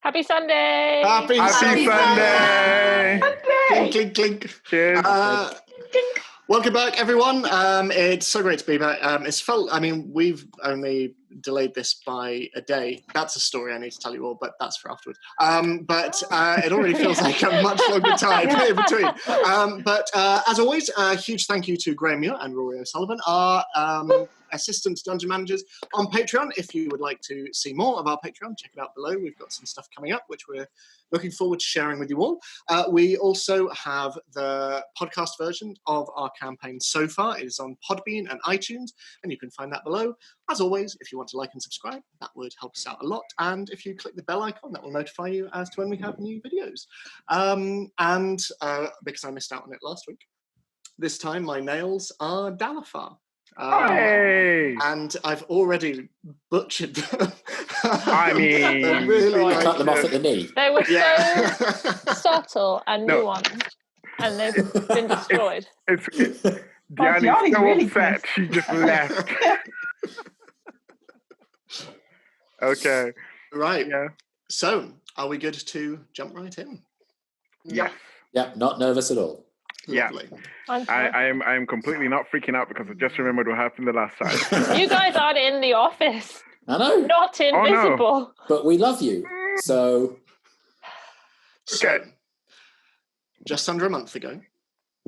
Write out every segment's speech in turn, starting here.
Happy Sunday! Happy Sunday! Clink, clink, clink. Cheers. Welcome back, everyone. It's so great to be back. We've only delayed this by a day. That's a story I need to tell you all, but that's for afterwards. It already feels like a much longer time in between. As always, a huge thank you to Graham Muir and Rory O'Sullivan, our assistant dungeon managers on Patreon. If you would like to see more of our Patreon, check it out below. We've got some stuff coming up, which we're looking forward to sharing with you all. We also have the podcast version of our campaign so far. It is on Podbean and iTunes, and you can find that below. As always, if you want to like and subscribe, that would help us out a lot. And if you click the bell icon, that will notify you as to when we have new videos. Because I missed out on it last week, this time my nails are Dalafar. Hey! And I've already butchered them. I mean, really cut them off at the knee. They were so subtle and nuanced, and they've been destroyed. Diana's so really upset close. She just left. Okay. Right. Yeah. So, are we good to jump right in? Yeah. Yeah, not nervous at all. Lovely. Yeah. I am completely not freaking out because I just remembered what happened the last time. You guys aren't in the office. I know. Not invisible. Oh, no. But we love you. So, just under a month ago,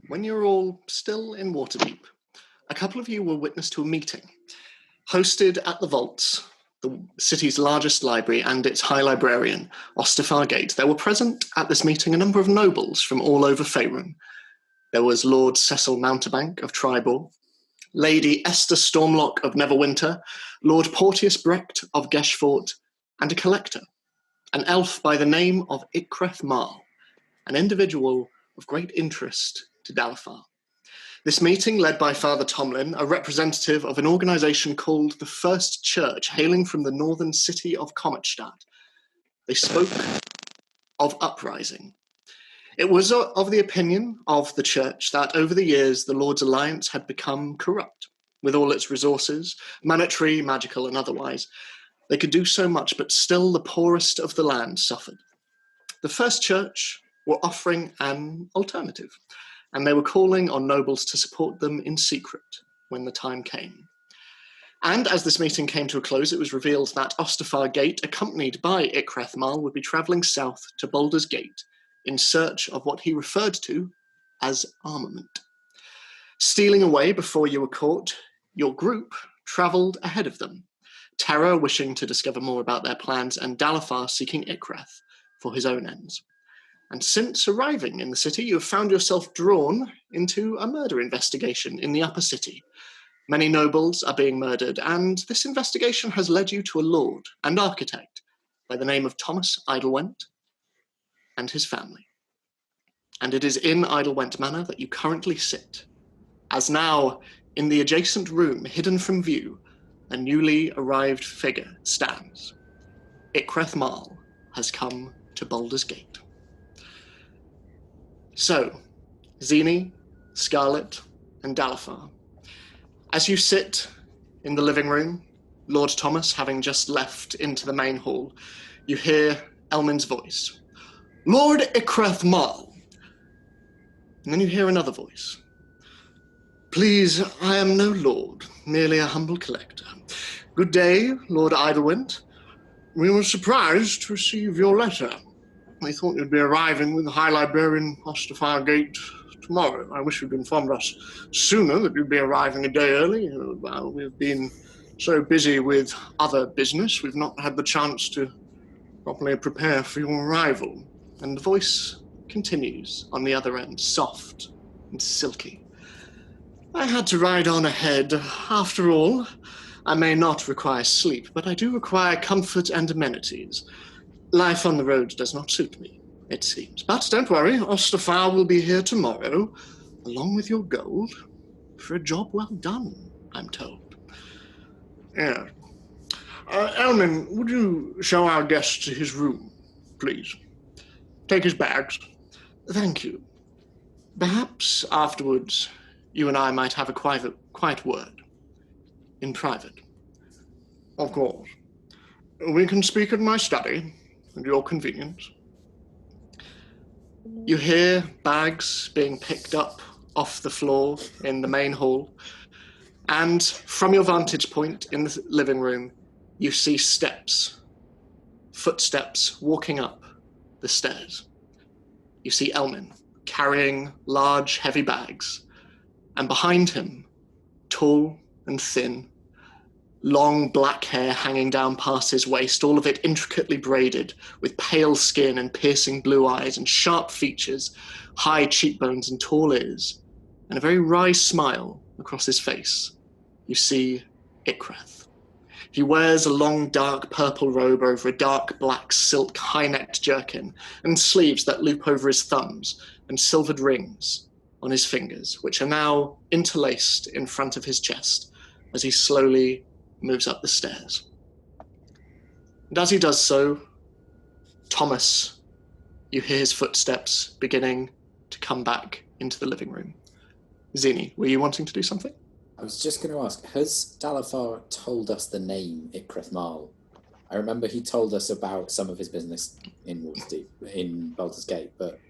when you were all still in Waterdeep, a couple of you were witness to a meeting hosted at the Vaults, the city's largest library, and its High Librarian, Ostafar Gate. There were present at this meeting a number of nobles from all over Faerun. There was Lord Cecil Mountebank of Tribor, Lady Esther Stormlock of Neverwinter, Lord Porteous Brecht of Geshfort, and a collector, an elf by the name of Ikreth Marl, an individual of great interest to Dalafar. This meeting, led by Father Tomlin, a representative of an organisation called the First Church, hailing from the northern city of Kometstadt. They spoke of uprising. It was of the opinion of the church that over the years the Lord's Alliance had become corrupt. With all its resources, monetary, magical and otherwise, they could do so much, but still the poorest of the land suffered. The First Church were offering an alternative, and they were calling on nobles to support them in secret when the time came. And as this meeting came to a close, it was revealed that Ostafar Gate, accompanied by Ikreth Marl, would be travelling south to Baldur's Gate in search of what he referred to as armament. Stealing away before you were caught, your group travelled ahead of them, Terra wishing to discover more about their plans, and Dalafar seeking Ikreth for his own ends. And since arriving in the city, you have found yourself drawn into a murder investigation in the upper city. Many nobles are being murdered, and this investigation has led you to a lord and architect by the name of Thomas Eidelwhent and his family. And it is in Eidelwhent Manor that you currently sit, as now, in the adjacent room, hidden from view, a newly arrived figure stands. Ikreth Marl has come to Baldur's Gate. So, Zini, Scarlet, and Dalafar, as you sit in the living room, Lord Thomas having just left into the main hall, you hear Elmin's voice. Lord Ikreth Marl. And then you hear another voice. Please, I am no lord, merely a humble collector. Good day, Lord Eidelwhent. We were surprised to receive your letter. We thought you'd be arriving with the High Librarian Ostafar Gate tomorrow. I wish you'd informed us sooner that you'd be arriving a day early. We've been so busy with other business, we've not had the chance to properly prepare for your arrival. And the voice continues on the other end, soft and silky. I had to ride on ahead. After all, I may not require sleep, but I do require comfort and amenities. Life on the road does not suit me, it seems. But don't worry, Ostafar will be here tomorrow, along with your gold, for a job well done, I'm told. Yeah. Elmin, would you show our guest to his room, please? Take his bags. Thank you. Perhaps afterwards, you and I might have a quiet word. In private. Of course. We can speak in my study. and your convenience. You hear bags being picked up off the floor in the main hall, and from your vantage point in the living room, you see footsteps walking up the stairs. You see Elmin carrying large, heavy bags, and behind him, tall and thin, long black hair hanging down past his waist, all of it intricately braided, with pale skin and piercing blue eyes and sharp features, high cheekbones and tall ears, and a very wry smile across his face. You see Ikreth. He wears a long dark purple robe over a dark black silk high-necked jerkin and sleeves that loop over his thumbs and silvered rings on his fingers, which are now interlaced in front of his chest as he slowly moves up the stairs. And as he does so, Thomas, you hear his footsteps beginning to come back into the living room. Zini, were you wanting to do something? I was just going to ask, has Dalafar told us the name Ikreth Mal? I remember he told us about some of his business in Waterdeep, in Baldur's Gate, but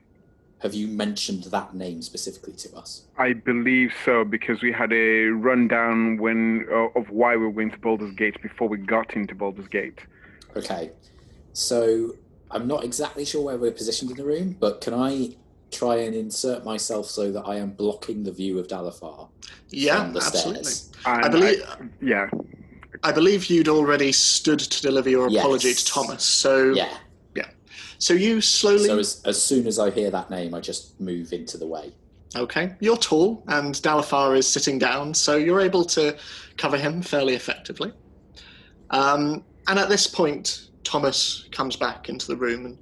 have you mentioned that name specifically to us? I believe so, because we had a rundown of why we were going to Baldur's Gate before we got into Baldur's Gate. Okay, so I'm not exactly sure where we're positioned in the room, but can I try and insert myself so that I am blocking the view of Dalafar from the absolutely. stairs? I believe you'd already stood to deliver your apology to Thomas, so... Yeah. So you slowly... So as soon as I hear that name, I just move into the way. Okay. You're tall, and Dalafar is sitting down, so you're able to cover him fairly effectively. And at this point, Thomas comes back into the room and...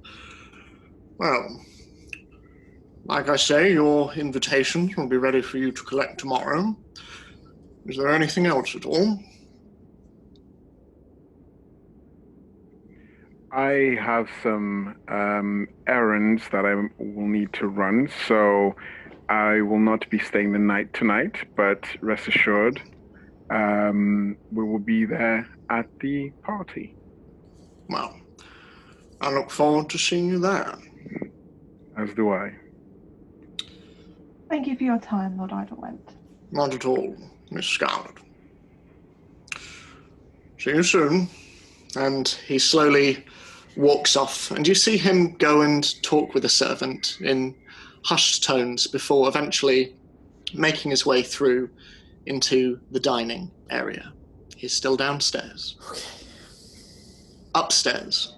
Well, like I say, your invitation will be ready for you to collect tomorrow. Is there anything else at all? I have some errands that I will need to run, so I will not be staying the night tonight, but rest assured, we will be there at the party. Well, I look forward to seeing you there. As do I. Thank you for your time, Lord Eidelwhent. Not at all, Miss Scarlet. See you soon. And he slowly walks off, and you see him go and talk with a servant in hushed tones before eventually making his way through into the dining area. He's still downstairs. Okay. Upstairs,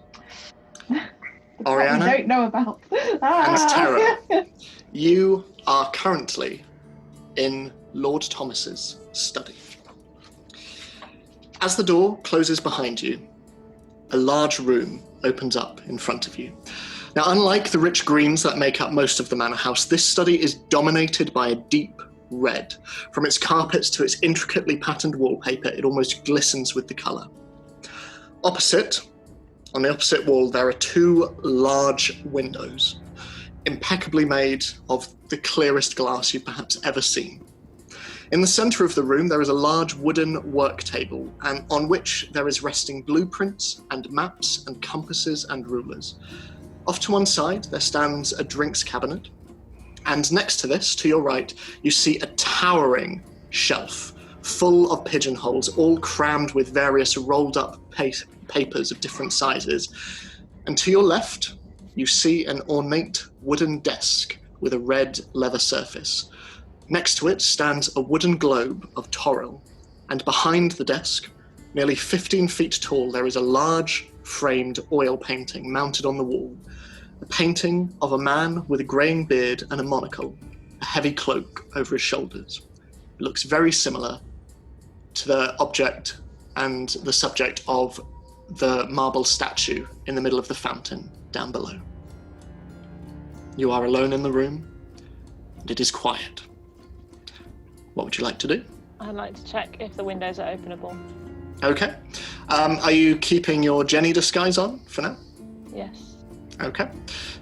Oriana? I don't know about. And Tara, you are currently in Lord Thomas's study. As the door closes behind you, a large room opens up in front of you. Now, unlike the rich greens that make up most of the manor house, this study is dominated by a deep red. From its carpets to its intricately patterned wallpaper, it almost glistens with the colour. Opposite, on the opposite wall, there are two large windows, impeccably made of the clearest glass you've perhaps ever seen. In the centre of the room, there is a large wooden work table, and on which there is resting blueprints and maps and compasses and rulers. Off to one side, there stands a drinks cabinet, and next to this, to your right, you see a towering shelf full of pigeonholes, all crammed with various rolled up papers of different sizes. And to your left, you see an ornate wooden desk with a red leather surface. Next to it stands a wooden globe of Toril, and behind the desk, nearly 15 feet tall, there is a large framed oil painting mounted on the wall. A painting of a man with a greying beard and a monocle, a heavy cloak over his shoulders. It looks very similar to the object and the subject of the marble statue in the middle of the fountain down below. You are alone in the room, and it is quiet. What would you like to do? I'd like to check if the windows are openable. Okay. Are you keeping your Jenny disguise on for now? Yes. Okay.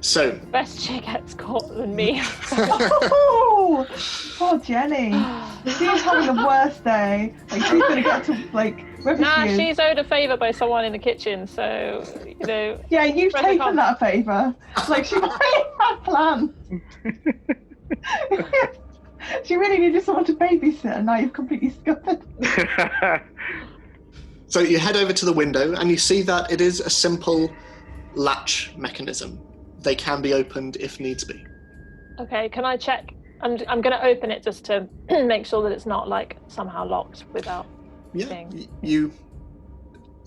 So. Best she gets caught than me. Oh, poor Jenny. She's having the worst day. Like, she's going to get to, like, wherever Nah, she is. she's owed a favour by someone in the kitchen, so, you know... Yeah, you've Press a taken con. that favour. Like, she really had plans. She really needed someone to babysit, and now you've completely scuppered. So you head over to the window, and you see that it is a simple latch mechanism. They can be opened if needs be. Okay, can I check? I'm going to open it just to make sure that it's not, like, somehow locked without being... You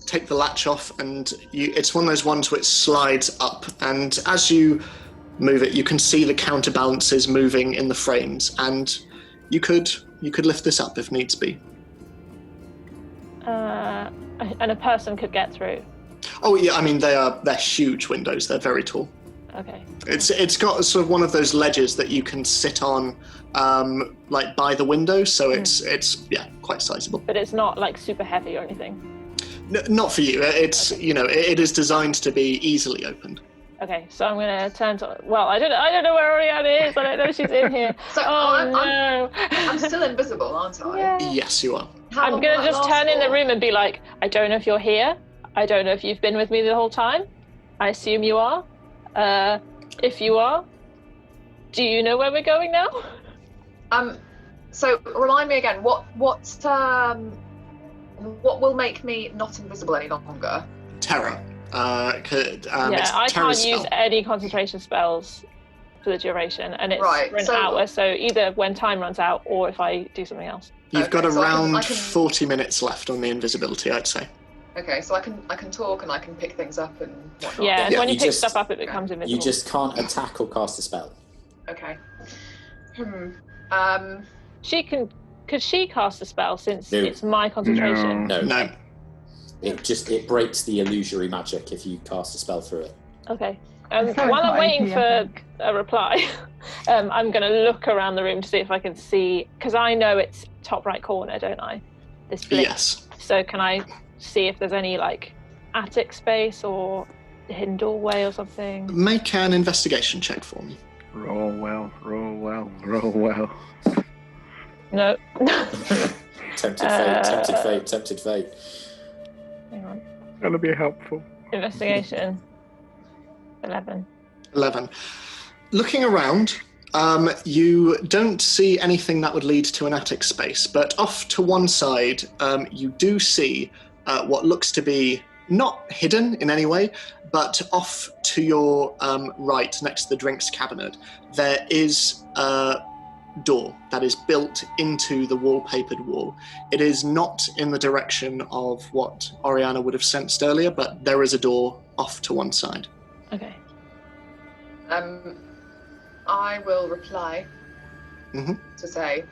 take the latch off, and it's one of those ones which slides up, and as you move it, you can see the counterbalances moving in the frames, and you could lift this up if needs be. And a person could get through. Oh yeah, I mean they're huge windows. They're very tall. Okay. It's got sort of one of those ledges that you can sit on, like by the window. So it's quite sizable. But it's not like super heavy or anything. No, not for you. It's okay. It is designed to be easily opened. Okay, so I'm gonna turn to. Well, I don't know where Oriana is. I don't know if she's in here. So no! I'm still invisible, aren't I? Yeah. Yes, you are. I'm gonna just turn in the room and be like, I don't know if you're here. I don't know if you've been with me the whole time. I assume you are. If you are, do you know where we're going now? So remind me again. What will make me not invisible any longer? Terror. I can't use any concentration spells for the duration, and it's for an hour. So either when time runs out, or if I do something else. You've got around 40 minutes left on the invisibility, I'd say. Okay, so I can talk and I can pick things up and whatnot. Yeah, and when you pick stuff up, it becomes invisible. You just can't attack or cast a spell. Okay. Could she cast a spell since it's my concentration? No. It breaks the illusory magic if you cast a spell through it. Okay. While I'm waiting for a reply, I'm going to look around the room to see if I can see, because I know it's top right corner, don't I? This blink. Yes. So can I see if there's any like attic space or hidden doorway or something? Make an investigation check for me. Roll well, roll well, roll well. No. Tempted fate. Hang on. It's gonna be helpful. Investigation. 11. Looking around, you don't see anything that would lead to an attic space, but off to one side, you do see what looks to be not hidden in any way, but off to your right, next to the drinks cabinet, there is a door that is built into the wallpapered wall. It is not in the direction of what Oriana would have sensed earlier, but there is a door off to one side. Okay. I will reply to say,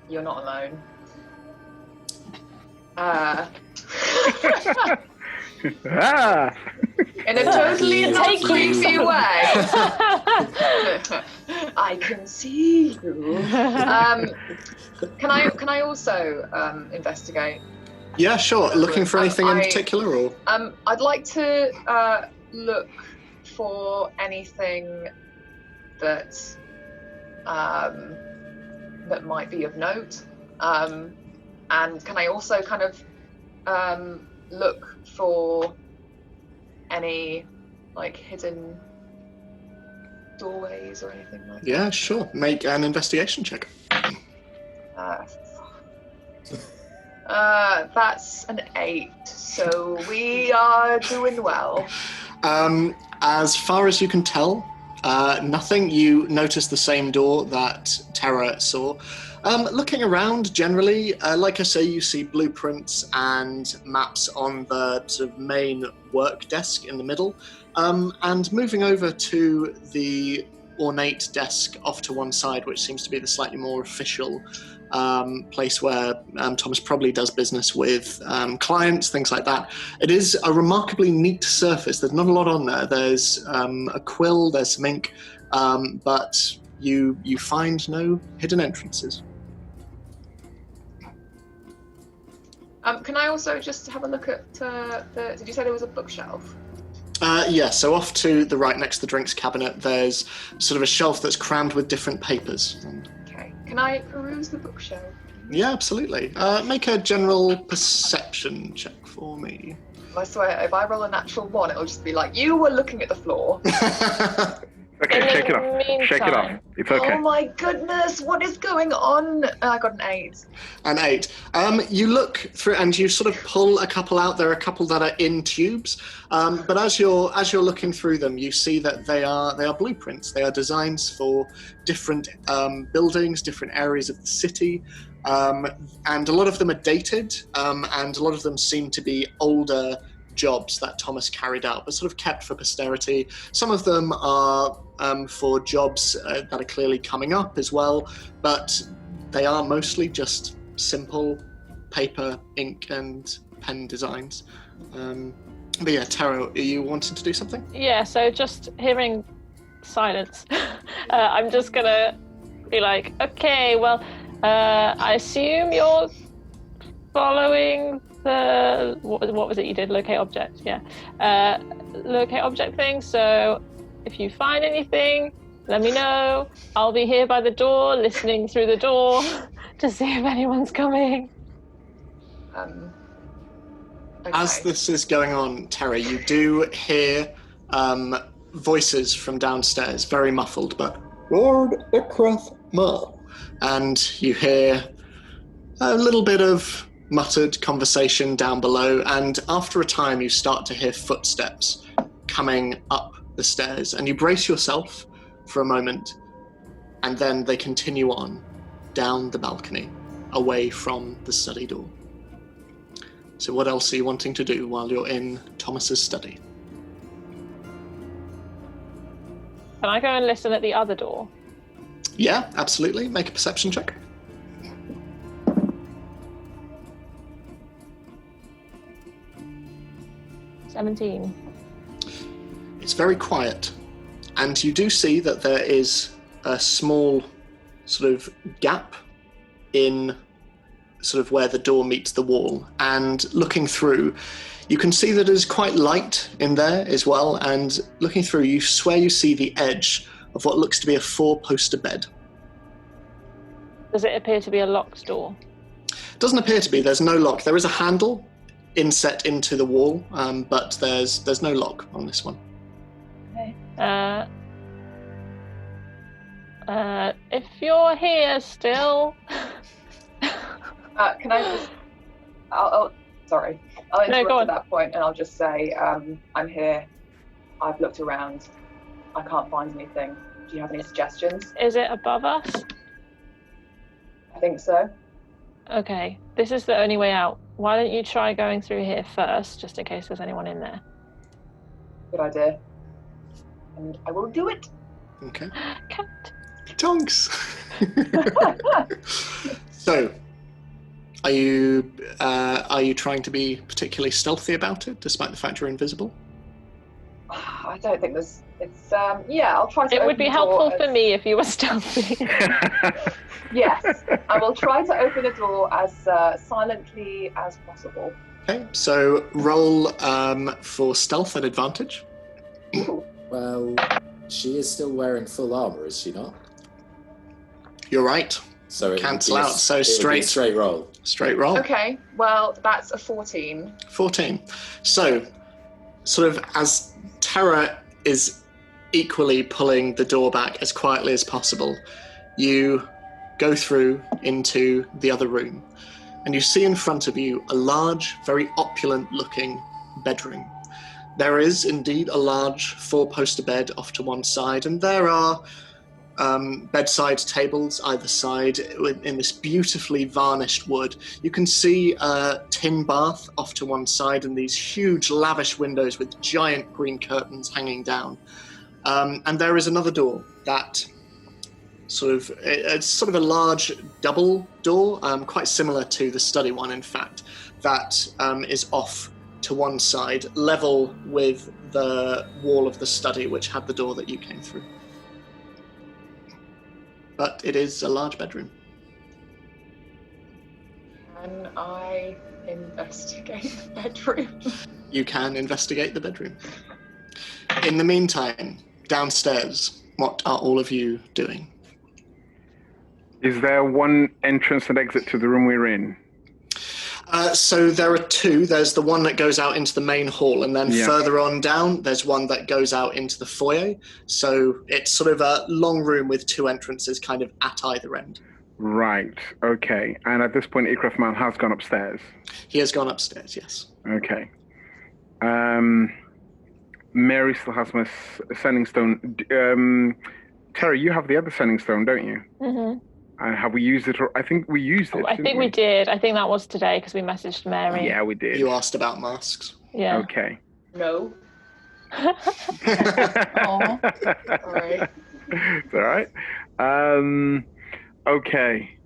you're not alone. In a totally not creepy way. I can see you. Can I also investigate? Yeah, sure. Looking for anything in particular, or? I'd like to look for anything that that might be of note. And can I also kind of look for any like hidden doorways or anything like that? Yeah, sure. Make an investigation check. That's an 8, so we are doing well. As far as you can tell, nothing. You notice the same door that Terra saw. Looking around generally, like I say, you see blueprints and maps on the sort of main work desk in the middle. And moving over to the ornate desk off to one side, which seems to be the slightly more official place where Thomas probably does business with clients, things like that. It is a remarkably neat surface. There's not a lot on there. There's a quill, there's some ink, but you find no hidden entrances. Can I also just have a look at did you say there was a bookshelf? Yeah, so off to the right next to the drinks cabinet, there's sort of a shelf that's crammed with different papers. Okay. Can I peruse the bookshelf? Yeah, absolutely. Make a general perception check for me. I swear, if I roll a natural 1, it'll just be like, you were looking at the floor. Okay, In shake it the off. Shake it off. meantime- It's okay. Oh my goodness, what is going on? I got an 8. An 8. You look through and you sort of pull a couple out. There are a couple that are in tubes, but as you're looking through them, you see that they are blueprints. They are designs for different buildings, different areas of the city, and a lot of them are dated, and a lot of them seem to be older jobs that Thomas carried out, but sort of kept for posterity. Some of them are for jobs that are clearly coming up as well, but they are mostly just simple paper, ink, and pen designs. But yeah, Tara, are you wanting to do something? Yeah, so just hearing silence, I'm just gonna be like, okay, well, I assume you're following the what was it you did? Locate object, yeah. Locate object thing. So if you find anything, let me know. I'll be here by the door, listening through the door to see if anyone's coming. Okay. As this is going on, Tara, you do hear voices from downstairs, very muffled, but Lord Ikreth Merle. And you hear a little bit of muttered conversation down below, and after a time you start to hear footsteps coming up the stairs, and you brace yourself for a moment, and then they continue on down the balcony, away from the study door. So what else are you wanting to do while you're in Thomas's study? Can I go and listen at the other door? Yeah, absolutely. Make a perception check. $17. It's very quiet, and you do see that there is a small sort of gap in sort of where the door meets the wall, and looking through, you can see that there's quite light in there as well, and looking through, you swear you see the edge of what looks to be a 4-poster bed. Does it appear to be a locked door? Doesn't appear to be. There's no lock. There is a handle inset into the wall, but there's no lock on this one. Okay. If you're here still, Can I just... sorry. I'll No, go interrupt on. at that point, and I'll just say, I'm here. I've looked around. I can't find anything. Do you have any suggestions? is it above us? I think so. Okay, this is the only way out. Why don't you try going through here first, just in case there's anyone in there? Good idea. And I will do it. Okay. Cat. Tonks! So, are you trying to be particularly stealthy about it, despite the fact you're invisible? I don't think there's... It's, yeah, I'll try to It would open be the door helpful as- for me if you were stealthy. Yes, I will try to open the door as silently as possible. Okay, so roll for stealth at advantage. Ooh. Well, she is still wearing full armor, is she not? You're right. So it would Cancel be a- out, so it would be a straight- straight roll. Straight roll. Okay, well, that's a 14. 14. So, sort of as Tara is equally pulling the door back as quietly as possible, you go through into the other room, and you see in front of you a large, very opulent-looking bedroom. There is indeed a large 4-poster bed off to one side, and there are bedside tables either side in this beautifully varnished wood. You can see a tin bath off to one side and these huge lavish windows with giant green curtains hanging down. And there is another door that it's sort of a large double door, quite similar to the study one, in fact, that is off to one side, level with the wall of the study, which had the door that you came through. But it is a large bedroom. Can I investigate the bedroom? You can investigate the bedroom. In the meantime, downstairs, what are all of you doing? Is there one entrance and exit to the room we're in? So there are two. There's the one that goes out into the main hall, and then further on down, there's one that goes out into the foyer. So it's sort of a long room with two entrances kind of at either end. Right, okay. And at this point, Ikrefman has gone upstairs? He has gone upstairs, yes. Okay. Mary still has my sending stone. Terry, you have the other sending stone, don't you? Mm-hmm. Have we used it? Or I think we used it. I think we did. I think that was today because we messaged Mary. Yeah, we did. You asked about masks. Yeah. Okay. No. Oh. Sorry. It's all right. Okay.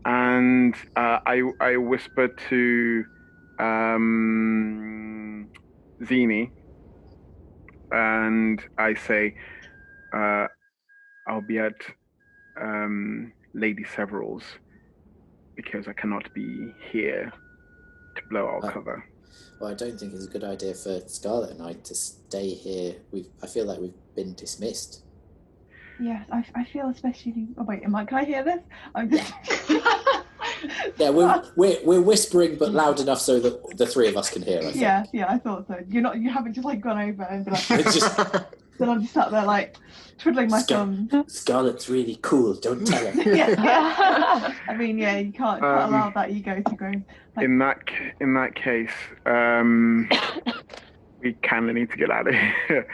And I whisper to Zini, and I say, I'll be at Lady Several's because I cannot be here to blow our cover. Well, I don't think it's a good idea for Scarlet and I to stay here. I feel like we've been dismissed. Yes, I feel especially. Oh wait, can I hear this? I'm just. Yeah, we're whispering, but loud enough so that the three of us can hear. I think. Yeah, I thought so. You haven't just like gone over and been like. Then I'm just sat there like twiddling my thumbs. Scarlet's really cool. Don't tell her. Yeah. I mean, yeah, you can't allow that ego to go. Like, in that case, we kind of need to get out of here.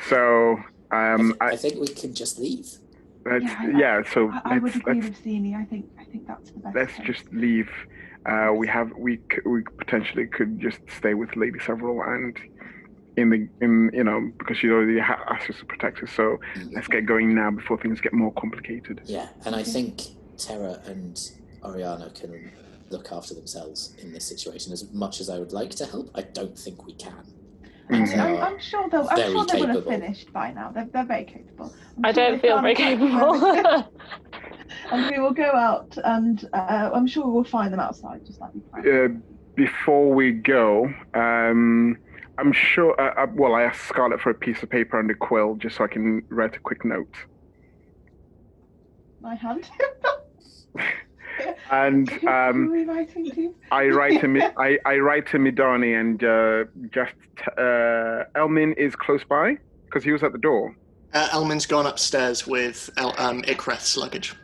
So I think we can just leave. So I would agree with Zini. I think that's the best. Let's just leave. We potentially could just stay with Lady Several and because she already asked us to protect us. So let's get going now before things get more complicated. Yeah, and I think Terra and Oriana can look after themselves in this situation. As much as I would like to help, I don't think we can. I'm sure they will have finished by now. They're very capable. I don't feel very capable. And we will go out, and I'm sure we'll find them outside, just like we found. Before we go, I'm sure. I asked Scarlet for a piece of paper and a quill just so I can write a quick note. My hand. And who are we writing to? I write to Midani and just Elmin is close by because he was at the door. Elmin's gone upstairs with Ikreth's luggage.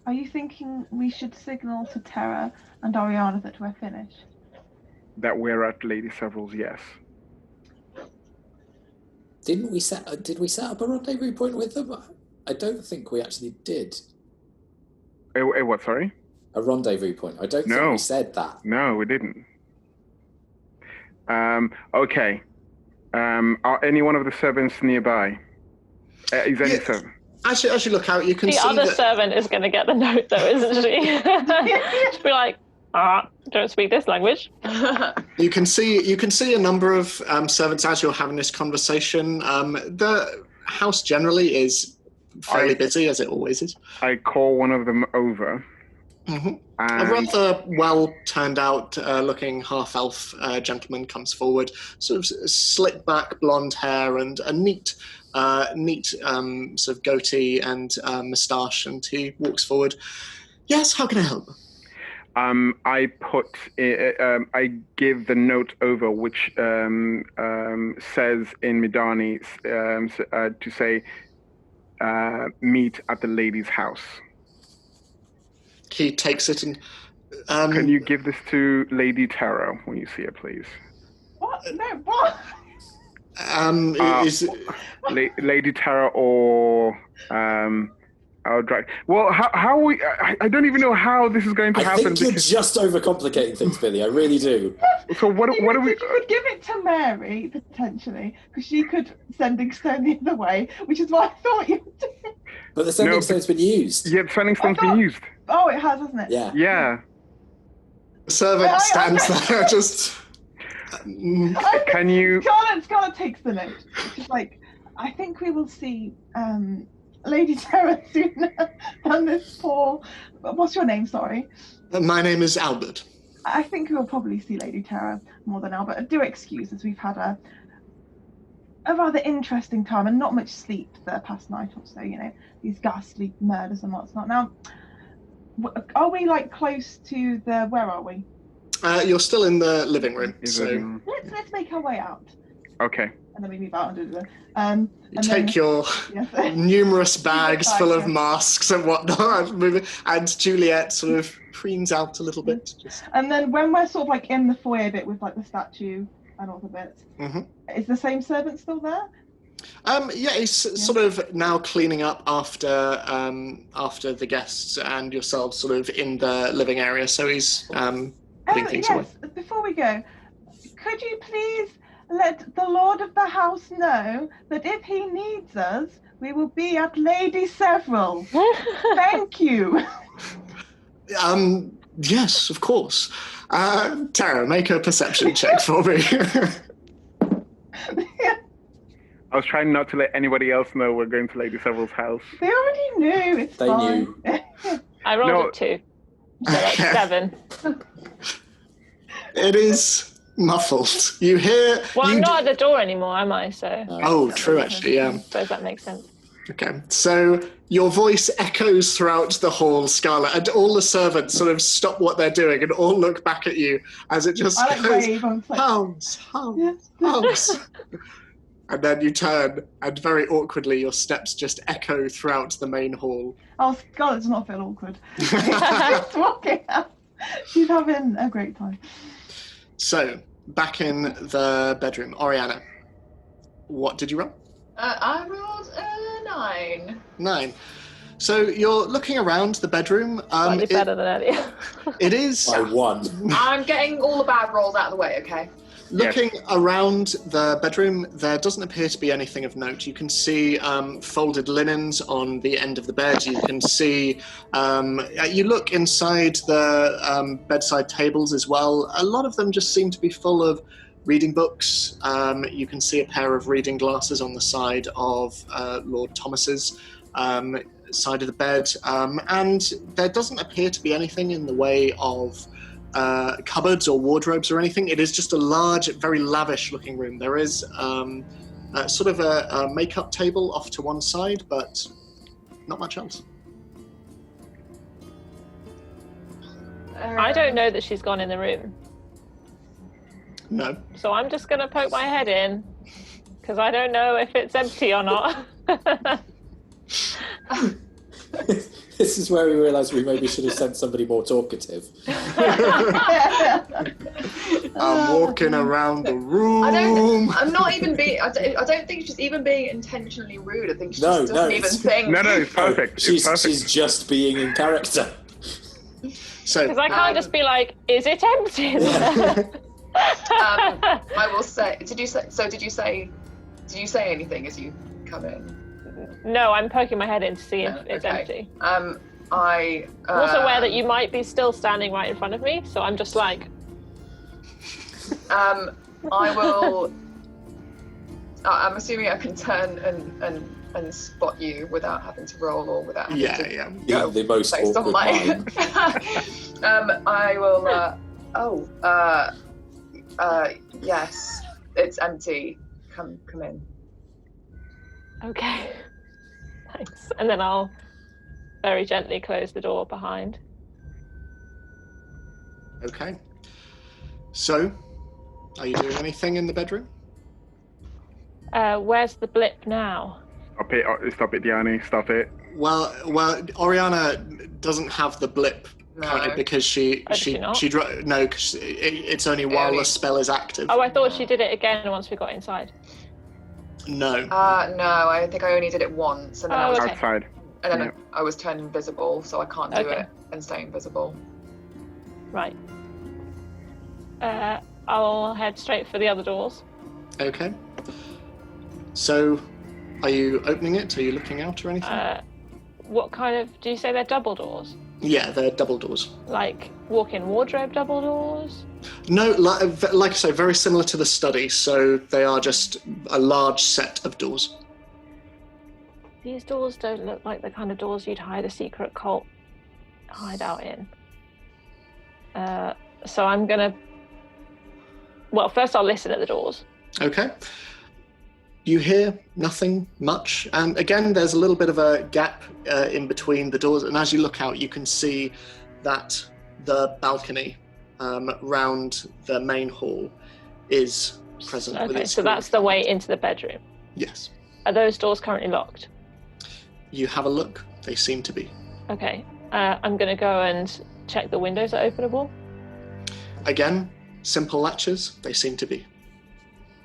Are you thinking we should signal to Terra and Oriana that we're finished? That we're at Lady Several's, yes. Did we set up a rendezvous point with them? I don't think we actually did. What, sorry? A rendezvous point. I don't think we said that. No, we didn't. Okay. Are any one of the servants nearby? Is any servant? As you look out, you can see the other servant is going to get the note, though, isn't she? She'll be like, don't speak this language. You can see a number of servants as you're having this conversation. The house generally is fairly busy, as it always is. I call one of them over. Mm-hmm. A rather well-turned-out looking half-elf gentleman comes forward, sort of slick back blonde hair and a neat sort of goatee and moustache, and he walks forward. Yes, how can I help? I give the note over, which says in Midani to say, meet at the lady's house. He takes it and... Can you give this to Lady Terra when you see her, please? What? No, what? Lady Terra or... I'll drag. Well, how we? I don't even know how this is going to happen. I think you're just overcomplicating things, Billy. I really do. So what do we? You could give it to Mary potentially, because she could sending stone the other way, which is what I thought you would do. But the sending stone's been used. Yeah, the sending stone's been used. Oh, it has, hasn't it? Yeah. Yeah. The servant stands there just. Can you? Scarlet takes the note. She's like, I think we will see. Lady Terra sooner than this poor... What's your name, sorry? My name is Albert. I think we'll probably see Lady Terra more than now, but do excuse us. We've had a rather interesting time and not much sleep the past night or so, these ghastly murders and what's not. Now, are we close to where are we? You're still in the living room, Let's make our way out. Okay. And then we move out and do you take your numerous bags full of masks and whatnot, and Juliet sort of preens out a little bit. And then when we're sort of in the foyer bit with the statue and all the bits, is the same servant still there? He's sort of now cleaning up after the guests and yourselves sort of in the living area, so he's putting things away. Before we go, could you please let the Lord of the House know that if he needs us, we will be at Lady Several. Thank you. Yes, of course. Tara, make a perception check for me. I was trying not to let anybody else know we're going to Lady Several's house. They already knew. It's They fine. knew. I rolled a 2. So that's 7. It is muffled. You hear... Well, I'm not at the door anymore, am I? So. Oh, true, actually, yeah. I suppose that makes sense. Okay, so your voice echoes throughout the hall, Scarlet, and all the servants sort of stop what they're doing and all look back at you as it just goes, Holmes. And then you turn, and very awkwardly your steps just echo throughout the main hall. Oh, Scarlet does not feel awkward. She's walking out. She's having a great time. So, back in the bedroom, Oriana, what did you roll? I rolled a 9. 9. So you're looking around the bedroom. Slightly better than earlier. It is. By 1. I'm getting all the bad rolls out of the way, okay? Looking around the bedroom, there doesn't appear to be anything of note. You can see folded linens on the end of the bed. You can see, you look inside the bedside tables as well. A lot of them just seem to be full of reading books. You can see a pair of reading glasses on the side of Lord Thomas's side of the bed. And there doesn't appear to be anything in the way of cupboards or wardrobes or anything. It is just a large, very lavish looking room. There is sort of a makeup table off to one side, but not much else. I don't know that she's gone in the room. No. So I'm just going to poke my head in, because I don't know if it's empty or not. This is where we realised we maybe should have sent somebody more talkative. I'm walking around the room. I'm not even being. I don't think she's even being intentionally rude. I think she just doesn't even think. No, it's perfect. She's just being in character. So, because I can't just be like, is it empty? I will say. Did you say anything as you come in? No, I'm poking my head in to see if it's empty. I'm also aware that you might be still standing right in front of me, so I'm just like. I will. I'm assuming I can turn and spot you without having to roll or without having to The most awkward line. I will. Yes, it's empty. Come in. Okay. Thanks. And then I'll very gently close the door behind. Okay. So, are you doing anything in the bedroom? Where's the blip now? Stop it, Diani. Stop it. Well, Oriana doesn't have the blip currently because because it's only while the spell is active. Oh, I thought she did it again once we got inside. No. No, I think I only did it once, and then I was outside. And then I was turned invisible, so I can't do it and stay invisible. Right. I'll head straight for the other doors. Okay. So, are you opening it? Are you looking out or anything? What kind of... Do you say they're double doors? Yeah, they're double doors. Like walk-in wardrobe double doors? No, like I say, very similar to the study. So they are just a large set of doors. These doors don't look like the kind of doors you'd hide a secret cult hideout in. So I'm gonna. Well, first I'll listen at the doors. Okay. You hear nothing much, and again, there's a little bit of a gap in between the doors, and as you look out, you can see that the balcony round the main hall is present. With Okay, its so that's the way into the bedroom. Yes. Are those doors currently locked? You have a look. They seem to be. Okay. I'm going to go and check the windows are openable. Again, simple latches. They seem to be.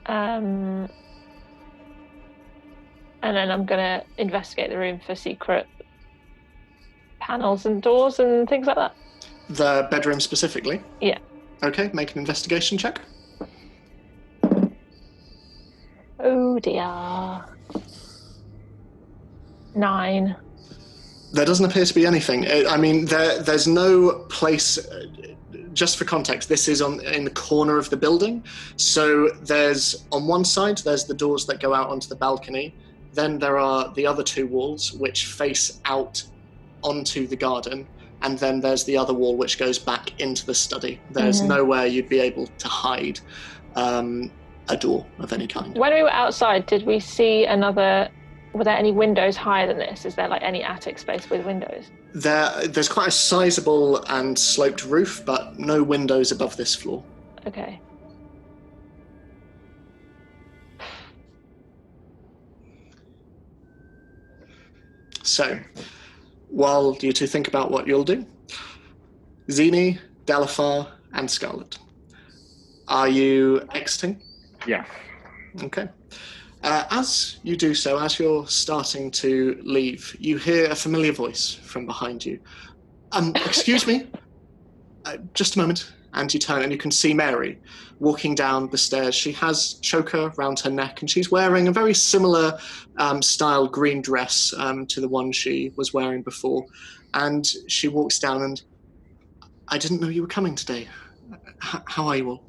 And then I'm going to investigate the room for secret panels and doors and things like that. The bedroom specifically? Yeah. Okay, make an investigation check. Oh dear. 9. There doesn't appear to be anything. I mean, there's no place. Just for context, this is in the corner of the building. So there's, on one side, there's the doors that go out onto the balcony. Then there are the other 2 walls which face out onto the garden. And then there's the other wall which goes back into the study. There's nowhere you'd be able to hide a door of any kind. When we were outside, did we see were there any windows higher than this? Is there like any attic space with windows? There's quite a sizable and sloped roof, but no windows above this floor. Okay. So, while you two think about what you'll do, Zini, Dalafar, and Scarlet, are you exiting? Yes. Okay. As you do so, as you're starting to leave, you hear a familiar voice from behind you. Excuse me? Just a moment. And you turn and you can see Mary walking down the stairs. She has choker around her neck and she's wearing a very similar style green dress to the one she was wearing before. And she walks down and, I didn't know you were coming today. How are you all?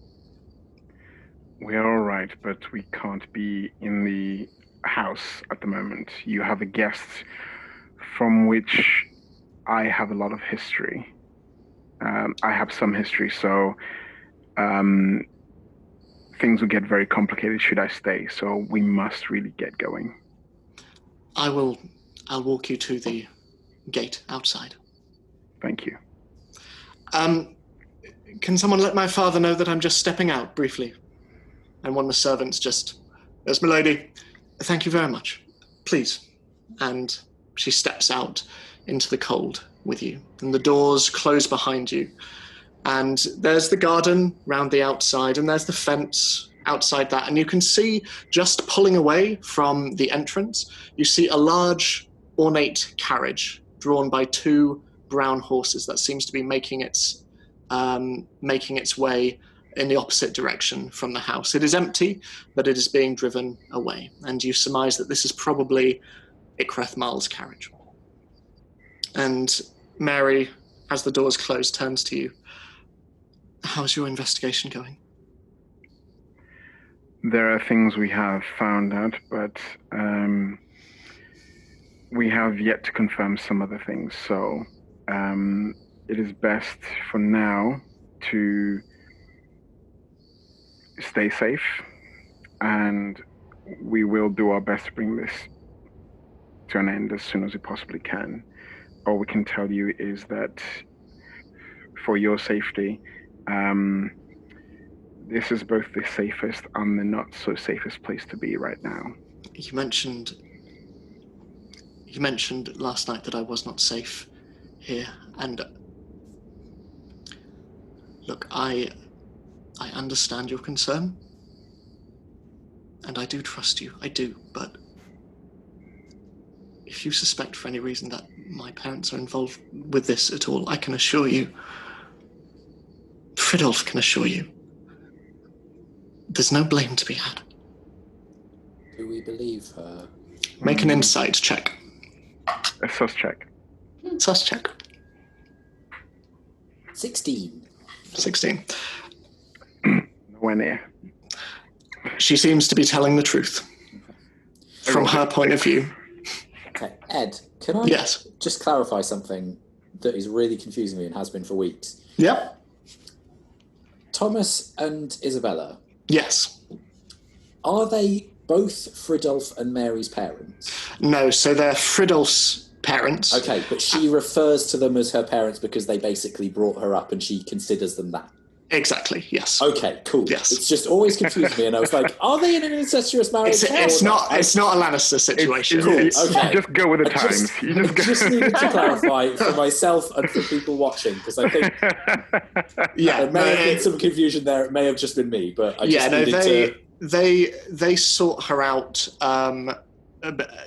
We're all right, but we can't be in the house at the moment. You have a guest from which I have a lot of history. I have some history, so things will get very complicated should I stay. So we must really get going. I'll walk you to the gate outside. Thank you. Can someone let my father know that I'm just stepping out briefly? And one of the servants just, there's my lady. Thank you very much. Please. And she steps out into the cold with you. And the doors close behind you. And there's the garden round the outside, and there's the fence outside that. And you can see, just pulling away from the entrance, you see a large, ornate carriage drawn by 2 brown horses that seems to be making its way in the opposite direction from the house. It is empty, but it is being driven away. And you surmise that this is probably Ikreth Marl's carriage. And Mary, as the doors close, turns to you. How's your investigation going? There are things we have found out, but we have yet to confirm some other things. So it is best for now to stay safe, and we will do our best to bring this to an end as soon as we possibly can. All we can tell you is that for your safety, this is both the safest and the not so safest place to be right now. You mentioned last night that I was not safe here, and look, I understand your concern, and I do trust you, I do, but if you suspect for any reason that my parents are involved with this at all, I can assure you, Fridolf can assure you, there's no blame to be had. Do we believe her? Make an insight check. A sus check. Sus check. 16. 16. Nowhere near. She seems to be telling the truth. From her point of view. Okay, Ed, can I just clarify something that is really confusing me and has been for weeks? Yep. Thomas and Isabella, Yes. are they both Fridolf and Mary's parents? No, so they're Fridolf's parents. Okay, but she refers to them as her parents because they basically brought her up and she considers them that. Exactly, yes. Okay, cool. Yes. It's just always confused me, and I was like, are they in an incestuous marriage? It's not a Lannister situation. Cool. It's- Okay. You just go with the I times. just needed to clarify for myself and for people watching, because I think Yeah, there may have been some confusion there. It may have just been me, but I just needed to... They sought her out,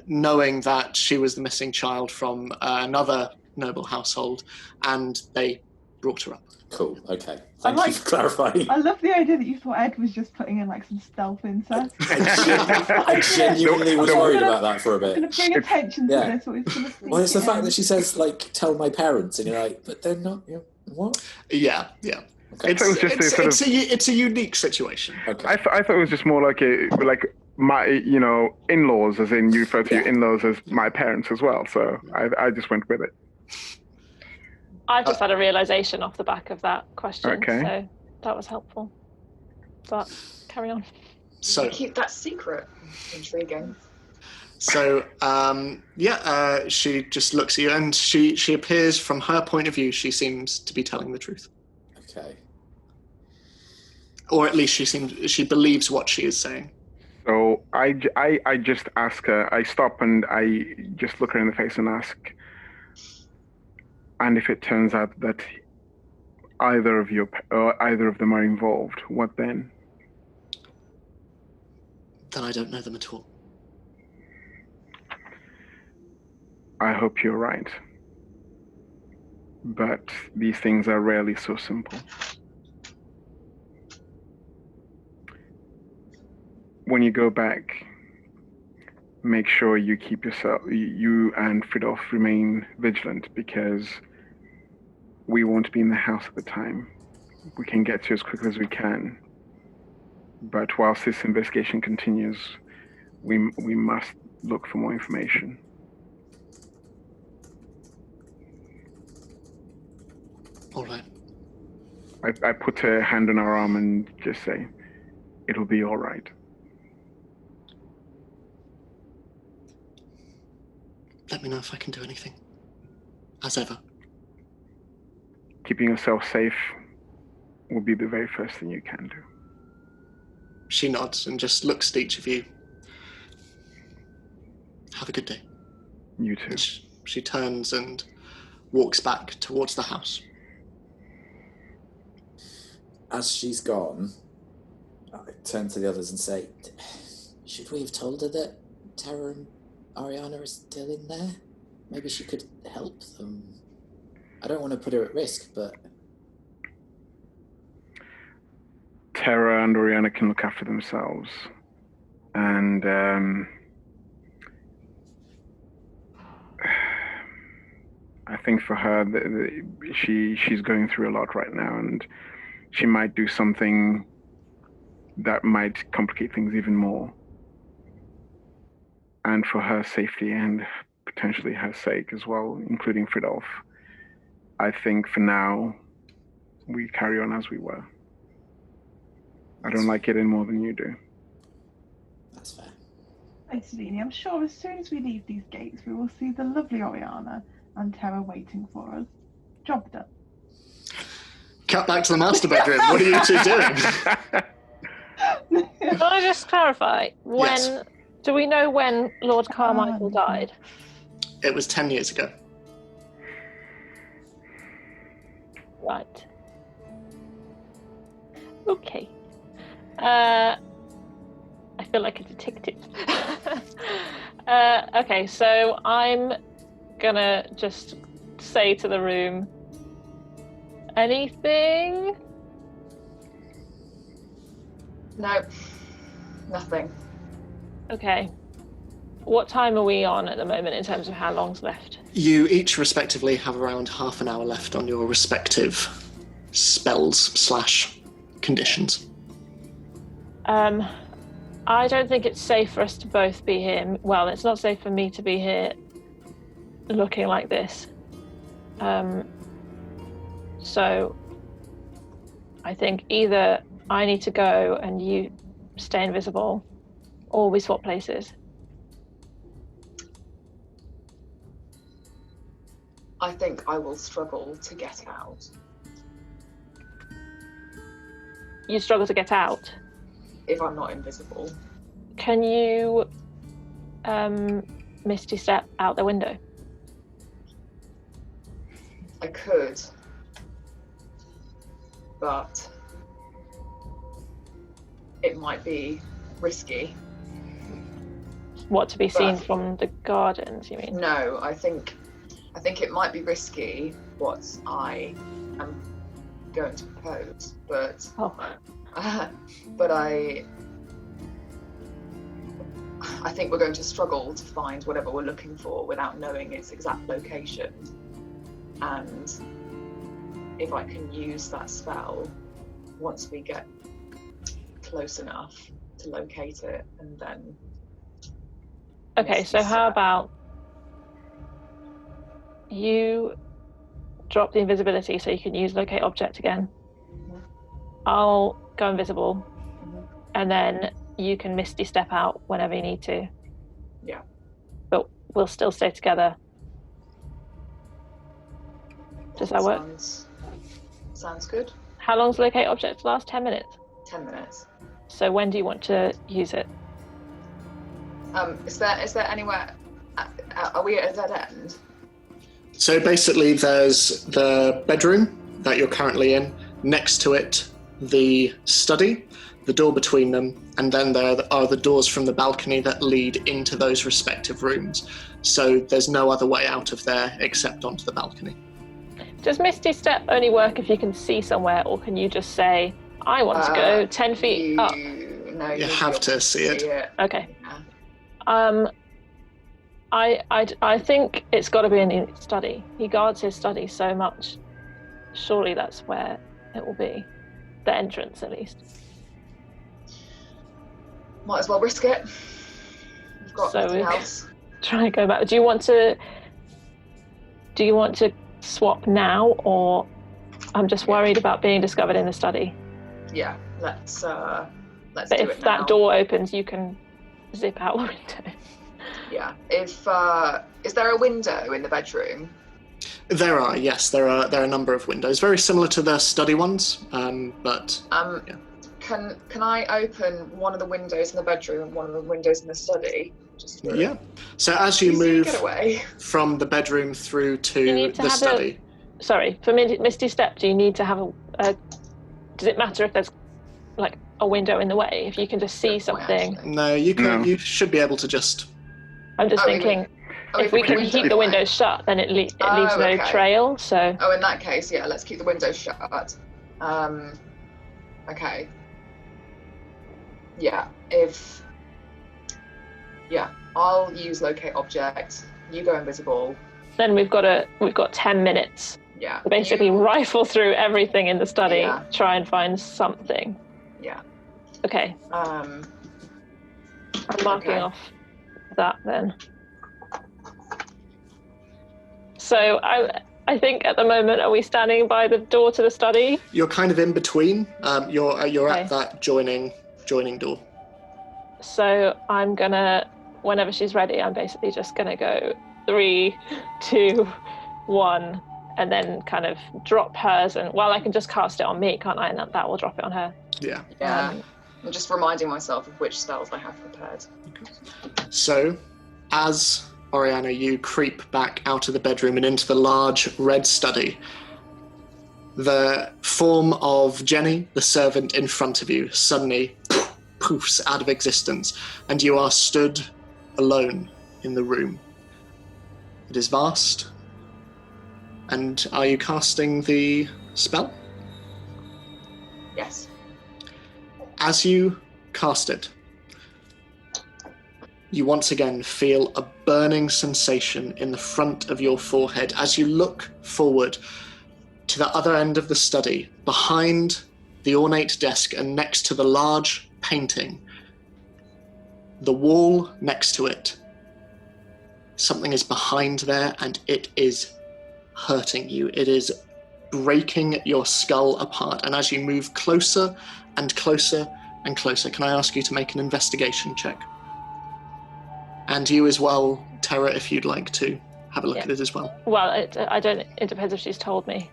knowing that she was the missing child from another noble household, and they brought her up. Cool, okay. Thank you for clarifying. I love the idea that you thought Ed was just putting in like some stealth inserts. I genuinely was worried about that for a I'm going bit. to bring attention to this. Or it's gonna Well, it's the fact that she says, like, tell my parents, and you're like, but they're not, what? Yeah. Okay. It's a unique situation. Okay. I thought it was just more like my in-laws, as in you refer to your in-laws as my parents as well. So I just went with it. I've just had a realization off the back of that question, Okay. so that was helpful. But carry on. So You keep that secret. Intriguing. So, she just looks at you, and she appears, from her point of view, she seems to be telling the truth. Okay. Or at least she believes what she is saying. So I just ask her, I stop and I just look her in the face and ask, and if it turns out that either of them are involved, what then? Then I don't know them at all. I hope you're right. But these things are rarely so simple. When you go back, make sure you keep you and Fridolf remain vigilant, because we won't be in the house at the time. We can get to you as quickly as we can. But whilst this investigation continues, we must look for more information. All right. I put a hand on her arm and just say, it'll be all right. Let me know if I can do anything. As ever. Keeping yourself safe will be the very first thing you can do. She nods and just looks at each of you. Have a good day. You too. She turns and walks back towards the house. As she's gone, I turn to the others and say, should we have told her that Tara and Ariana are still in there? Maybe she could help them. I don't want to put her at risk, but... Tara and Oriana can look after themselves. And I think for her, she's going through a lot right now, and she might do something that might complicate things even more. And for her safety and potentially her sake as well, including Fridolf, I think for now, we carry on as we were. I don't like it any more than you do. That's fair. Thanks, Selene. I'm sure as soon as we leave these gates, we will see the lovely Oriana and Tara waiting for us. Job done. Cut back to the master bedroom. What are you two doing? Can I just clarify? Yes. Do we know when Lord Carmichael died? It was 10 years ago. Right. Okay. I feel like a detective. Okay, so I'm gonna just say to the room, anything? No, nothing. Okay. What time are we on at the moment in terms of how long's left? You each respectively have around half an hour left on your respective spells/conditions. I don't think it's safe for us to both be here. Well, it's not safe for me to be here looking like this. So I think either I need to go and you stay invisible, or we swap places. I think I will struggle to get out. You struggle to get out. If I'm not invisible. Can you Misty Step out the window? I could. But it might be risky. What, to be seen from the gardens, you mean? No, I think it might be risky what I am going to propose, but but I think we're going to struggle to find whatever we're looking for without knowing its exact location. And if I can use that spell once we get close enough to locate it, and then... Okay, so how about you drop the invisibility so you can use locate object again. Mhm. I'll go invisible, Mhm. and then you can Misty Step out whenever you need to. Yeah. But we'll still stay together. Does that work? Sounds good. How long's locate object last? 10 minutes? 10 minutes. So when do you want to use it? Is there anywhere... Are we at a dead end? So basically there's the bedroom that you're currently in, next to it the study, the door between them, and then there are the doors from the balcony that lead into those respective rooms. So there's no other way out of there except onto the balcony. Does Misty Step only work if you can see somewhere, or can you just say, I want to go 10 feet up? No, You have to see it. Okay. Yeah. I think it's got to be in the study. He guards his study so much. Surely that's where it will be. The entrance, at least. Might as well risk it. We've got So nothing we- else. Try and go back. Do you want to swap now, or I'm just worried about being discovered in the study? Yeah, let's But do if it now. that door opens, you can zip out the window. Yeah. If is there a window in the bedroom? There are, yes, there are a number of windows, very similar to the study ones, but yeah. Can I open one of the windows in the bedroom and one of the windows in the study? Just for Yeah. So as you easy move getaway. from the bedroom through You to need to the have study, Sorry, for Misty Step, do you need to have a does it matter if there's like a window in the way? If you can just see Good point, something? actually. no, you can. No. You should be able to just. I'm just Oh, thinking, Oh, if we can window keep the anyway. windows shut, then it leaves Oh, no okay. trail. So Oh, in that case, yeah, let's keep the windows shut. Okay. Yeah, I'll use locate object. You go invisible. then we've got 10 minutes Yeah. to basically You- rifle through everything in the study, Yeah. try and find something. Yeah. Okay, I'm marking Okay. off that then. So I think at the moment, are we standing by the door to the study? You're kind of in between. You're Okay. at that joining door. So I'm gonna, whenever she's ready, I'm basically just gonna go 3, 2, 1, and then kind of drop hers. And well, I can just cast it on me, can't I? And that will drop it on her. Yeah. Yeah. Um, I'm just reminding myself of which spells I have prepared. So, as Oriana, you creep back out of the bedroom and into the large red study. The form of Jenny, the servant in front of you, suddenly poofs out of existence, and you are stood alone in the room. It is vast. And are you casting the spell? Yes. As you cast it, you once again feel a burning sensation in the front of your forehead as you look forward to the other end of the study, behind the ornate desk and next to the large painting. The wall next to it, something is behind there and it is hurting you. It is breaking your skull apart. And as you move closer and closer and closer, can I ask you to make an investigation check? And you as well, Tara, if you'd like to have a look at it as well. Well, it depends if she's told me.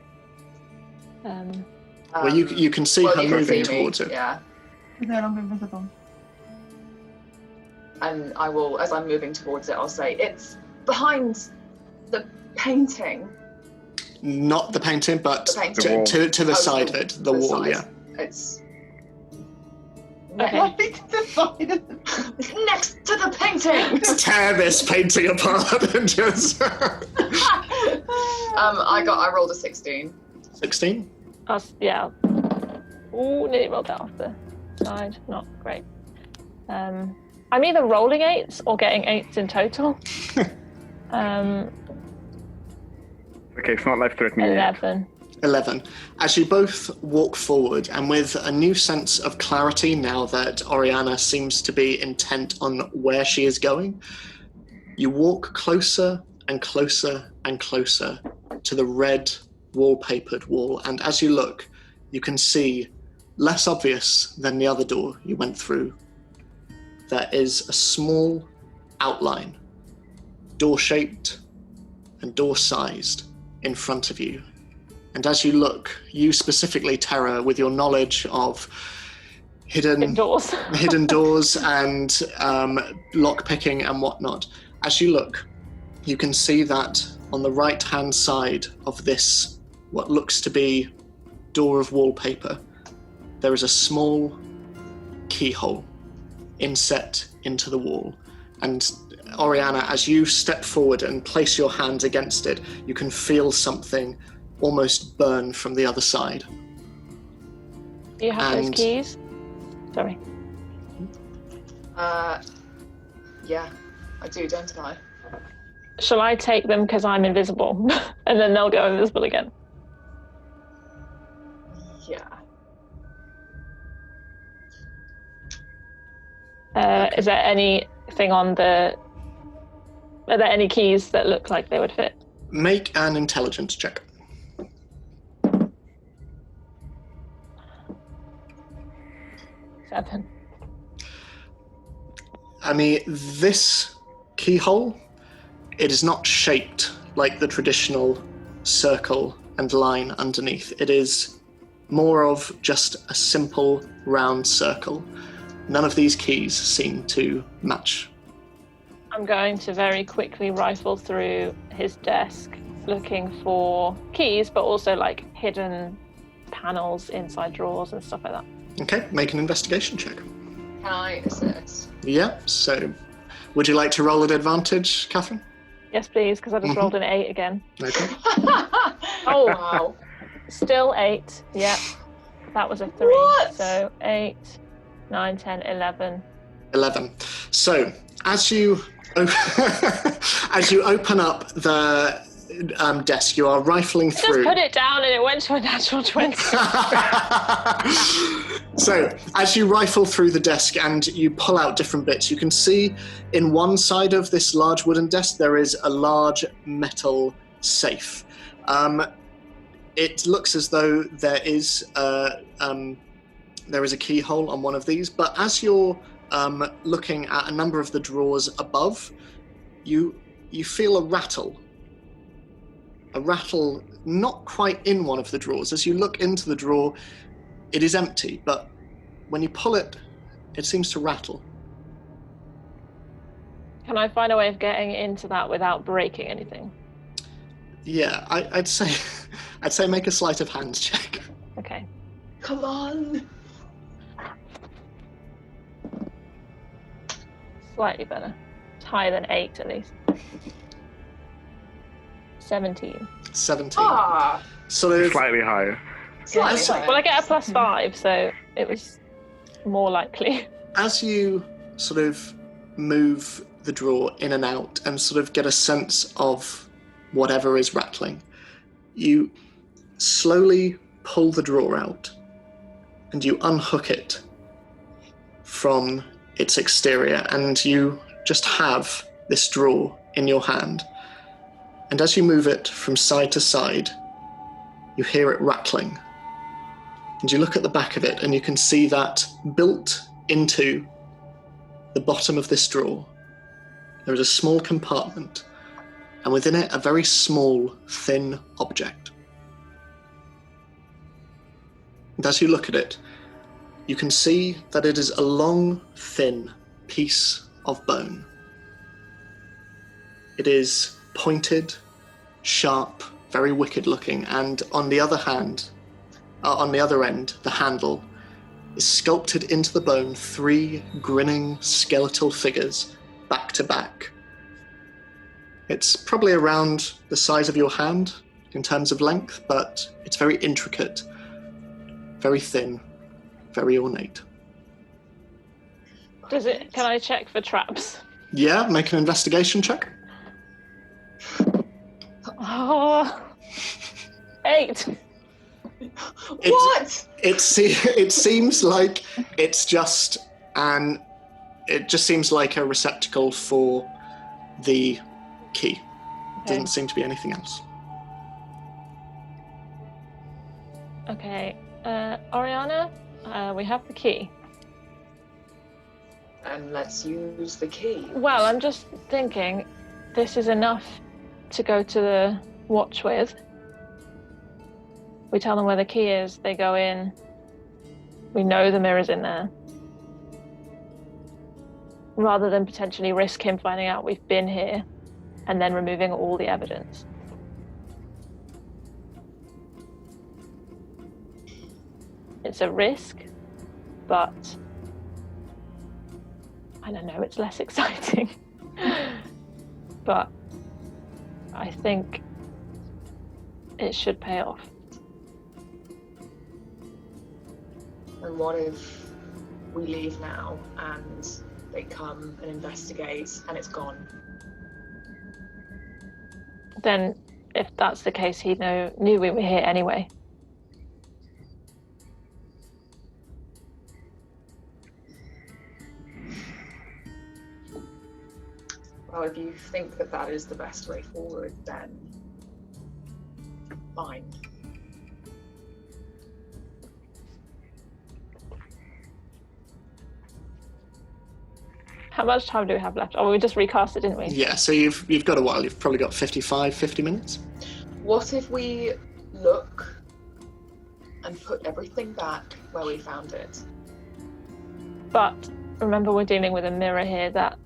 Well, you can see her moving towards it. Yeah. Is no longer invisible. And I will, as I'm moving towards it, I'll say, it's behind the painting. Not the painting, but The painting. to the side of it, the wall, side. yeah. It's Okay. Right to the side of the next to the painting. Tear this painting apart and just... I rolled a 16. 16? Yeah. Ooh, nearly rolled that off the side. Not great. I'm either rolling 8s or getting 8s in total. Okay, it's not life-threatening yet. 11. As you both walk forward, and with a new sense of clarity now that Oriana seems to be intent on where she is going, you walk closer and closer and closer to the red wallpapered wall. And as you look, you can see, less obvious than the other door you went through, there is a small outline, door-shaped and door-sized, in front of you. And as you look, you specifically, Tara, with your knowledge of hidden doors and lock-picking and whatnot, as you look, you can see that on the right-hand side of this, what looks to be door of wallpaper, there is a small keyhole inset into the wall. And Oriana, as you step forward and place your hand against it, you can feel something almost burn from the other side. Do you have those keys? Sorry. Yeah, I do, don't I? Shall I take them because I'm invisible? And then they'll go invisible again? Yeah. Is there anything on the... Are there any keys that look like they would fit? Make an intelligence check. Seven. I mean, this keyhole, it is not shaped like the traditional circle and line underneath. It is more of just a simple round circle. None of these keys seem to match. I'm going to very quickly rifle through his desk, looking for keys, but also like hidden panels inside drawers and stuff like that. Okay, make an investigation check. Can I assist? Yeah, so would you like to roll at advantage, Catherine? Yes, please, because I just rolled an 8 again. Okay. Oh, Wow. still 8. Yep. That was a 3. What? So 8, 9, 10, 11. 11. So as you as you open up the desk, you are rifling through. Just put it down and it went to a natural 20. So as you rifle through the desk and you pull out different bits, you can see in one side of this large wooden desk there is a large metal safe. It looks as though there is a keyhole on one of these, but as you're looking at a number of the drawers above, you feel a rattle not quite in one of the drawers. As you look into the drawer, it is empty, but when you pull it, it seems to rattle. Can I find a way of getting into that without breaking anything? Yeah, I'd say make a sleight of hand check. Okay. Come on. Slightly better. It's higher than 8 at least. 17. 17. Ah. Sort of Slightly higher. Slightly higher. Well, I get a +5, so it was more likely. as you sort of move the drawer in and out and sort of get a sense of whatever is rattling, you slowly pull the drawer out and you unhook it from its exterior, and you just have this drawer in your hand. And as you move it from side to side, you hear it rattling. And you look at the back of it, and you can see that built into the bottom of this drawer, there is a small compartment, and within it, a very small, thin object. And as you look at it, you can see that it is a long, thin piece of bone. It is pointed, sharp, very wicked looking, and on the other end, the handle is sculpted into the bone 3 grinning skeletal figures, back to back. It's probably around the size of your hand in terms of length, but it's very intricate, very thin, very ornate. Can I check for traps? Yeah, make an investigation check. Oh, 8. What? It seems like it just seems like a receptacle for the key. Okay. Doesn't seem to be anything else. Okay, Oriana, we have the key. And let's use the key. Well, I'm just thinking this is enough to go to the watch with. We tell them where the key is, they go in. We know the mirror's in there. Rather than potentially risk him finding out we've been here and then removing all the evidence. It's a risk, but I don't know, it's less exciting. But I think it should pay off. And what if we leave now and they come and investigate and it's gone? Then, if that's the case, he knew we were here anyway. Well, if you think that that is the best way forward, then fine. How much time do we have left? Oh, we just recast it, didn't we? Yeah, so you've got a while. You've probably got 50 minutes. What if we look and put everything back where we found it? But remember, we're dealing with a mirror here. That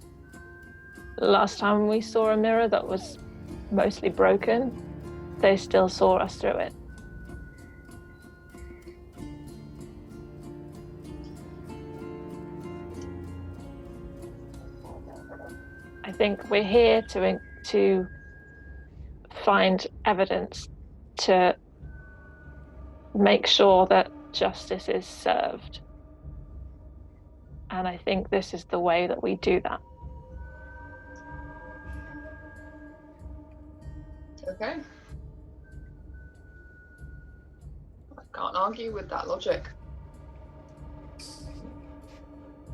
last time we saw a mirror that was mostly broken, they still saw us through it. I think we're here to find evidence to make sure that justice is served. And I think this is the way that we do that. Okay. I can't argue with that logic.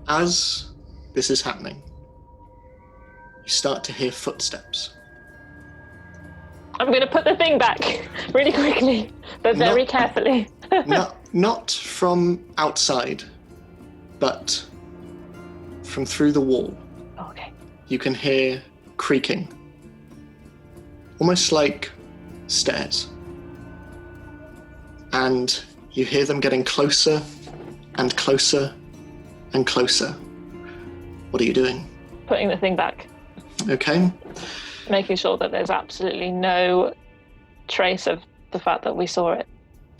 As this is happening, you start to hear footsteps. I'm going to put the thing back really quickly, but very carefully. Not from outside, but from through the wall. Okay. You can hear creaking, almost like stairs. And you hear them getting closer and closer and closer. What are you doing? Putting the thing back. Okay. Making sure that there's absolutely no trace of the fact that we saw it.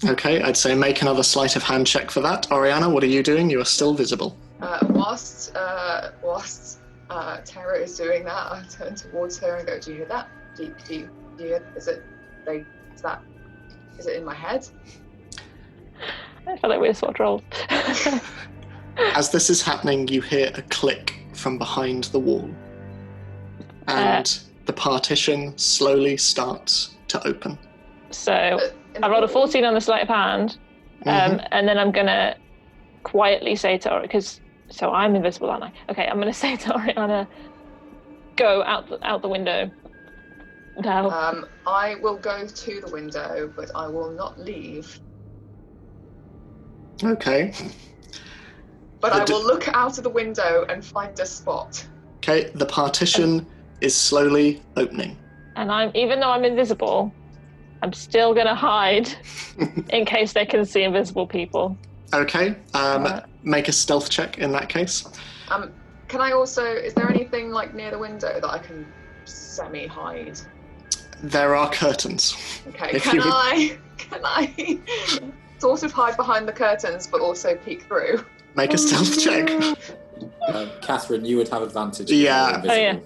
Okay, I'd say make another sleight of hand check for that. Oriana, what are you doing? You are still visible. Whilst Tara is doing that, I turn towards her and go, "Do you hear that? Do you hear? Is it in my head?" I feel like we're sort of rolled. As this is happening, you hear a click from behind the wall. And the partition slowly starts to open. So I rolled a 14 on the sleight of hand, and then I'm going to quietly say to Oriana, so I'm invisible, aren't I? Okay, I'm going to say to Oriana, go out the window. No. I will go to the window, but I will not leave. Okay. But I will look out of the window and find a spot. Okay, the partition is slowly opening. And even though I'm invisible, I'm still going to hide in case they can see invisible people. Okay, make a stealth check in that case. Can I also, is there anything like near the window that I can semi-hide? There are curtains. Okay, can I sort of hide behind the curtains but also peek through? Make a stealth check. Catherine, you would have advantage. Yeah. Oh, yeah.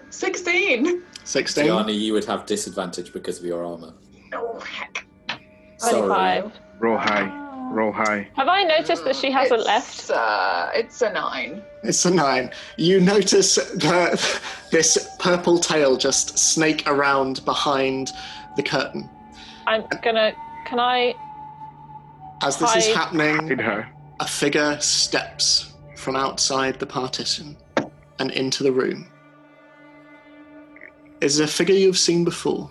16! 16. Gianni, you would have disadvantage because of your armour. Oh, heck. 25. Roll high. Roll high. Have I noticed that she hasn't left? It's a 9. It's a 9. You notice this purple tail just snake around behind the curtain. Can I... As this is happening, Hide her. a figure steps from outside the partition and into the room. It's a figure you've seen before.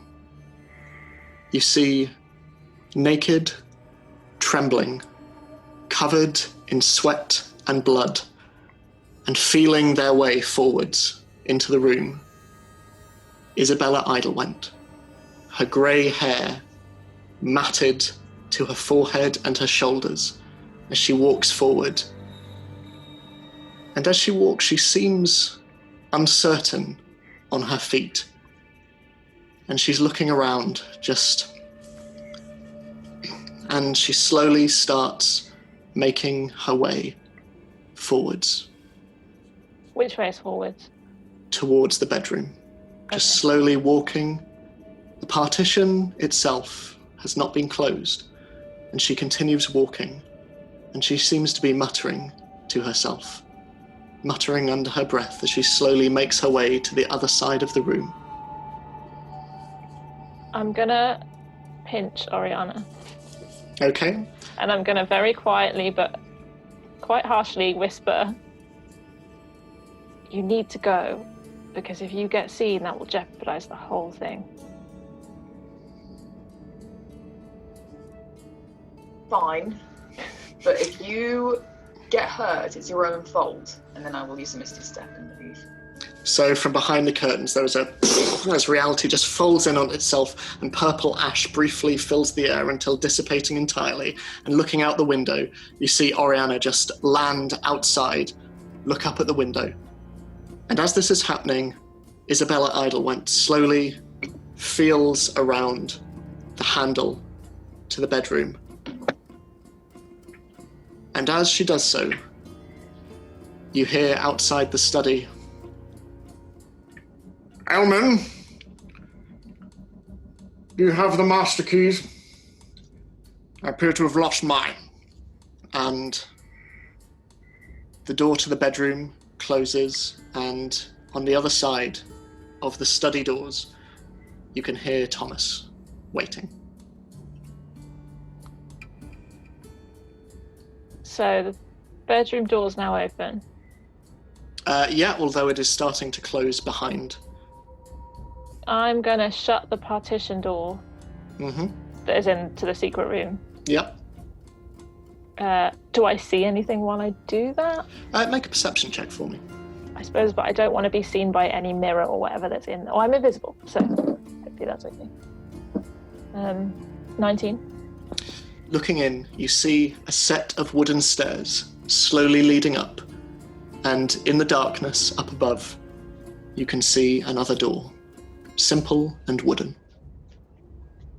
You see naked, trembling, covered in sweat and blood, and feeling their way forwards into the room. Isabella Eidelwhent, her grey hair matted to her forehead and her shoulders as she walks forward. And as she walks, she seems uncertain on her feet. And she's looking around and she slowly starts making her way forwards. Which way is forwards? Towards the bedroom. Just Okay. slowly walking. The partition itself has not been closed, and she continues walking, and she seems to be muttering to herself, muttering under her breath as she slowly makes her way to the other side of the room. I'm gonna pinch Oriana. Okay? And I'm gonna very quietly but quite harshly whisper, "You need to go, because if you get seen, that will jeopardize the whole thing." Fine. But if you get hurt, it's your own fault. And then I will use a Misty Step and leave. So from behind the curtains, as reality just folds in on itself, and purple ash briefly fills the air until dissipating entirely. And looking out the window, you see Oriana just land outside, look up at the window. And as this is happening, Isabella Eidelwhent slowly feels around the handle to the bedroom. And as she does so, you hear outside the study, "Elman, do you have the master keys? I appear to have lost mine." And the door to the bedroom closes, and on the other side of the study doors, you can hear Thomas waiting. So the bedroom door's now open. Yeah, although it is starting to close behind. I'm gonna shut the partition door Mm-hmm. that is into the secret room. Yep. Do I see anything while I do that? Make a perception check for me. I suppose, but I don't want to be seen by any mirror or whatever that's in. Oh, I'm invisible, so hopefully that's okay. 19. Looking in, you see a set of wooden stairs slowly leading up, and in the darkness up above, you can see another door, simple and wooden.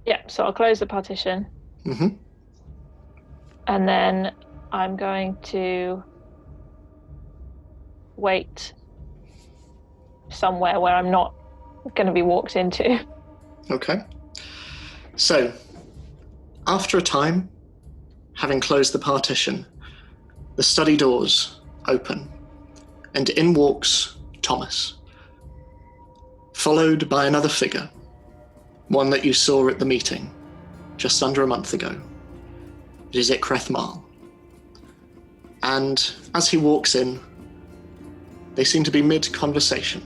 Yeah, so I'll close the partition, Mm-hmm. and then I'm going to wait somewhere where I'm not going to be walked into. Okay. So, after a time, having closed the partition, the study doors open, and in walks Thomas, followed by another figure, one that you saw at the meeting just under a month ago. It is Ikreth Mal. And as he walks in, they seem to be mid-conversation.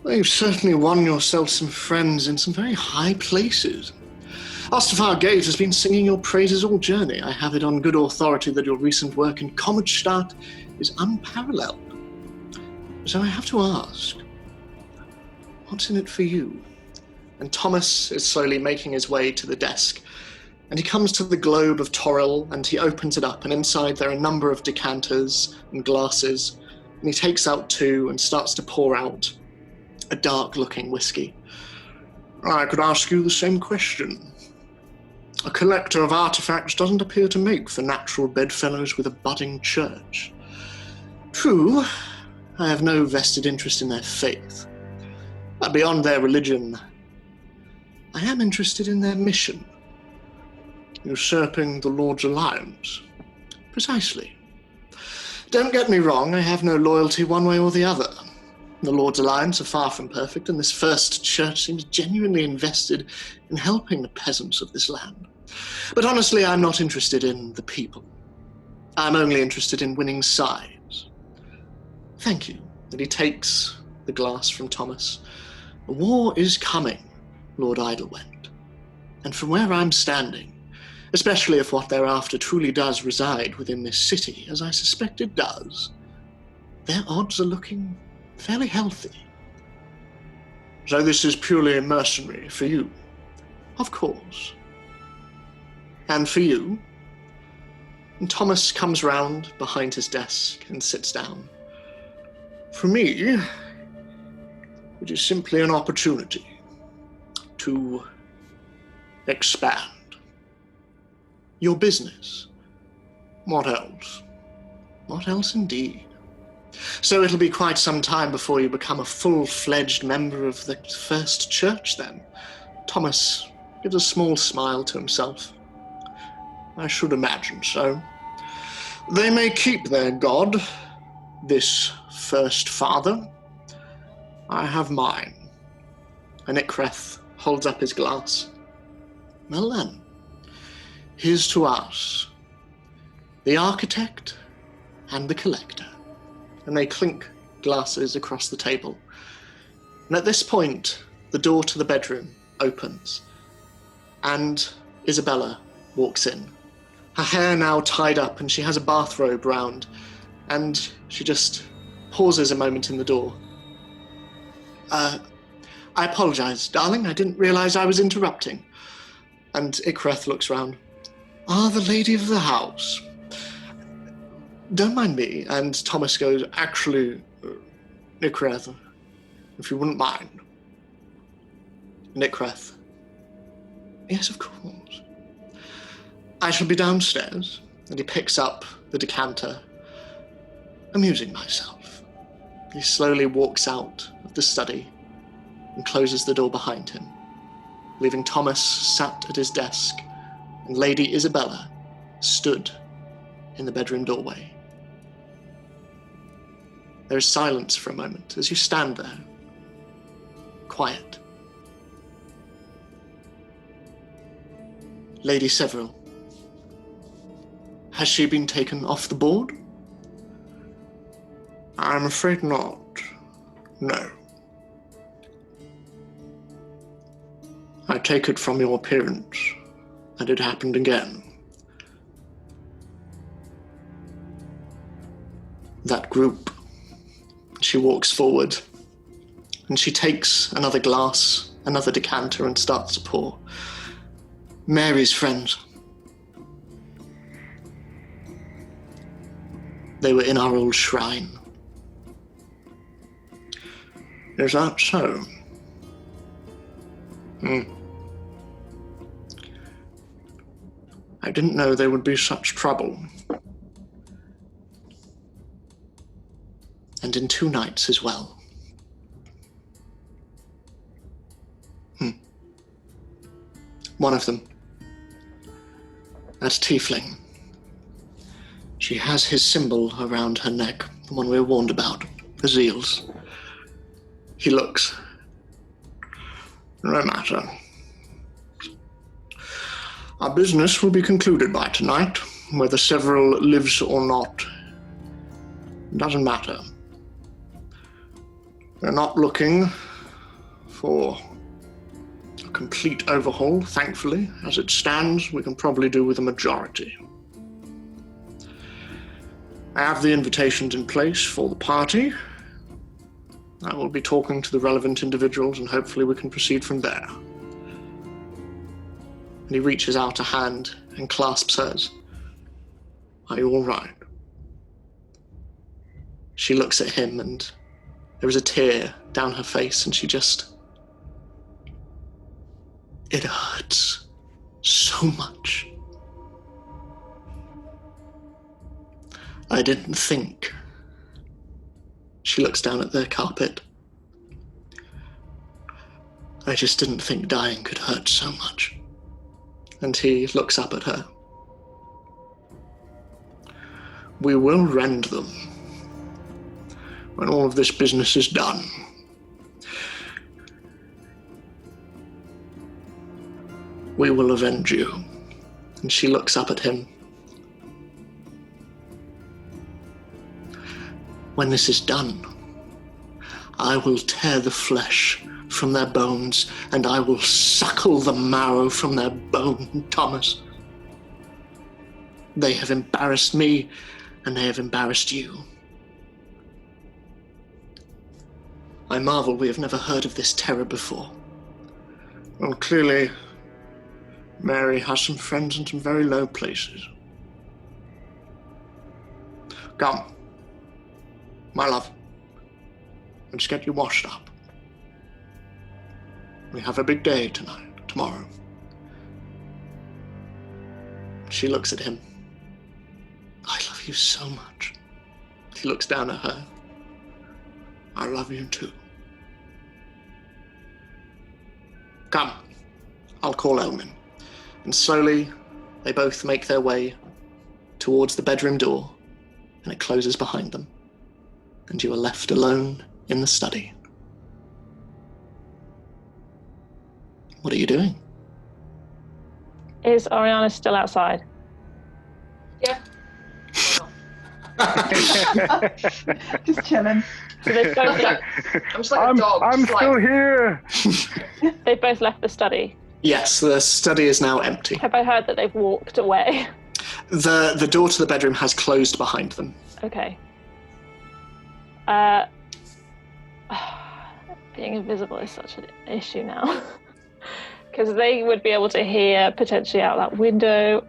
Well, you've certainly won yourself some friends in some very high places. Ostafar Gate has been singing your praises all journey. I have it on good authority that your recent work in Kommetsstadt is unparalleled. So I have to ask, what's in it for you? And Thomas is slowly making his way to the desk. And he comes to the globe of Toril, and he opens it up, and inside there are a number of decanters and glasses. And he takes out two and starts to pour out a dark-looking whiskey. I could ask you the same question. A collector of artifacts doesn't appear to make for natural bedfellows with a budding church. True, I have no vested interest in their faith. But beyond their religion, I am interested in their mission. Usurping the Lord's alliance. Precisely. Don't get me wrong, I have no loyalty one way or the other. The Lord's alliance are far from perfect, and this first church seems genuinely invested in helping the peasants of this land. But honestly, I'm not interested in the people. I'm only interested in winning sides. Thank you. And he takes the glass from Thomas. A war is coming, Lord Eidelwhent. And from where I'm standing, especially if what they're after truly does reside within this city, as I suspect it does, their odds are looking fairly healthy. So this is purely mercenary for you? Of course. And for you? And Thomas comes round behind his desk and sits down. For me, it is simply an opportunity to expand. Your business. What else? What else indeed? So it'll be quite some time before you become a full-fledged member of the first church, then? Thomas gives a small smile to himself. I should imagine so. They may keep their god, this first father. I have mine. And Ikreth holds up his glass. Well then, here's to us, the architect and the collector. And they clink glasses across the table. And at this point, the door to the bedroom opens, and Isabella walks in. Her hair now tied up, and she has a bathrobe round, and she just pauses a moment in the door. I apologize, darling. I didn't realize I was interrupting. And Ikreth looks round. The lady of the house. Don't mind me. And Thomas goes, actually, Ikreth, if you wouldn't mind. And Ikreth, yes, of course. I shall be downstairs. And he picks up the decanter, amusing myself. He slowly walks out of the study and closes the door behind him, leaving Thomas sat at his desk and Lady Isabella stood in the bedroom doorway. There is silence for a moment as you stand there, quiet. Lady Severil, has she been taken off the board? I'm afraid not. No. I take it from your appearance that it happened again. That group. She walks forward and she takes another glass, another decanter, and starts to pour. Mary's friends. They were in our old shrine. Is that so? I didn't know there would be such trouble. And in 2 nights as well. One of them. That tiefling. She has his symbol around her neck, the one we were warned about, the Zeals. He looks. No matter. Our business will be concluded by tonight, whether Severil lives or not. It doesn't matter. We're not looking for a complete overhaul, thankfully. As it stands, we can probably do with a majority. I have the invitations in place for the party. I will be talking to the relevant individuals and hopefully we can proceed from there. And he reaches out a hand and clasps hers. Are you all right? She looks at him and there is a tear down her face and she just... It hurts so much. I didn't think. She looks down at the carpet. I just didn't think dying could hurt so much. And he looks up at her. We will rend them when all of this business is done. We will avenge you. And she looks up at him. When this is done, I will tear the flesh from their bones, and I will suckle the marrow from their bone, Thomas. They have embarrassed me, and they have embarrassed you. I marvel we have never heard of this terror before. Well, clearly, Mary has some friends in some very low places. Come, my love, let's get you washed up. We have a big day tomorrow. She looks at him. I love you so much. He looks down at her. I love you too. Come, I'll call Elmin. And slowly, they both make their way towards the bedroom door, and it closes behind them. And you are left alone in the study. What are you doing? Is Ariana still outside? Yeah. Just chilling. So they've both left, I'm just like a dog. I'm just still like, here. they've both left the study. Yes, the study is now empty. Have I heard that they've walked away? The door to the bedroom has closed behind them. Okay. Being invisible is such an issue now. Because they would be able to hear potentially out that window.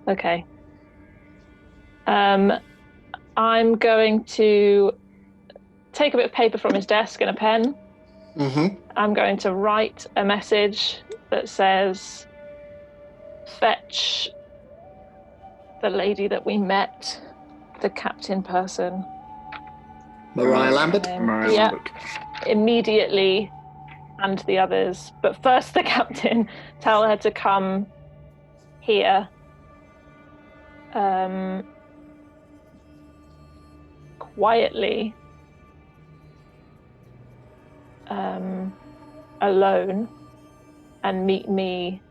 Okay. I'm going to take a bit of paper from his desk and a pen. Mm-hmm. I'm going to write a message that says, fetch the lady that we met, the captain person. Mariah Lambert? Mariah Yeah. Lambert. Immediately, and the others. But first the captain. Tell her to come here. Quietly. Alone. And meet me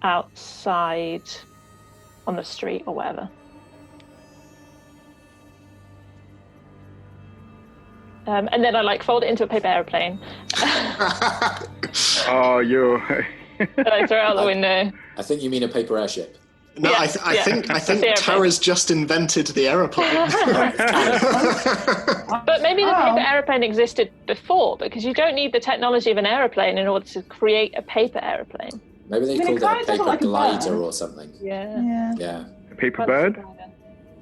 outside on the street or whatever. And then I fold it into a paper airplane. Oh, you. That I throw out the window. I think you mean a paper airship. No, Yeah, I think the airplane. Tara's just invented the aeroplane. But maybe the paper aeroplane existed before, because you don't need the technology of an aeroplane in order to create a paper aeroplane. Maybe they I mean, called it it kind a of does paper look like a glider bird. or something. Yeah. Yeah. Yeah. A paper bird?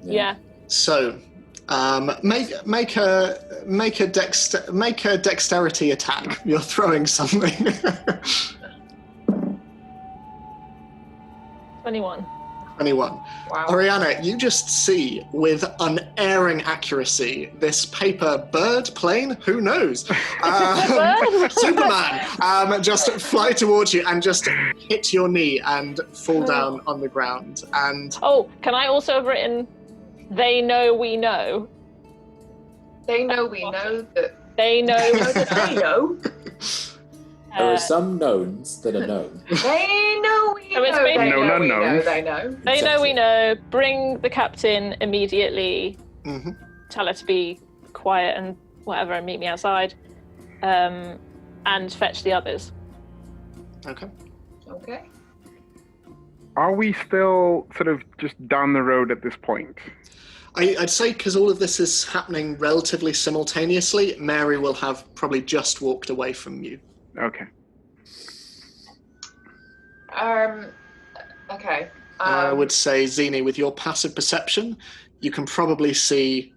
Yeah. So, make a dexterity attack. You're throwing something. 21. 21. wow. Ariana, you just see with unerring accuracy this paper bird, plane, who knows? Superman, just fly towards you and just hit your knee and fall down on the ground. And Oh, can I also have written, they know we know? They know we know that. They know. They know. There are some knowns that are known. They know we So it's know. They basically- know Known we know. unknowns. They know. They know we Exactly. know. Bring the captain immediately. Mhm. Tell her to be quiet and whatever, and meet me outside, and fetch the others. Okay. Okay. Are we still sort of just down the road at this point? I'd say because all of this is happening relatively simultaneously, Mary will have probably just walked away from you. Okay. Okay. I would say, Zini, with your passive perception, you can probably see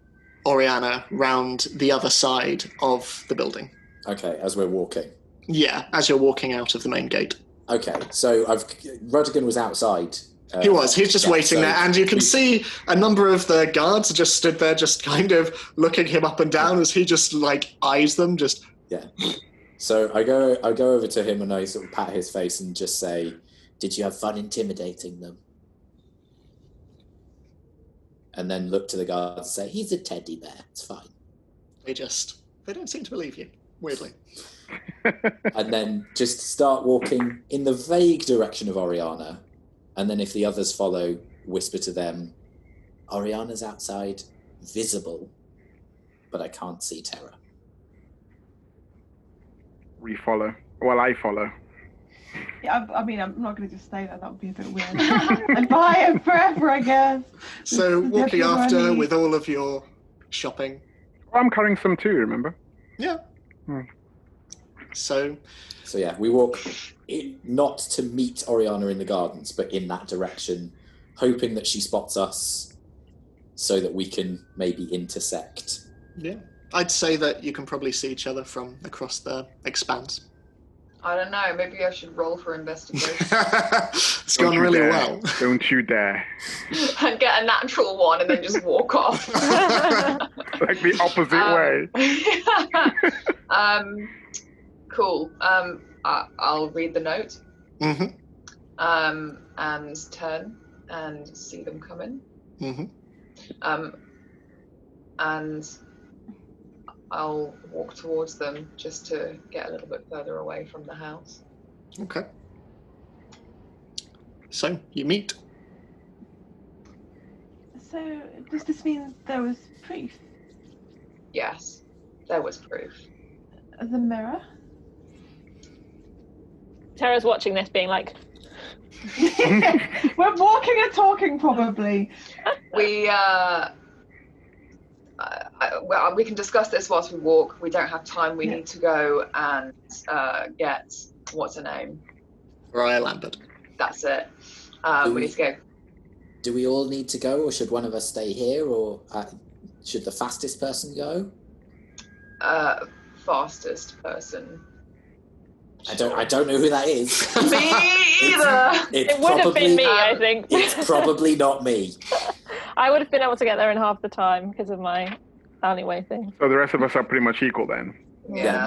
Oriana round the other side of the building. Okay, as we're walking. Yeah, as you're walking out of the main gate. Okay, so Rodigan was outside. He was. He's just waiting there, and you can see a number of the guards just stood there, just kind of looking him up and down as he just like eyes them. Just So I go over to him and I sort of pat his face and just say, "Did you have fun intimidating them?" And then look to the guards and say, "He's a teddy bear. It's fine." They don't seem to believe you. Weirdly. And then just start walking in the vague direction of Oriana. And then if the others follow, whisper to them, "Oriana's outside, visible, but I can't see Terra." We follow. Well, I follow. Yeah, I mean, I'm not going to just stay there. That would be a bit weird. And buy it forever, I guess. So walking after with all of your shopping. Well, I'm carrying some too, remember? Yeah. So yeah, we walk not to meet Oriana in the gardens, but in that direction, hoping that she spots us so that we can maybe intersect. Yeah. I'd say that you can probably see each other from across the expanse. I don't know. Maybe I should roll for investigation. It's gone really well. Don't you dare. And get a natural one and then just walk off. Like the opposite way. Cool. I'll read the note. Mm-hmm. And turn and see them coming. Mm-hmm. And I'll walk towards them just to get a little bit further away from the house. Okay. So, you meet. So, does this mean there was proof? Yes, there was proof. The mirror? Tara's watching this being like... We're walking and talking, probably. We can discuss this whilst we walk. We don't have time. We need to go and get what's her name? Mariah Lambert. That's it. We need to go. Do we all need to go, or should one of us stay here, or should the fastest person go? Fastest person. I don't know who that is. Me either. It would have been me, I think. It's probably not me. I would have been able to get there in half the time because of my alleyway thing. So the rest of us are pretty much equal then. Yeah,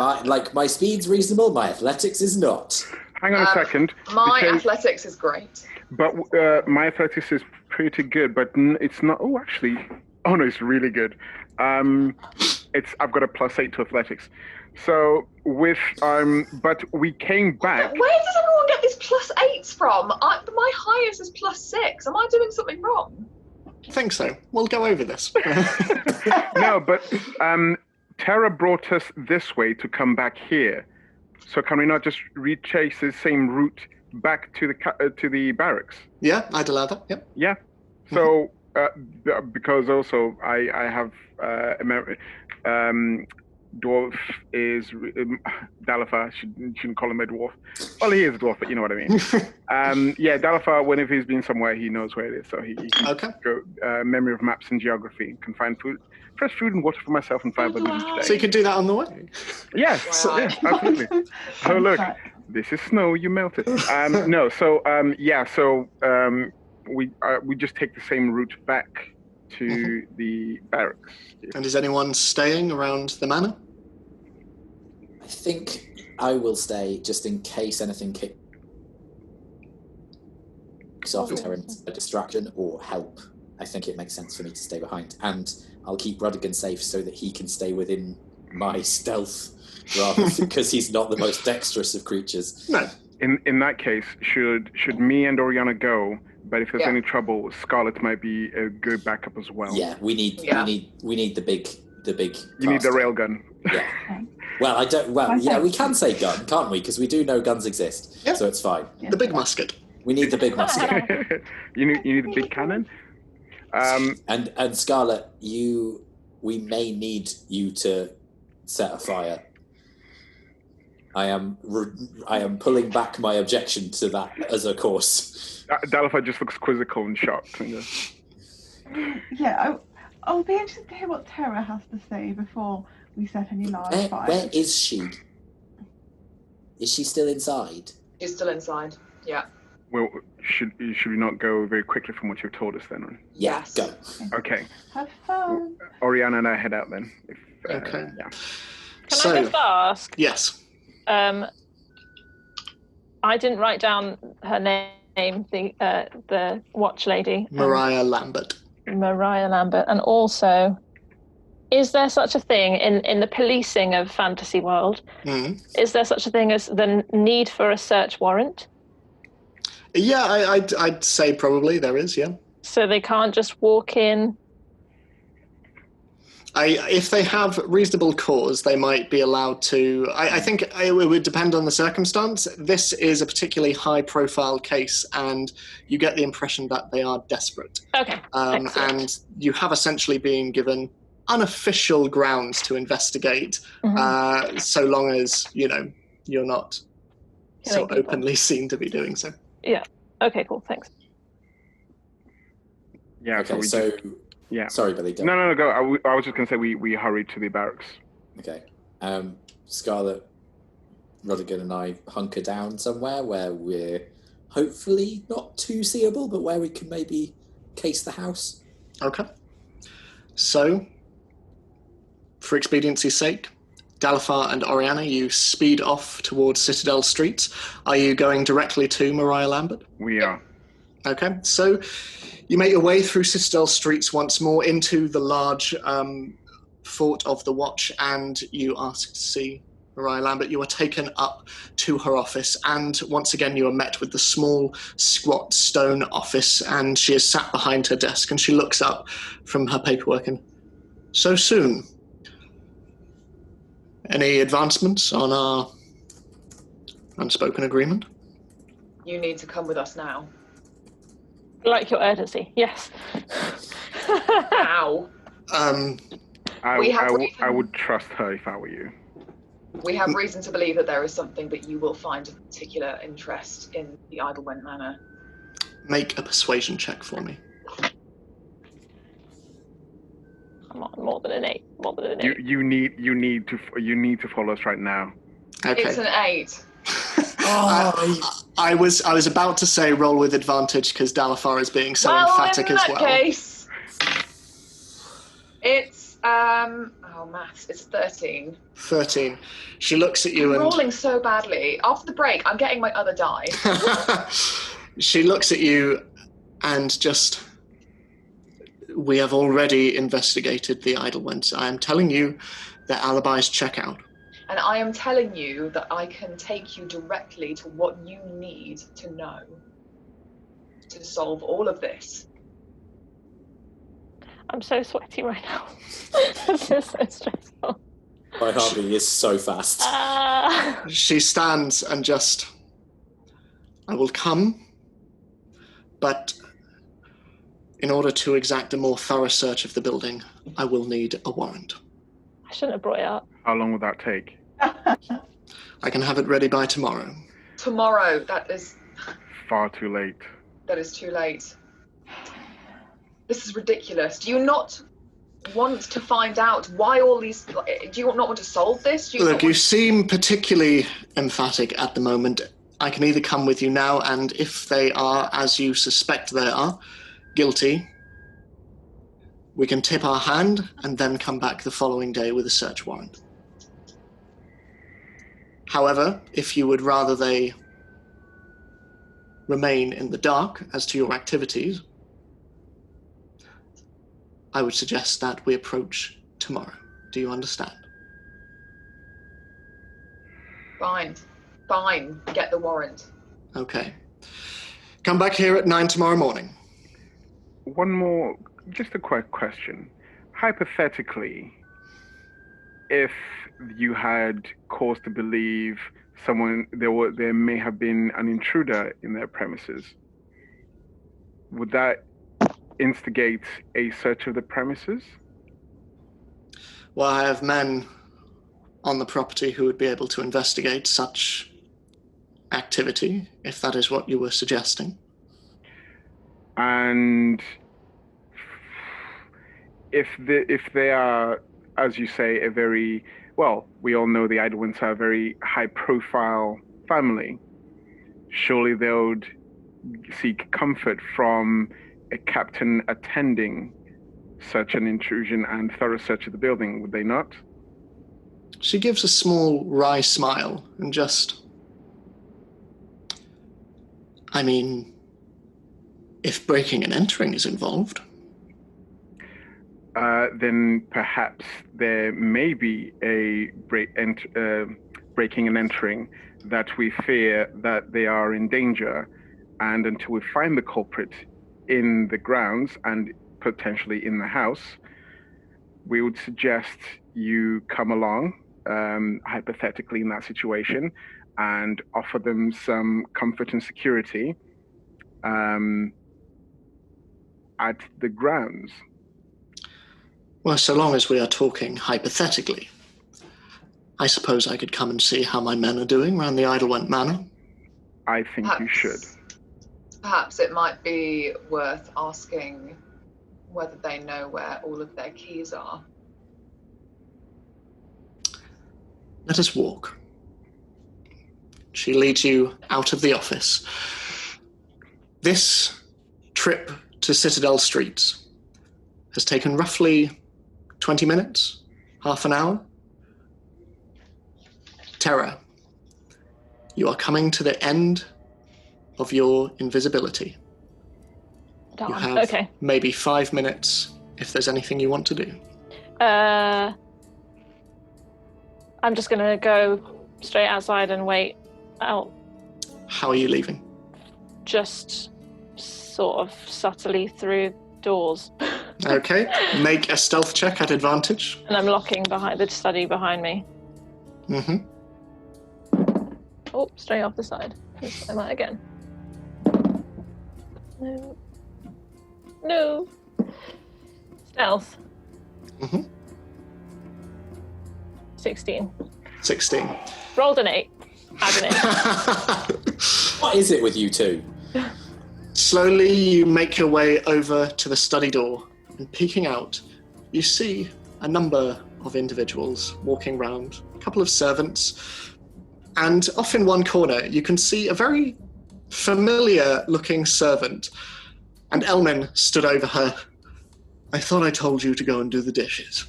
my speed's reasonable, my athletics is not. Hang on a second. My athletics is great. But my athletics is pretty good, but it's not... Oh, actually... Oh, no, it's really good. I've got a +8 to athletics. So with... but we came back... Where does everyone get these +8s from? My highest is +6. Am I doing something wrong? I think so. We'll go over this. No, but Tara brought us this way to come back here. So can we not just retrace the same route back to the barracks? Yeah, I'd allow that. Yep. Yeah. So because also I have dwarf is Dalifar. Shouldn't call him a dwarf. Well, he is a dwarf, but you know what I mean. Yeah, Dalifar, whenever he's been somewhere, he knows where it is. So he okay. Memory of maps and geography, can find food, fresh food and water for myself and 5 others each day. So you can do that on the way. Yes, Wow. Yeah, absolutely. Oh look, this is snow. You melted. No, so yeah, so we just take the same route back to the barracks. And is anyone staying around the manor? I think I will stay just in case anything kicks off a distraction or help. I think it makes sense for me to stay behind, and I'll keep Rodigan safe so that he can stay within my stealth, rather because he's not the most dexterous of creatures. No. In that case, should me and Oriana go? But if there's any trouble, Scarlet might be a good backup as well. Yeah, we need the big the big. You need the caster. railgun. Yeah. Okay. Well, I don't. Well, Okay. we can say gun, can't we? Because we do know guns exist, Yeah. so it's fine. The big musket. We need the big musket. you need the big cannon. And Scarlet, we may need you to set a fire. I am pulling back my objection to that as a course. Dalifar just looks quizzical and shocked. Yeah, I'll be interested to hear what Tara has to say before we set any large fires. Where is she? Is she still inside? She's still inside. Yeah. Well, should we not go very quickly from what you've told us then? Yeah, Yes. go. Okay. Have fun. Oriana and I head out then. Okay. Yeah. Can I just ask? Yes. I didn't write down her name, the watch lady. Mariah Lambert. Mariah Lambert. And also, is there such a thing in the policing of fantasy world? Mm. Is there such a thing as the need for a search warrant? Yeah, I'd say probably there is, yeah. So they can't just walk in? If they have reasonable cause, they might be allowed to. I think it would depend on the circumstance. This is a particularly high-profile case, and you get the impression that they are desperate. Okay. And you have essentially been given unofficial grounds to investigate, so long as you're not so openly seen to be doing so. Yeah. Okay. Cool. Thanks. Yeah. Okay. Yeah. Sorry, Billy. Go. No, go. I was just going to say we hurried to the barracks. Okay. Scarlet, Rodigan and I hunker down somewhere where we're hopefully not too seeable, but where we can maybe case the house. Okay. So, for expediency's sake, Dalifar and Oriana, you speed off towards Citadel Streets. Are you going directly to Mariah Lambert? We are. Okay, so you make your way through Citadel Streets once more into the large fort of the Watch, and you ask to see Mariah Lambert. You are taken up to her office, and once again you are met with the small, squat stone office, and she is sat behind her desk, and she looks up from her paperwork and, so soon? Any advancements on our unspoken agreement? You need to come with us now. I like your urgency. Yes. Now. I would trust her if I were you. We have reason to believe that there is something that you will find of particular interest in the Eidelwhent Manor. Make a persuasion check for me. Come on, more than an 8. More than an 8. You need to follow us right now. Okay. It's an 8. I was about to say roll with advantage because Dalifar is being so emphatic as well. In that case, it's maths. It's 13. 13. She looks at you I'm rolling so badly. After the break, I'm getting my other die. She looks at you and just. We have already investigated the Eidelwhent. I am telling you their alibis check out. And I am telling you that I can take you directly to what you need to know to solve all of this. I'm so sweaty right now. This is so stressful. My heartbeat is so fast. She stands and just. I will come, but in order to exact a more thorough search of the building, I will need a warrant. I shouldn't have brought it up. How long will that take? I can have it ready by tomorrow. Tomorrow, that is Far too late. That is too late. This is ridiculous. Do you not want to find out why all these... Do you not want to solve this? Look, you seem particularly emphatic at the moment. I can either come with you now, and if they are, as you suspect they are, guilty, we can tip our hand and then come back the following day with a search warrant. However, if you would rather they remain in the dark as to your activities, I would suggest that we approach tomorrow. Do you understand? Fine. Fine. Get the warrant. Okay. Come back here at 9 tomorrow morning. One more, just a quick question. Hypothetically, if you had cause to believe there may have been an intruder in their premises, would that instigate a search of the premises? Well, I have men on the property who would be able to investigate such activity, if that is what you were suggesting. And if they are, as you say, we all know the Eidelwhents are a very high-profile family. Surely they would seek comfort from a captain attending such an intrusion and thorough search of the building, would they not? She gives a small wry smile and just... I mean, if breaking and entering is involved... then perhaps there may be a breaking and entering that we fear that they are in danger, and until we find the culprit in the grounds and potentially in the house, we would suggest you come along, hypothetically in that situation, and offer them some comfort and security at the grounds. Well, so long as we are talking hypothetically, I suppose I could come and see how my men are doing around the Eidelwhent Manor. I think you should. Perhaps it might be worth asking whether they know where all of their keys are. Let us walk. She leads you out of the office. This trip to Citadel Streets has taken roughly 20 minutes, half an hour. Terra, you are coming to the end of your invisibility. Darn. You have Okay. maybe 5 minutes if there's anything you want to do. I'm just going to go straight outside and wait out. How are you leaving? Just sort of subtly through doors. Okay, make a stealth check at advantage. And I'm locking behind the study behind me. Mm-hmm. Oh, straight off the side. Let's try that again. No. No. Stealth. Mm-hmm. 16. 16. Rolled an 8. Add an 8. What is it with you two? Slowly you make your way over to the study door, and peeking out, you see a number of individuals walking around, a couple of servants, and off in one corner you can see a very familiar looking servant, and Elmin stood over her. I thought I told you to go and do the dishes.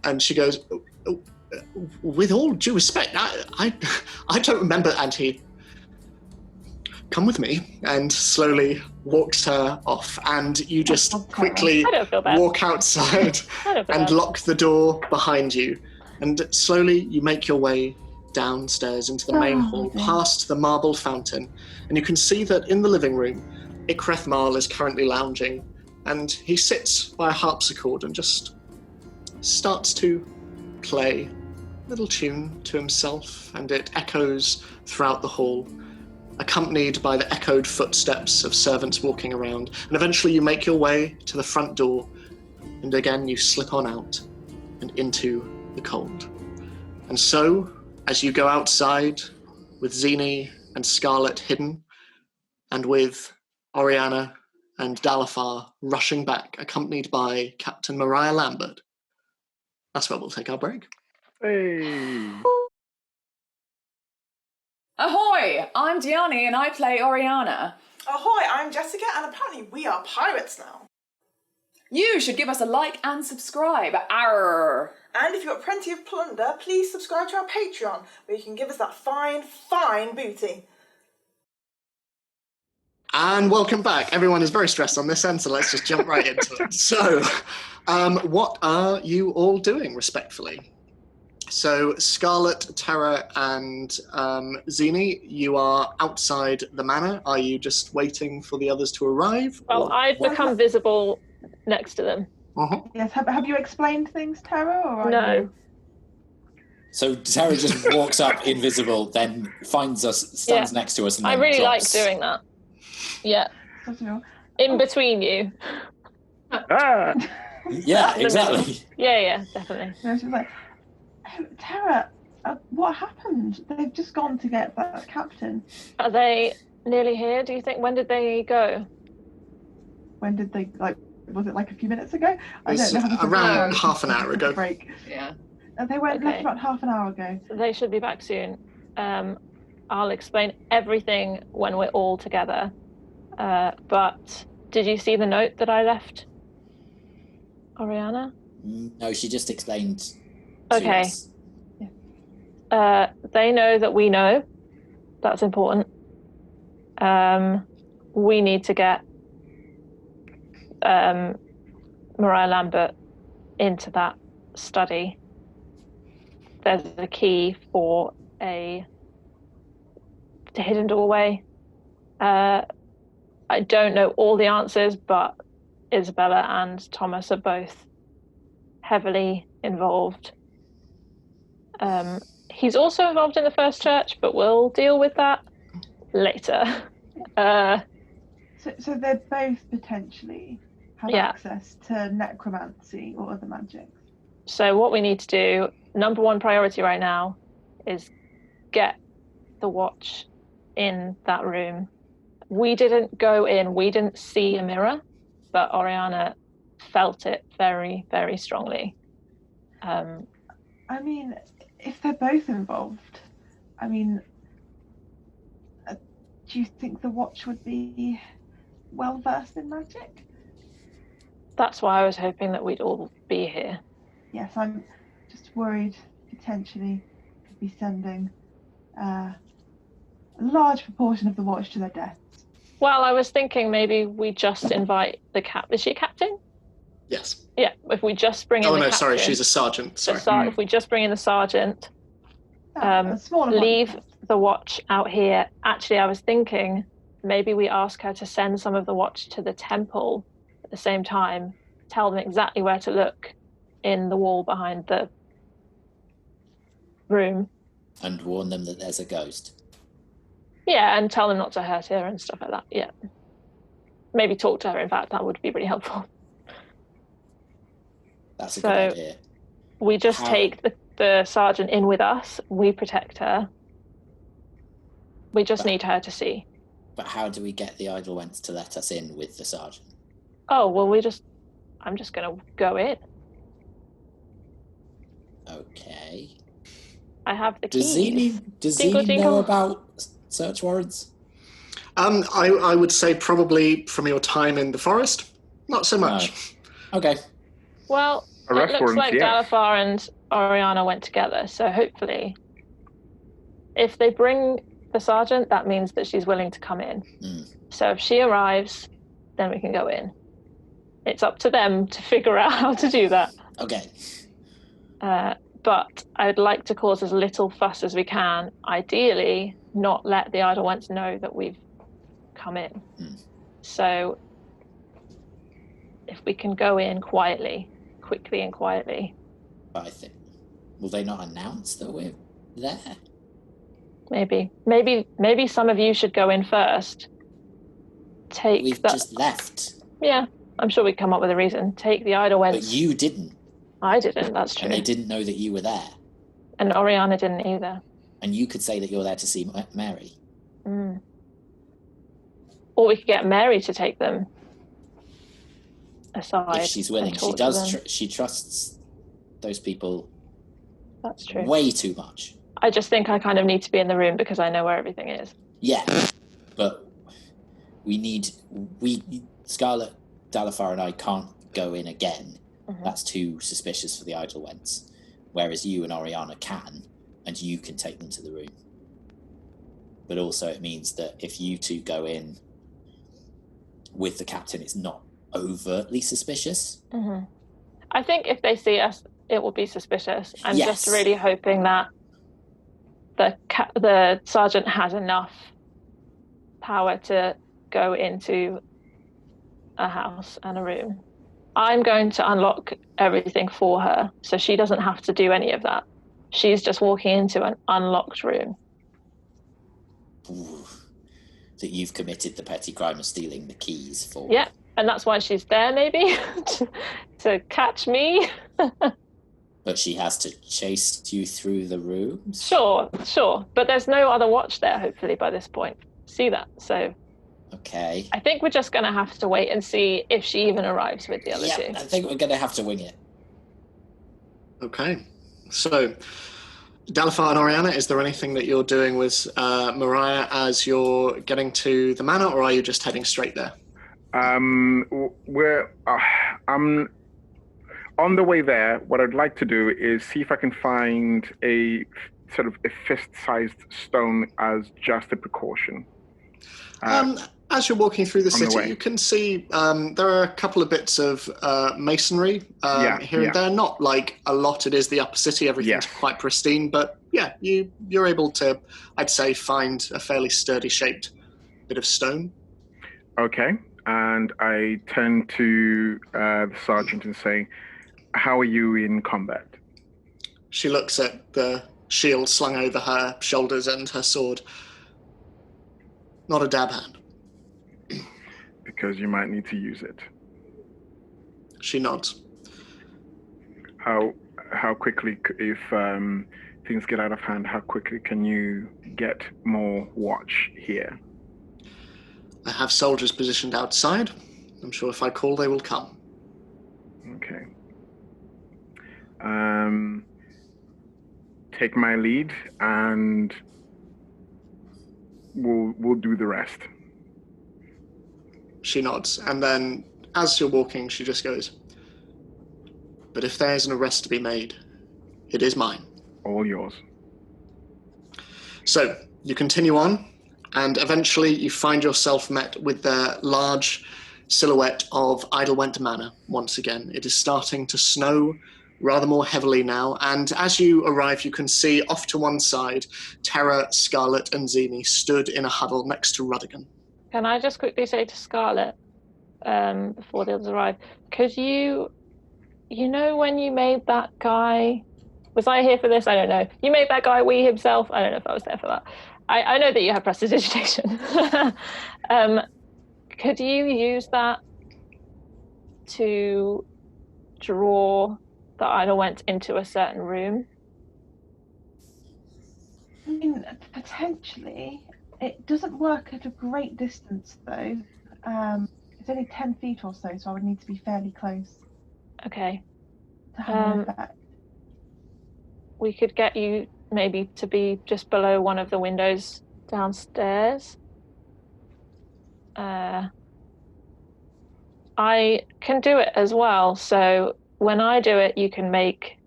And she goes, with all due respect, I don't remember, Auntie. Come with me, and slowly walks her off, and you just quickly walk outside and lock the door behind you, and slowly you make your way downstairs into the main hall, past the marble fountain, and you can see that in the living room, Ikreth Marl is currently lounging, and he sits by a harpsichord and just starts to play a little tune to himself, and it echoes throughout the hall, accompanied by the echoed footsteps of servants walking around. And eventually you make your way to the front door, and again you slip on out and into the cold. And so, as you go outside, with Zini and Scarlet hidden, and with Oriana and Dalafar rushing back, accompanied by Captain Mariah Lambert, that's where we'll take our break. Hey! Ahoy! I'm Gianni and I play Oriana. Ahoy, I'm Jessica and apparently we are pirates now. You should give us a like and subscribe. Arr! And if you've got plenty of plunder, please subscribe to our Patreon, where you can give us that fine, fine booty. And welcome back. Everyone is very stressed on this end, so let's just jump right into it. So, what are you all doing, respectfully? So, Scarlet, Terra, and Zini, you are outside the manor. Are you just waiting for the others to arrive? Well, I've become visible next to them. Uh-huh. Yes, have you explained things, Terra? Or No. So Tara just walks up invisible, then finds us, stands next to us, and I then really drops. like doing that. Yeah. In between you. Ah! Yeah, exactly. Yeah, definitely. And she's like, oh, Tara, what happened? They've just gone to get that captain. Are they nearly here, do you think? When did they go? When did they, was it like a few minutes ago? I It's don't know. around half an hour ago. Break. Yeah. They went left about half an hour ago. So they should be back soon. I'll explain everything when we're all together. But did you see the note that I left, Oriana? No, she just explained to Okay. us. They know that we know. That's important. We need to get Mariah Lambert into that study. There's a key for a hidden doorway. I don't know all the answers, but Isabella and Thomas are both heavily involved. He's also involved in the First Church, but we'll deal with that later. So they both potentially have access to necromancy or other magics. So what we need to do, number one priority right now, is get the watch in that room. We didn't go in, we didn't see a mirror, but Oriana felt it very, very strongly. I mean, if they're both involved, do you think the watch would be well versed in magic? That's why I was hoping that we'd all be here. Yes, I'm just worried potentially could be sending a large proportion of the watch to their deaths. Well, I was thinking maybe we just invite the Is she a captain? Yes. Yeah, if we just bring in the captain. Oh, no, sorry, she's a sergeant. Sorry. If we just bring in the sergeant, a smaller leave the watch out here. Actually, I was thinking maybe we ask her to send some of the watch to the temple at the same time, tell them exactly where to look in the wall behind the room. And warn them that there's a ghost. Yeah, and tell them not to hurt her and stuff like that. Yeah. Maybe talk to her, in fact, that would be really helpful. That's a good idea. We just take the sergeant in with us, we protect her. We just need her to see. But how do we get the Eidelwhents to let us in with the sergeant? Oh, well, I'm just going to go in. Okay. I have the keys. Does he know about search warrants? I would say probably from your time in the forest, not so much. No. Okay. Well, it looks like Dalifar and Oriana went together, so hopefully if they bring the sergeant, that means that she's willing to come in. So if she arrives, then we can go in. It's up to them to figure out how to do that. Okay. But I'd like to cause as little fuss as we can. Ideally, not let the Eidelwhents know that we've come in. So if we can go in quickly and quietly. I think, will they not announce that we're there? Maybe some of you should go in first. We've just left. Yeah, I'm sure we'd come up with a reason. Take the Eidelwhents. But you didn't. I didn't, that's true. And they didn't know that you were there. And Oriana didn't either. And you could say that you're there to see Mary. Or we could get Mary to take them aside. If she's willing. She trusts those people. That's true. Way too much. I just think I kind of need to be in the room because I know where everything is. Yeah, but Scarlet, Dalifar and I can't go in again. That's too suspicious for the Eidelwhents. Whereas you and Oriana can, and you can take them to the room. But also it means that if you two go in with the captain, it's not overtly suspicious. I think if they see us, it will be suspicious. I'm just really hoping that the sergeant has enough power to go into a house and a room. I'm going to unlock everything for her, so she doesn't have to do any of that. she's just walking into an unlocked room. Ooh, that you've committed the petty crime of stealing the keys for. Yeah, and that's why she's there, maybe, to catch me. But she has to chase you through the rooms? Sure. But there's no other watch there, hopefully, by this point. See that? So Okay. I think we're just going to have to wait and see if she even arrives with the other two. I think we're going to have to wing it. Okay. So, Dalifar and Oriana, is there anything that you're doing with Mariah as you're getting to the manor, or are you just heading straight there? I'm on the way there. What I'd like to do is see if I can find a sort of a fist-sized stone as just a precaution. As you're walking through the On the city, way. you can see there are a couple of bits of masonry here and there. Not like a lot. It is the upper city. Everything's quite pristine. But yeah, you're able to, I'd say, find a fairly sturdy shaped bit of stone. Okay. And I turn to the sergeant and say, how are you in combat? She looks at the shield slung over her shoulders and her sword. Not a dab hand. Because you might need to use it. She nods. How quickly, if things get out of hand, how quickly can you get more watch here? I have soldiers positioned outside. I'm sure if I call, they will come. Okay. Take my lead, and we'll do the rest. She nods, and then as you're walking, she just goes, but if there's an arrest to be made, it is mine. All yours. So you continue on, and eventually you find yourself met with the large silhouette of Eidelwhent Manor once again. It is starting to snow rather more heavily now, and as you arrive, you can see off to one side, Terra, Scarlet, and Zini stood in a huddle next to Rudigan. Can I just quickly say to Scarlet, before the others arrive, could you know when you made that guy, was I here for this? I don't know. You made that guy wee himself? I don't know if I was there for that. I know that you have prestidigitation. Could you use that to draw the Eidelwhent into a certain room? I mean, potentially. It doesn't work at a great distance, though. It's only 10 feet or so I would need to be fairly close. Okay. To have an effect. We could get you maybe to be just below one of the windows downstairs. I can do it as well, so when I do it, you can make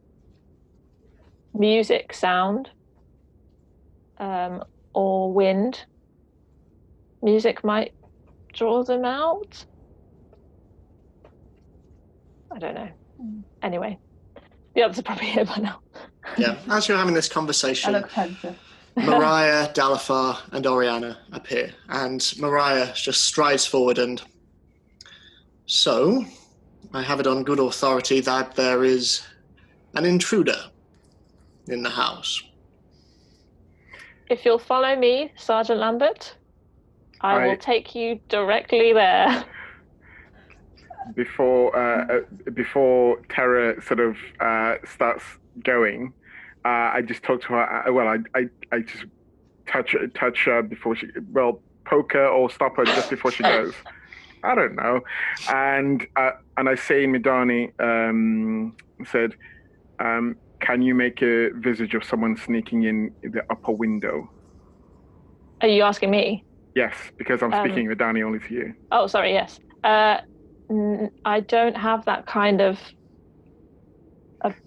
music sound. Or wind. Music might draw them out. I don't know. Anyway, the others are probably here by now. Yeah, as you're having this conversation, I look pensive. Mariah, Dalifar, and Oriana appear, and Mariah just strides forward and... So, I have it on good authority that there is an intruder in the house. If you'll follow me, Sergeant Lambert, I will take you directly there. Before Terra sort of starts going, I just talk to her. I just touch her before she. Well, poke her or stop her just before she goes. I don't know, and I say in Midani, said, can you make a visage of someone sneaking in the upper window? Are you asking me? Yes, because I'm speaking Midani only to you. Oh, sorry. Yes. I don't have that kind of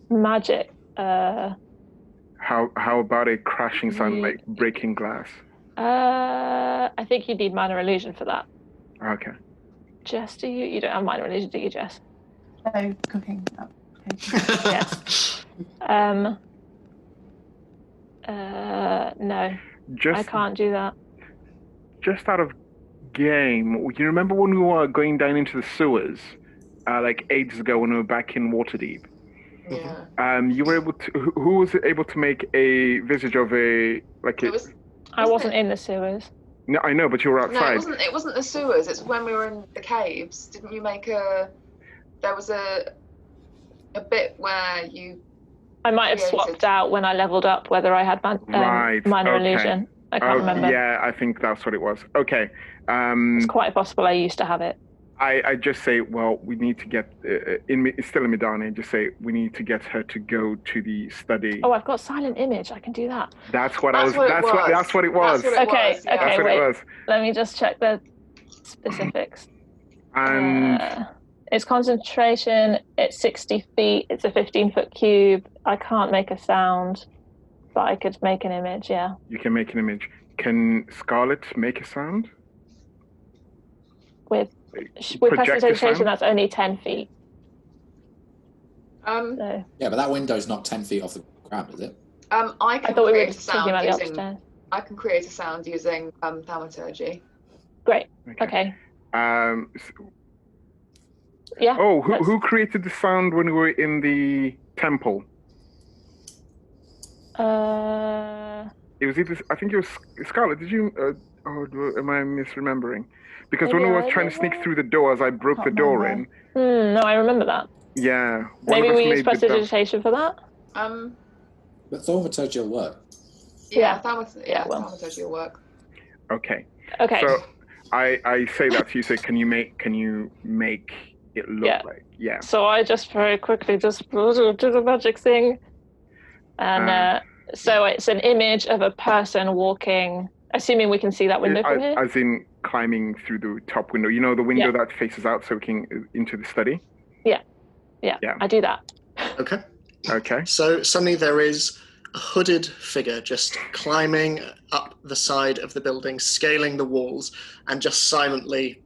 magic. How about a crashing sound like breaking glass? I think you need minor illusion for that. Okay. Jess, do you? You don't have minor illusion, do you, Jess? No, cooking. Yes. No. I can't do that. Just out of game, you remember when we were going down into the sewers, like ages ago when we were back in Waterdeep? Yeah. You were able to. Who was able to make a visage of a like? I wasn't in the sewers. No, I know, but you were No, outside. it wasn't the sewers. It's when we were in the caves. Didn't you make a? There was a bit where you. I might have swapped out when I leveled up whether I had minor illusion. I can't remember. Yeah, I think that's what it was. Okay. It's quite possible I used to have it. I just say, well, we need to get still in Midani. Just say we need to get her to go to the study. Oh, I've got silent image. I can do that. That's what That's what it was. Okay, That's what wait. it was. Let me just check the specifics. And it's concentration. It's 60 feet. It's a 15-foot cube. I can't make a sound, but I could make an image. Yeah. You can make an image. Can Scarlet make a sound? With prestidigitation, that's only 10 feet. Yeah, but that window's not 10 feet off the ground, is it? I can thought we were create a sound talking about the using. upstairs. I can create a sound using thaumaturgy. Great. Okay. Yeah. Oh, who created the sound when we were in the temple? It was either, I think it was Scarlet. Did you? Am I misremembering? Because when we were trying to sneak through the doors, I broke the door in. No, I remember that. Yeah. Maybe we use prestidigitation for that. But thaumaturgy will work. Yeah, thaumaturgy will work. Okay. Okay. So I say that to you. Say, can you make it look like? Yeah. So I just very quickly do the magic thing, and so it's an image of a person walking. Assuming we can see that window from here. As in climbing through the top window. You know, the window that faces out, so we can into the study. Yeah. I do that. Okay. So suddenly there is a hooded figure just climbing up the side of the building, scaling the walls, and just silently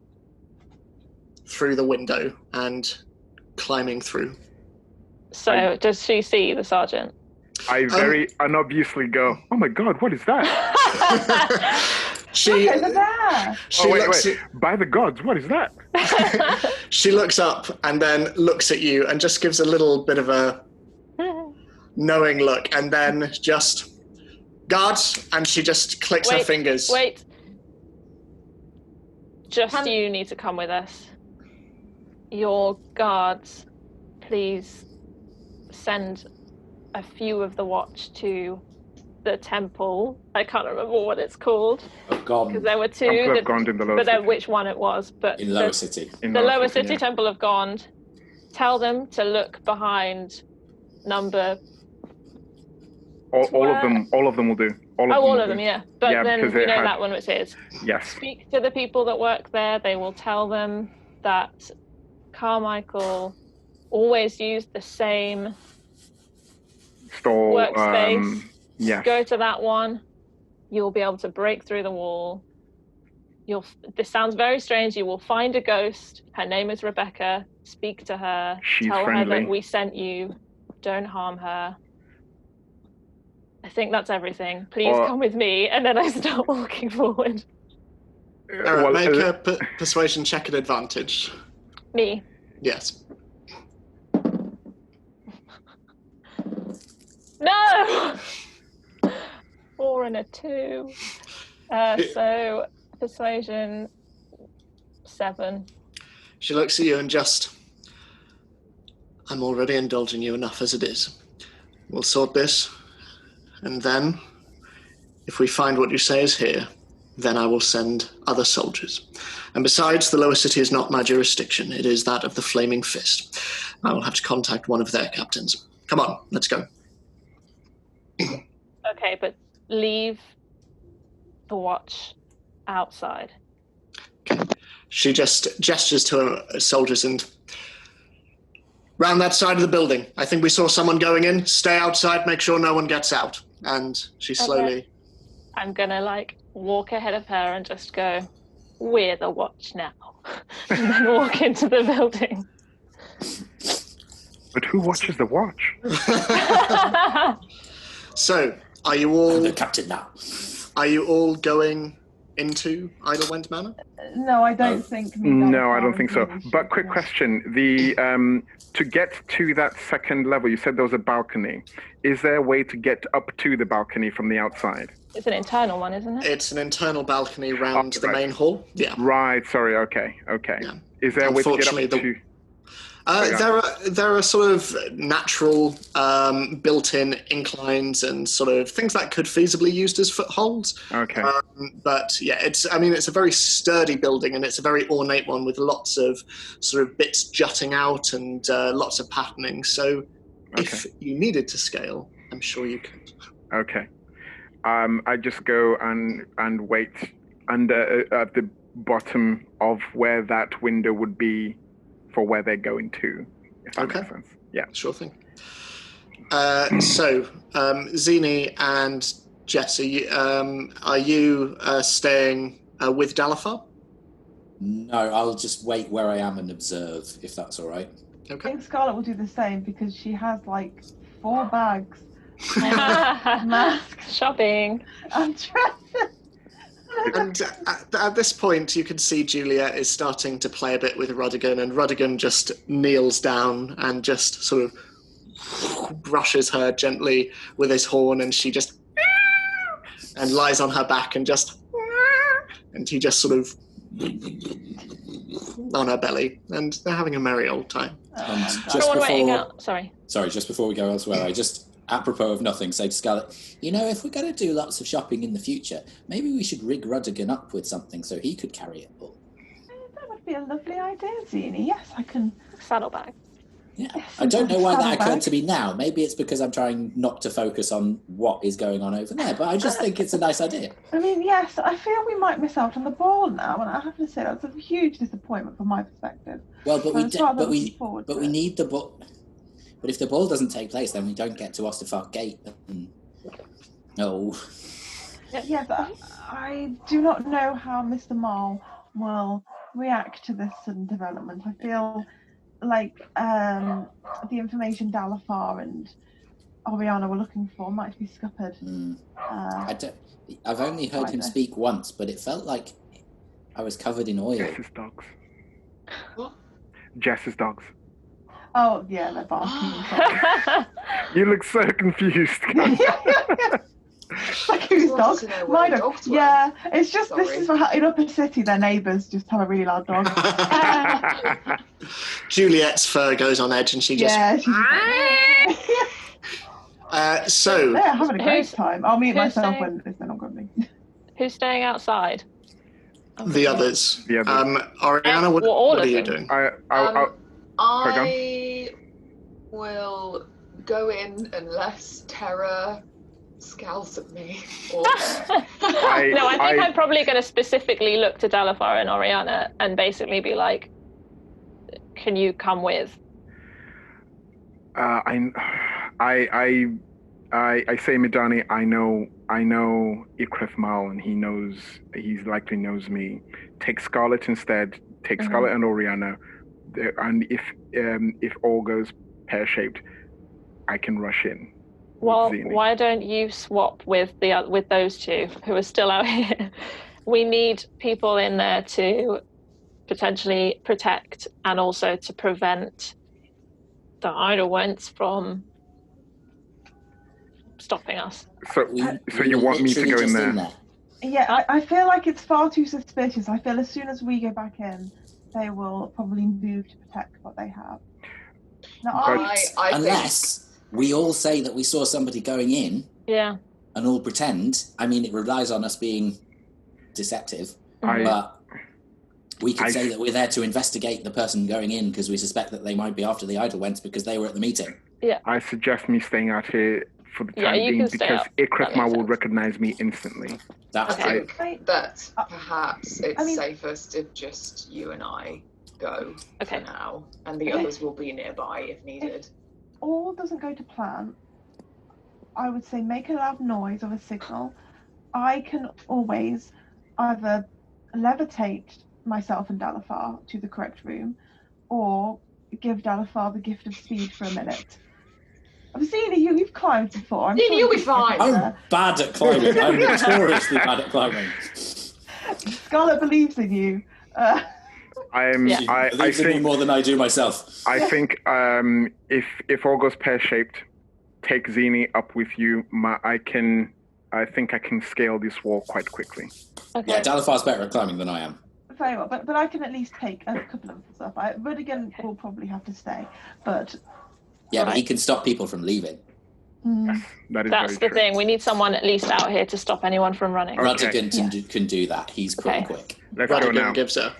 through the window and climbing through. So does she see the sergeant? I very unobviously go, oh my god, what is that? She looks. By the gods, what is that? She looks up and then looks at you and just gives a little bit of a knowing look, and then just guards, and she just clicks her fingers. Wait. Just you need to come with us. Your guards, please send a few of the watch to the temple. I can't remember what it's called. Of Gond. Because there were two. Temple of Gond in the Lower City. Which one it was. But in Lower City. The Lower City Temple of Gond. Tell them to look behind number... All of them will do. All of them, yeah. But then you know that one which is. Yes. Speak to the people that work there. They will tell them that Carmichael always used the same workspace. Yes. Go to that one. You'll be able to break through the wall. This sounds very strange. You will find a ghost. Her name is Rebecca. Speak to her. Tell her that we sent you. Don't harm her. I think that's everything. Please come with me. And then I start walking forward. All right, make a persuasion check at advantage. Me? Yes. No! 4 and a 2. So persuasion 7. She looks at you and just, I'm already indulging you enough as it is. We'll sort this, and then, if we find what you say is here, then I will send other soldiers. And besides, the Lower City is not my jurisdiction. It is that of the Flaming Fist. I will have to contact one of their captains. Come on, let's go. Okay, but leave the watch outside. Okay. She just gestures to her soldiers and round that side of the building. I think we saw someone going in. Stay outside, make sure no one gets out. And she slowly... Okay. I'm gonna walk ahead of her and just go, we're the watch now. And then walk into the building. But who watches the watch? So, are you all... I'm the captain now. Are you all going into Eidelwhent Manor? No, I don't think. No, I don't think so. But quick question: the to get to that second level, you said there was a balcony. Is there a way to get up to the balcony from the outside? It's an internal one, isn't it? It's an internal balcony round the main hall. Yeah. Right. Sorry. Okay. Yeah. Is there a way to get up to? There are sort of natural built-in inclines and sort of things that could feasibly used as footholds. Okay. But yeah, it's a very sturdy building, and it's a very ornate one with lots of sort of bits jutting out and lots of patterning. So if you needed to scale, I'm sure you could. Okay. I just go and wait under at the bottom of where that window would be for where they're going to, if that makes sense. Yeah. Sure thing. So, Zini and Jesse, are you staying with Dalafar? No, I'll just wait where I am and observe, if that's all right. I think Scarlett will do the same because she has like 4 bags. Masks. Shopping. I'm trying to... And at this point, you can see Juliet is starting to play a bit with Rodigan, and Rodigan just kneels down and just sort of brushes her gently with his horn, and she just and lies on her back and he just sort of on her belly, and they're having a merry old time. Just before we go elsewhere, I just, apropos of nothing, say to Scarlett, if we're going to do lots of shopping in the future, maybe we should rig Rodigan up with something so he could carry it all. That would be a lovely idea, Zini. Yes, I can. Saddlebag. Yeah. I don't know why that occurred to me now. Maybe it's because I'm trying not to focus on what is going on over there, but I just think it's a nice idea. I mean, yes, I feel we might miss out on the ball now, and I have to say that's a huge disappointment from my perspective. Well, but we need the ball. But if the ball doesn't take place, then we don't get to Osterfart Gate. No. Yeah, but I do not know how Mr. Marl will react to this sudden development. I feel like the information Dalafar and Oriana were looking for might be scuppered. I've only heard him speak once, but it felt like I was covered in oil. Jess's dogs. What? Jess's dogs. Oh, yeah, they're barking. You look so confused. Like whose dog? My dog. Yeah, it's just Sorry. This is in Upper City. Their neighbours just have a really loud dog. Juliet's fur goes on edge, and she just. Yeah, So they're having a great time. I'll mute myself when they're not grumbling. Who's staying outside? The others. Oriana, what are you doing? I will go in unless Terra scowls at me. Or... I think I'm probably going to specifically look to Dalafar and Oriana and basically be like, can you come with? I say, Midani, I know Ikrith Mal, and he likely knows me. Take Scarlett instead. Take Scarlett and Oriana. And if all goes pear-shaped, I can rush in. Well, why don't you swap with those two who are still out here? We need people in there to potentially protect and also to prevent the Eidelwhents from stopping us. So you want me to go in there? Yeah, I feel like it's far too suspicious. I feel as soon as we go back in, they will probably move to protect what they have. Now, unless we all say that we saw somebody going in, and all pretend. I mean, it relies on us being deceptive, but we could say that we're there to investigate the person going in because we suspect that they might be after the Eidelwhents because they were at the meeting. Yeah, I suggest me staying out here for the time being because Ikrithma will recognize me instantly. I think that perhaps it's safest if just you and I go for now, and the others will be nearby if needed. If all doesn't go to plan, I would say make a loud noise of a signal. I can always either levitate myself and Dalafar to the correct room, or give Dalafar the gift of speed for a minute. I've seen you. You've climbed before. You'll be fine. I'm bad at climbing. I'm notoriously bad at climbing. Scarlett believes in you. She I believes in me think more than I do myself. I think if all goes pear-shaped, take Zini up with you. I think I can scale this wall quite quickly. Okay. Yeah, Dalafar's better at climbing than I am. Very well, but I can at least take a couple of stuff. Rudigan will probably have to stay, but Yeah, but he can stop people from leaving. That is That's very the true. thing. We need someone at least out here to stop anyone from running. Okay. Rudigan can do that. He's pretty Okay. quick. Let's go Rudigan now. gives her.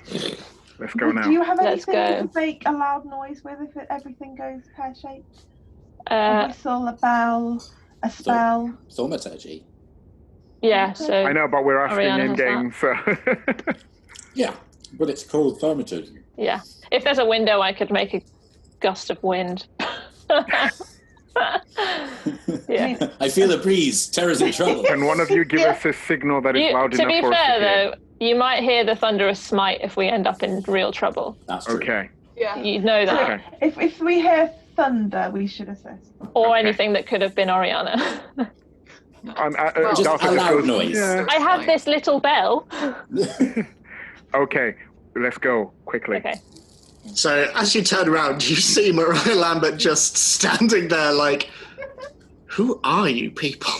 Let's go now. do you have Let's anything go. you could make a loud noise with if everything goes pear-shaped? A Uh, whistle, a bell, a spell. Thaumaturgy. yeah, so I know, but we're asking Ariana in has game, so Yeah, but it's called thaumaturgy. yeah. If there's a window, I could make a gust of wind. Yeah. I feel a breeze. Terra's in trouble. can one of you give us a signal that is loud To enough be for us fair, to hear? though, you might hear the thunderous smite if we end up in real trouble. That's true. Okay. Yeah. You know that. Okay. If we hear thunder, we should assist. Or Okay. anything that could have been Oriana. Well, Just Dalfa a loud goes, noise. "Yeah." I have this little bell. Okay, let's go quickly. Okay. So as you turn around, you see Mariah Lambert just standing there like, who are you people?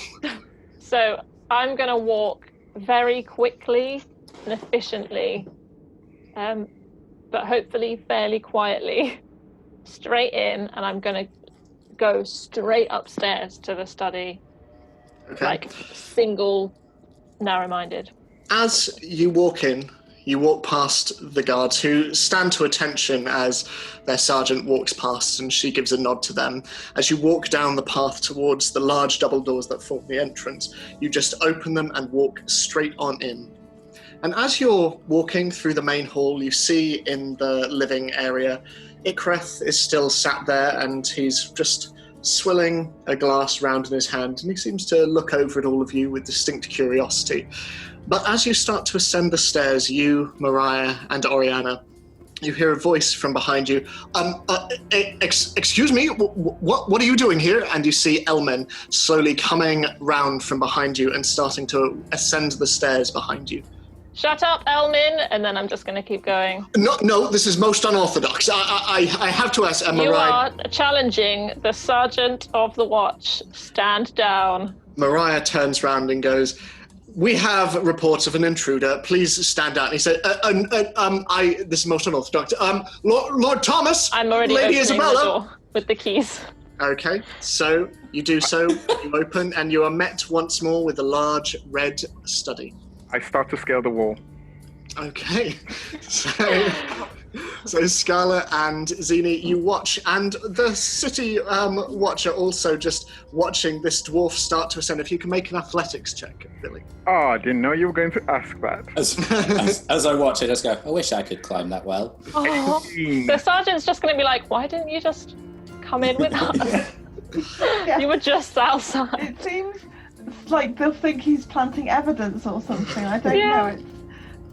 So I'm going to walk very quickly and efficiently, but hopefully fairly quietly, straight in, and I'm going to go straight upstairs to the study, Okay. like single, narrow-minded. As you walk in, you walk past the guards who stand to attention as their sergeant walks past and she gives a nod to them. As you walk down the path towards the large double doors that form the entrance, you just open them and walk straight on in. And as you're walking through the main hall, you see in the living area, Ikreth is still sat there and he's just swilling a glass round in his hand, and he seems to look over at all of you with distinct curiosity. But as you start to ascend the stairs, you, Mariah, and Oriana, you hear a voice from behind you. Excuse me, what are you doing here? And you see Elmen slowly coming round from behind you and starting to ascend the stairs behind you. Shut up, Elmin, and then I'm just going to keep going. No, this is most unorthodox. I have to ask, You Mariah. are challenging the Sergeant of the Watch. Stand down. Mariah turns round and goes, "We have reports of an intruder. Please stand down." He said, this is most unorthodox. Lord Thomas, I'm already Lady opening Isabella. the door with the keys. Okay, so you do so, you open, and you are met once more with a large red study. I start to scale the wall. Okay, so Scarlett and Zini, you watch, and the city watcher also just watching this dwarf start to ascend. If you can make an athletics check, Billy. Oh, I didn't know you were going to ask that. As I watch it, I just go, I wish I could climb that well. Oh, the Sergeant's just going to be like, why didn't you just come in with us? Yeah. You were just outside. It seems like they'll think he's planting evidence or something. I don't Yeah.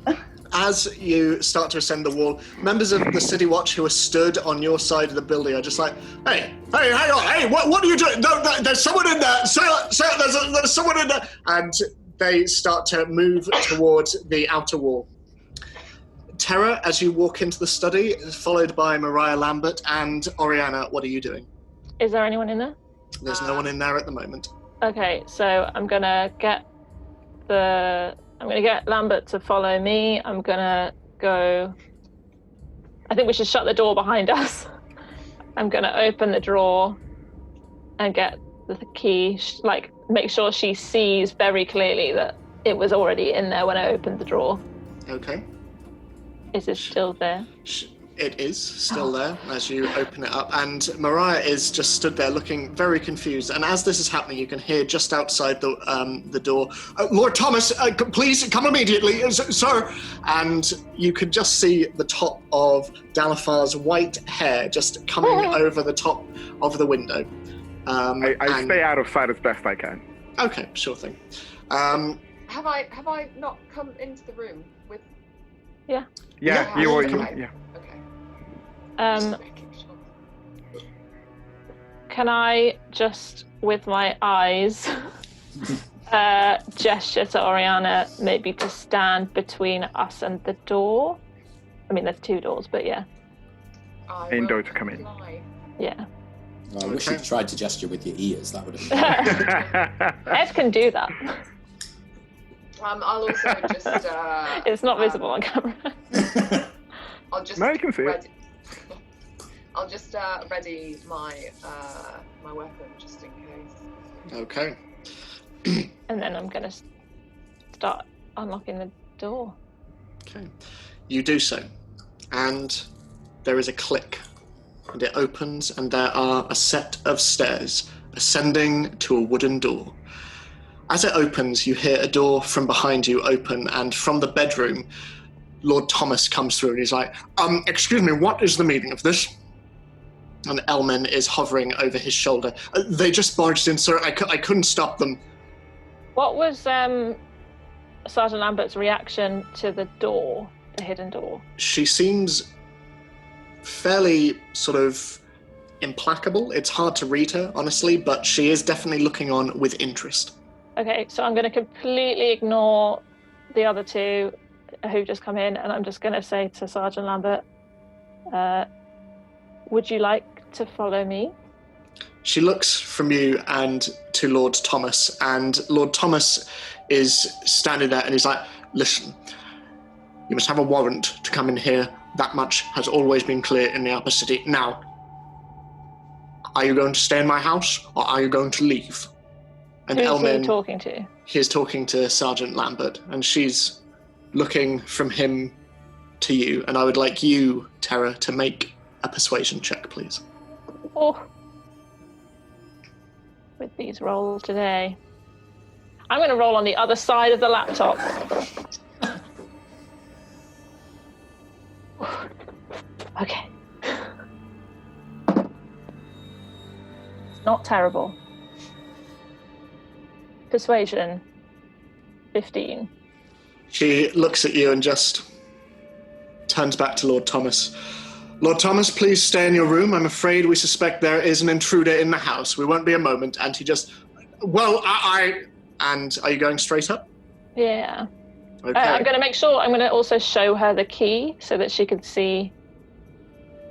know. As you start to ascend the wall, members of the City Watch who are stood on your side of the building are just like, hey, hang on, hey, what are you doing? No, there's someone in there. There's someone in there. And they start to move towards the outer wall. Terra, as you walk into the study, followed by Mariah Lambert and Oriana, what are you doing? Is there anyone in there? There's no one in there at the moment. Okay, so I'm gonna get Lambert to follow me. I'm gonna go. I think we should shut the door behind us. I'm gonna open the drawer and get the key. Make sure she sees very clearly that it was already in there when I opened the drawer. Okay. Is it still there? It is still there as you open it up, and Mariah is just stood there looking very confused. And as this is happening, you can hear just outside the door, "Lord Thomas, please come immediately, sir." And you can just see the top of Dalafar's white hair just coming over the top of the window. I stay out of sight as best I can. Okay, sure thing. Have I not come into the room with? Yeah, Yeah, you were. okay. Yeah. Okay. Um, Just making sure. Can I just, with my eyes, gesture to Oriana, maybe to stand between us and the door. I mean, there's 2 doors, but yeah. Main door to come in. Yeah. Oh, I wish you'd tried to gesture with your ears. That would have been Ed can do that. I'll also just... it's not visible on camera. I'll just... No, you can see it. I'll just ready my my weapon, just in case. Okay. And then I'm going to start unlocking the door. Okay. You do so. And there is a click. And it opens, and there are a set of stairs ascending to a wooden door. As it opens, you hear a door from behind you open, and from the bedroom, Lord Thomas comes through, and he's like, excuse me, what is the meaning of this? And Elman is hovering over his shoulder. They just barged in, sir. I couldn't stop them. What was Sergeant Lambert's reaction to the door, the hidden door? She seems fairly sort of implacable. It's hard to read her, honestly, but she is definitely looking on with interest. Okay, so I'm going to completely ignore the other 2 who've just come in, and I'm just going to say to Sergeant Lambert, would you like to follow me? She looks from you and to Lord Thomas, and Lord Thomas is standing there and he's like, listen, you must have a warrant to come in here. That much has always been clear in the upper city. Now, are you going to stay in my house or are you going to leave? And Who's Elman, he talking to? He is talking to Sergeant Lambert, and she's looking from him to you, and I would like you, Tara, to make a persuasion check, please. Oh. With these rolls today. I'm going to roll on the other side of the laptop. Okay. It's not terrible. Persuasion, 15. She looks at you and just turns back to Lord Thomas. Lord Thomas, please stay in your room. I'm afraid we suspect there is an intruder in the house. We won't be a moment. And he just, well, And are you going straight up? Yeah. Okay. I'm going to make sure, I'm going to also show her the key so that she can see.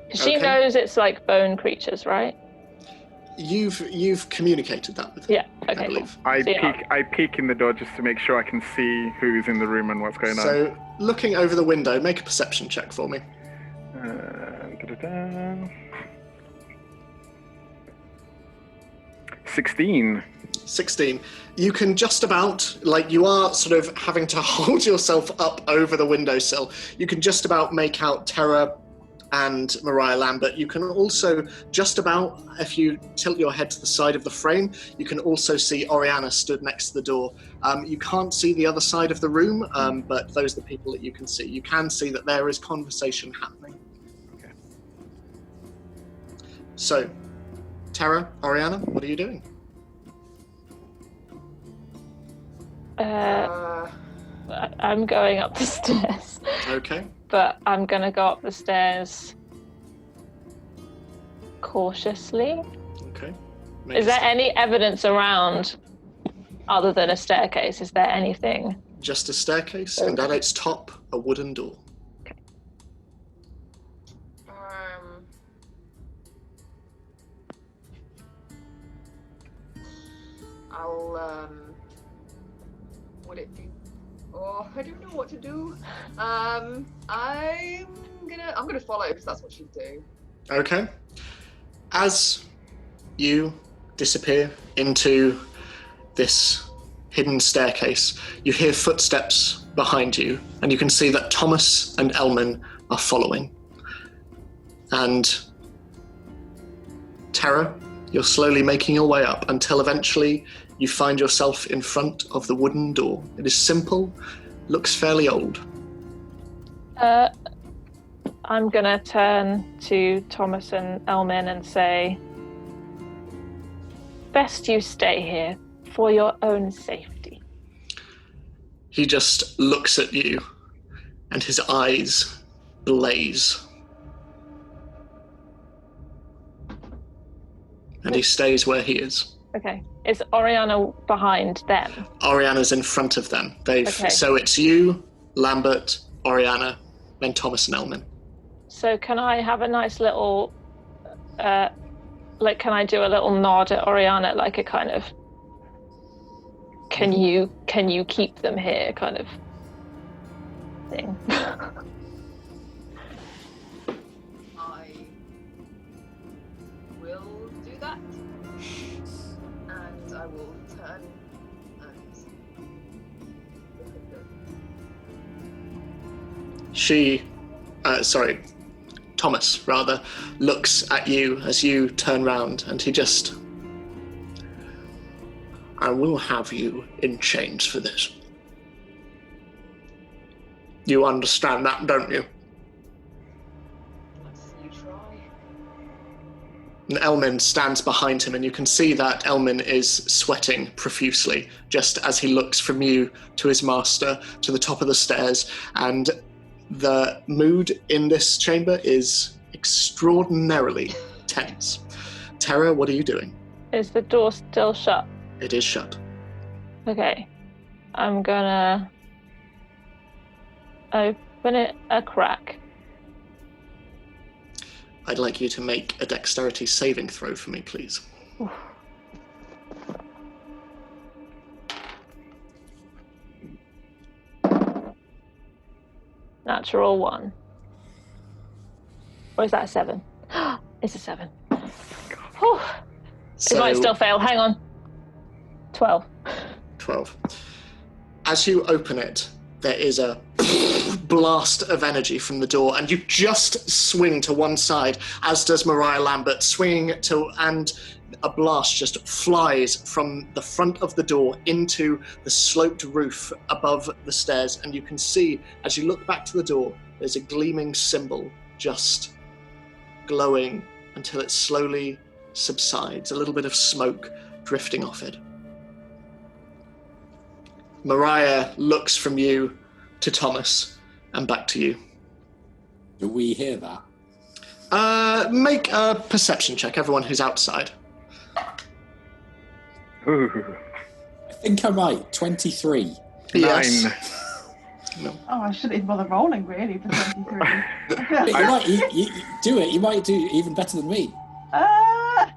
Because she knows it's like bone creatures, right? You've communicated that with her. Yeah, okay. I believe. I peek in the door just to make sure I can see who's in the room and what's going on. So, looking over the window, make a perception check for me. 16. 16. You can just about, like, you are sort of having to hold yourself up over the windowsill. You can just about make out Tara and Mariah Lambert. You can also just about, if you tilt your head to the side of the frame, you can also see Oriana stood next to the door. You can't see the other side of the room, but those are the people that you can see. You can see that there is conversation happening. Okay. So, Tara, Oriana, what are you doing? I'm going up the stairs. Okay. But I'm going to go up the stairs cautiously. Okay. Is there any evidence around other than a staircase? Is there anything? Just a staircase, and at its top, a wooden door. Okay. Would it be? Oh, I don't know what to do. I'm gonna follow because that's what she'd do. Okay. As you disappear into this hidden staircase, you hear footsteps behind you, and you can see that Thomas and Elman are following. And Tara, you're slowly making your way up until eventually you find yourself in front of the wooden door. It is simple, looks fairly old. I'm gonna turn to Thomas and Elman and say, best you stay here for your own safety. He just looks at you, and his eyes blaze. And he stays where he is. Okay. Is Oriana behind them? Oriana's in front of them. Okay. So it's you, Lambert, Oriana, then Thomas and Elmin. So can I have a nice little, can I do a little nod at Oriana, like a kind of, can you keep them here kind of thing? I will do that. And I will turn and look at them. Thomas, rather, looks at you as you turn round, and he just... I will have you in chains for this. You understand that, don't you? You try. And Elmin stands behind him, and you can see that Elmin is sweating profusely, just as he looks from you to his master, to the top of the stairs, and the mood in this chamber is extraordinarily tense. Tara, what are you doing? Is the door still shut? It is shut. Okay. I'm gonna open it a crack. I'd like you to make a dexterity saving throw for me, please. Oof. Natural 1. Or is that a 7? It's a 7. Whew. So, It might still fail. Hang on. 12. 12. As you open it, there is a blast of energy from the door, and you just swing to one side, as does Mariah Lambert, swinging to, and a blast just flies from the front of the door into the sloped roof above the stairs, and you can see, as you look back to the door, there's a gleaming symbol just glowing until it slowly subsides, a little bit of smoke drifting off it. Mariah looks from you to Thomas and back to you. Do we hear that? Make a perception check, everyone who's outside. Ooh. I think I might. 23. Yes. 9. No. Oh, I shouldn't even bother rolling, really, for 23. But you do it. You might do even better than me. I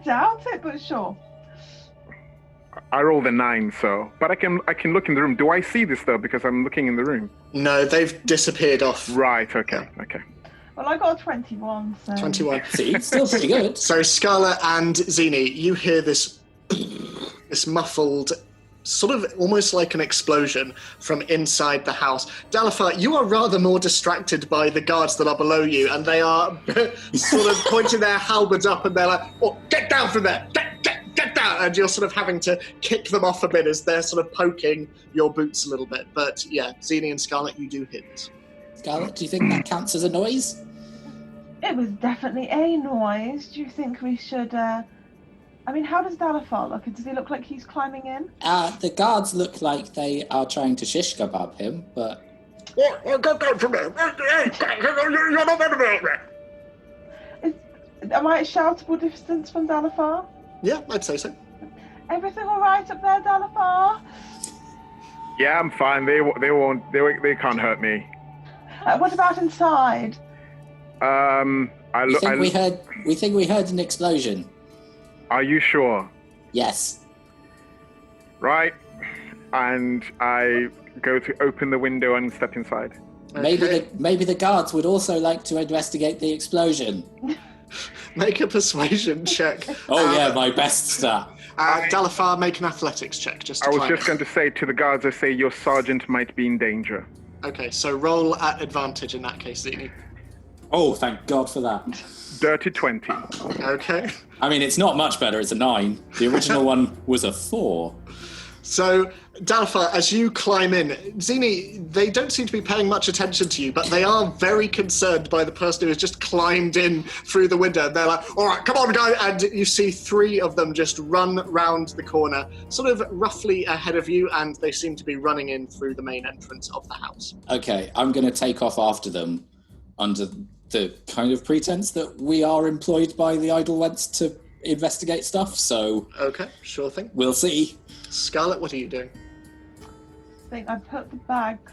doubt it, but sure. I rolled a 9, so... But I can look in the room. Do I see this, though, because I'm looking in the room? No, they've disappeared off. Right, okay. Well, I got a 21, so... 21. See, still pretty good. So Scarlet and Zini, you hear this muffled, sort of almost like an explosion from inside the house. Dalifar, you are rather more distracted by the guards that are below you, and they are sort of pointing their halberds up, and they're like, "Oh, get down from there! Get down!" And you're sort of having to kick them off a bit as they're sort of poking your boots a little bit. But yeah, Zini and Scarlet, you do hear this. Scarlet, do you think that counts as a noise? It was definitely a noise. Do you think we should, I mean, how does Dalifar look? Does he look like he's climbing in? The guards look like they are trying to shish kebab him, but... Yeah, get down from there! You're not meant to be out there! Am I at shoutable distance from Dalifar? Yeah, I'd say so. Everything all right up there, Dalifar? Yeah, I'm fine. They can't hurt me. What about inside? We think we heard an explosion. Are you sure? Yes. Right. And I go to open the window and step inside. Okay. Maybe the guards would also like to investigate the explosion. Make a persuasion check. Oh yeah, my best stat. Dalifar, make an athletics check. I was just going to say to the guards, I say your sergeant might be in danger. Okay, so roll at advantage in that case, Zini. Oh, thank God for that. Dirty 20. Okay. I mean, it's not much better. It's a 9. The original one was a 4. So, Dalifar, as you climb in, Zini, they don't seem to be paying much attention to you, but they are very concerned by the person who has just climbed in through the window. They're like, "All right, come on, guys!" And you see 3 of them just run round the corner, sort of roughly ahead of you, and they seem to be running in through the main entrance of the house. Okay, I'm going to take off after them under the kind of pretense that we are employed by the Eidelwhents to investigate stuff, so Okay, sure thing. we'll see. Scarlett, what are you doing? I think I put the bags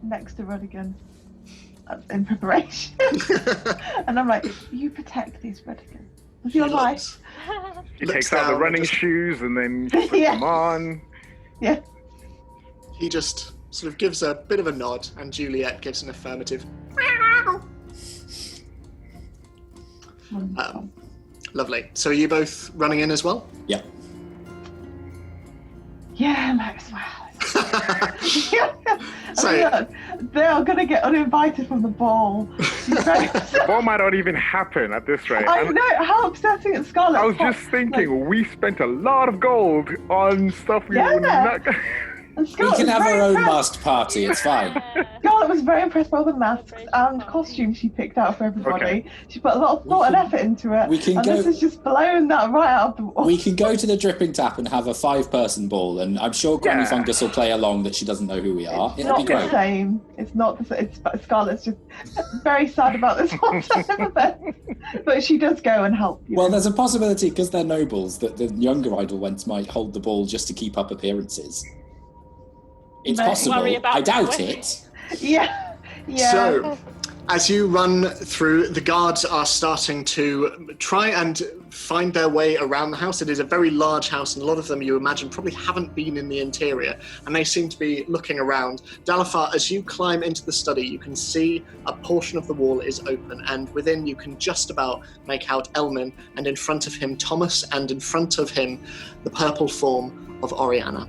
next to Rudigan in preparation. And I'm like, you protect these, Rudigan. With your life. He Looks takes out the down, running just- shoes and then puts Yeah. them on. Yeah. He just sort of gives a bit of a nod, and Juliet gives an affirmative. Wonderful. Lovely. So are you both running in as well? Yeah. Yeah, might as well. So- I mean, look, they are going to get uninvited from the ball. The ball might not even happen at this rate. I And know, how upsetting it's Scarlet. I was just thinking, we spent a lot of gold on stuff we Yeah. were not. And We Scarlet can was have very our own impressed. masked party, it's fine. Scarlet was very impressed by all the masks and costumes she picked out for everybody. Okay. She put a lot of thought and effort into it. we can and go- this has just blown that right out of the wall. We can go to the Dripping Tap and have a 5-person ball, and I'm sure Granny Yeah. Fungus will play along that she doesn't know who we are. It's It'll be not the great. same. It's not the same. Scarlet's just very sad about this whole time event. But she does go and help. You Well, know. there's a possibility, because they're nobles, that the younger Eidelwhents might hold the ball just to keep up appearances. It's Don't possible. worry about I doubt the it. Yeah. Yeah. So, as you run through, the guards are starting to try and find their way around the house. It is a very large house, and a lot of them, you imagine, probably haven't been in the interior, and they seem to be looking around. Dalafar, as you climb into the study, you can see a portion of the wall is open, and within you can just about make out Elmin, and in front of him Thomas, and in front of him the purple form of Oriana.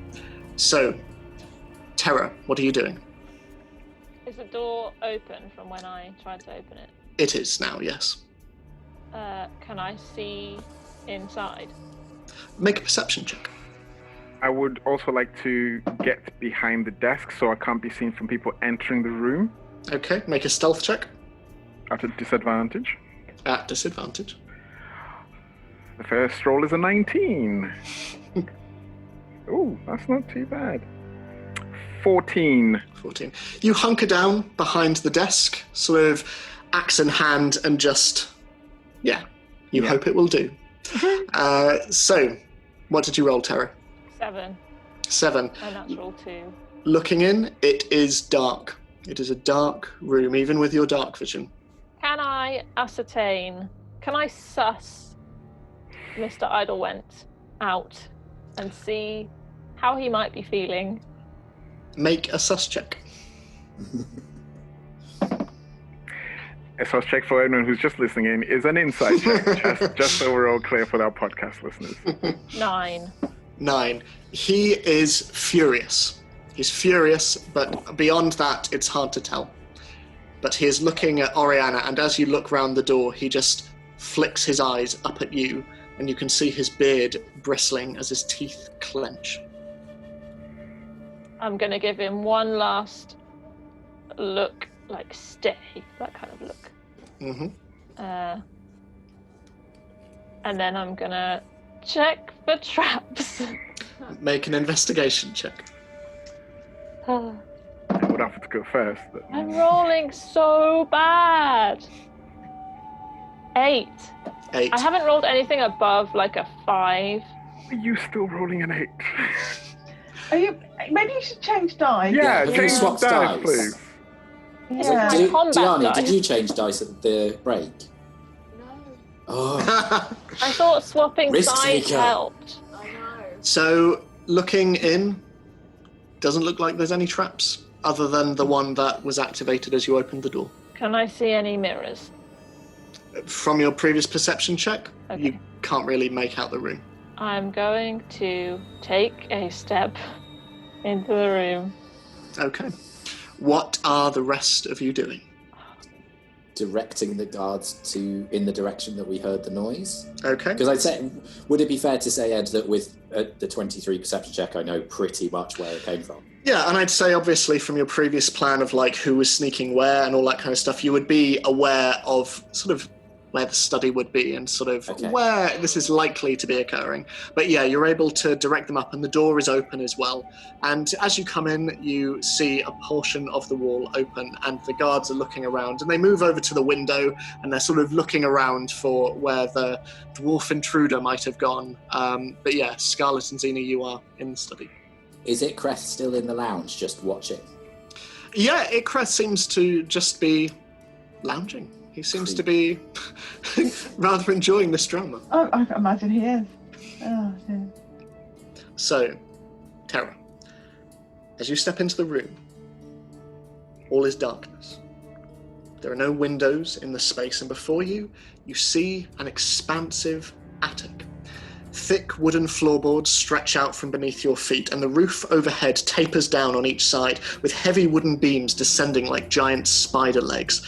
So, Terra, what are you doing? Is the door open from when I tried to open it? It is now, yes. Can I see inside? Make a perception check. I would also like to get behind the desk so I can't be seen from people entering the room Okay, make a stealth check at a disadvantage. at disadvantage. The first roll is a 19. Ooh, that's not too bad. 14. 14. You hunker down behind the desk, sort of axe in hand, and just, you Yeah. hope it will do. So, what did you roll, Terra? 7. 7. A natural 2. Looking in, it is dark. It is a dark room, even with your dark vision. Can I suss Mr. Eidelwent out and see how he might be feeling? Make a sus check. A sus check for anyone who's just listening in is an insight check, just so we're all clear for our podcast listeners. 9. 9. He is furious. He's furious, but beyond that, it's hard to tell. But he is looking at Oriana, and as you look round the door, he just flicks his eyes up at you, and you can see his beard bristling as his teeth clench. I'm going to give him one last look, like stay, that kind of look. Mm-hmm. And then I'm going to check for traps. Make an investigation check. I would offer to go first. But... I'm rolling so bad. 8. 8. I haven't rolled anything above like a 5. Are you still rolling an 8? Are you? Maybe you should change dice. Yeah, can change you swap dice, dice? please. Yeah. So- combat Diani, dice. did you change dice at the break? No, Oh, I thought swapping Risk sides taker. helped. I know. So, looking in, doesn't look like there's any traps, other than the one that was activated as you opened the door. Can I see any mirrors? From your previous perception check, Okay. you can't really make out the room. I'm going to take a step into the room. Okay. What are the rest of you doing? directing the guards in the direction that we heard the noise. Okay. Because I'd say, would it be fair to say, Ed, that with the 23 perception check, I know pretty much where it came from? Yeah, and I'd say obviously from your previous plan of like who was sneaking where and all that kind of stuff, you would be aware of sort of where the study would be and sort of Okay. where this is likely to be occurring. But yeah, you're able to direct them up, and the door is open as well. And as you come in, you see a portion of the wall open, and the guards are looking around, and they move over to the window, and they're sort of looking around for where the dwarf intruder might have gone. But yeah, Scarlet and Xena, you are in the study. Is Ikreth still in the lounge, just watching? Yeah, Ikreth seems to just be lounging. He seems to be rather enjoying this drama. Oh, I can imagine he is. Oh, dear. So, Terra, as you step into the room, all is darkness. There are no windows in the space, and before you, you see an expansive attic. Thick wooden floorboards stretch out from beneath your feet, and the roof overhead tapers down on each side, with heavy wooden beams descending like giant spider legs.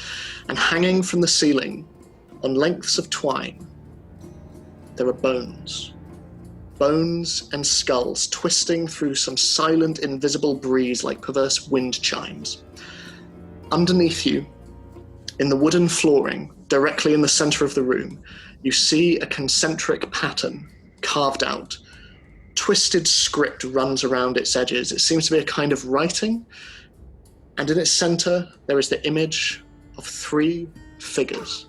And hanging from the ceiling, on lengths of twine, there are bones. Bones and skulls twisting through some silent, invisible breeze like perverse wind chimes. Underneath you, in the wooden flooring, directly in the center of the room, you see a concentric pattern carved out. Twisted script runs around its edges. It seems to be a kind of writing. And in its center, there is the image of 3 figures,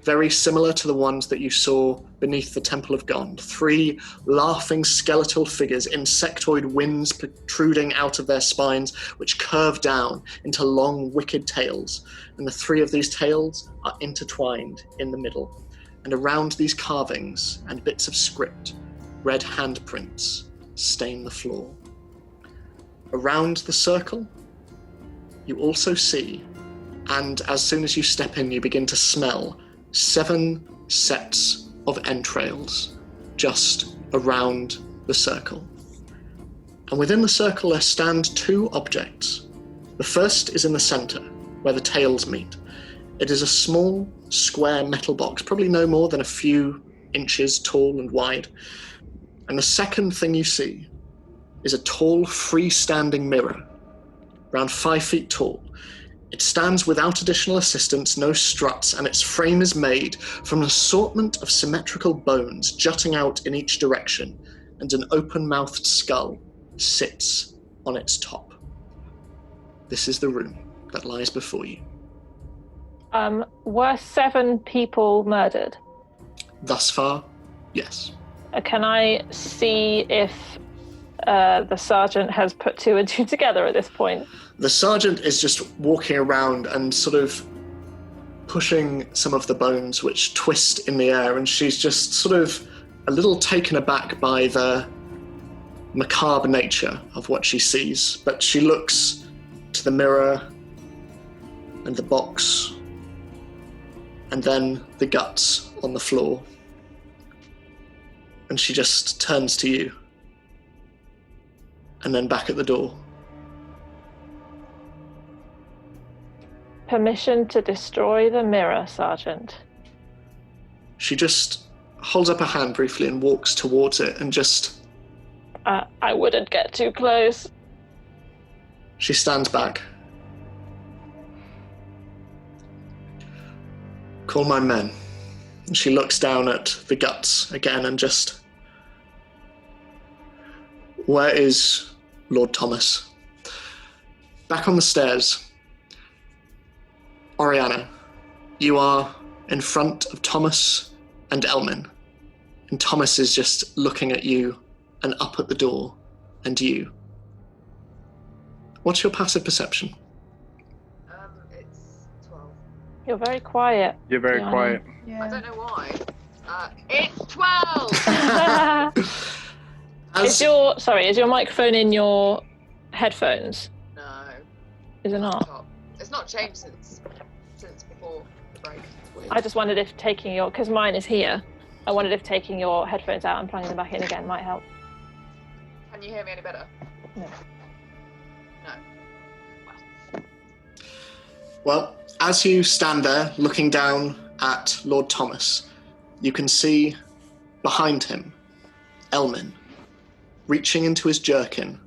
very similar to the ones that you saw beneath the Temple of Gond. 3 laughing skeletal figures, insectoid wings protruding out of their spines, which curve down into long, wicked tails. And the 3 of these tails are intertwined in the middle. And around these carvings and bits of script, red handprints stain the floor. Around the circle, you also see, and as soon as you step in, you begin to smell 7 sets of entrails just around the circle. And within the circle there stand 2 objects. The first is in the center, where the tails meet. It is a small, square metal box, probably no more than a few inches tall and wide. And the second thing you see is a tall, freestanding mirror, around 5 feet tall. It stands without additional assistance, no struts, and its frame is made from an assortment of symmetrical bones jutting out in each direction, and an open-mouthed skull sits on its top. This is the room that lies before you. Were 7 people murdered? Thus far, yes. Can I see if the sergeant has put 2 and 2 together at this point? The sergeant is just walking around and sort of pushing some of the bones which twist in the air, and she's just sort of a little taken aback by the macabre nature of what she sees. But she looks to the mirror and the box and then the guts on the floor. And she just turns to you and then back at the door. Permission to destroy the mirror, Sergeant. She just holds up her hand briefly and walks towards it and just... I wouldn't get too close. She stands back. Call my men. And she looks down at the guts again and just... Where is Lord Thomas? Back on the stairs. Oriana, you are in front of Thomas and Elmin. And Thomas is just looking at you and up at the door and you. What's your passive perception? It's 12. You're very quiet. You're very Diana. quiet. Yeah. I don't know why. It's 12! As- Is your microphone in your headphones? No. Is it not? Laptop. It's not changed since before the break. I just wondered if taking your, because mine is here, I wondered if taking your headphones out and plugging them back in again might help. Can you hear me any better? No. No. Well, as you stand there looking down at Lord Thomas, you can see behind him Elmin reaching into his jerkin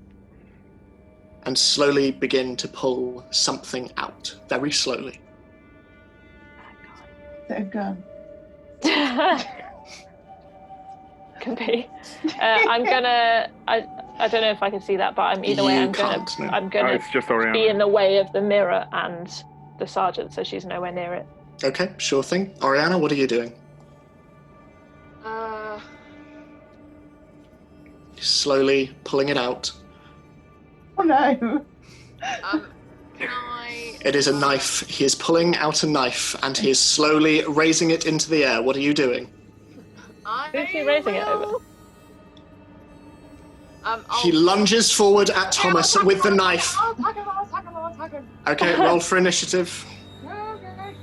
and slowly begin to pull something out, very slowly. Is it a gun? Can be. I'm gonna. I don't know if I can see that, but I'm either way. I'm gonna it's just Oriana. be in the way of the mirror and the sergeant, so she's nowhere near it. Okay, sure thing. Oriana, what are you doing? Slowly pulling it out. Oh no. Can I... It is a knife. He is pulling out a knife, and he is slowly raising it into the air. What are you doing? Who's he raising it over? He lunges forward at Thomas with the knife. I'll attack him. Okay, roll for initiative. Okay.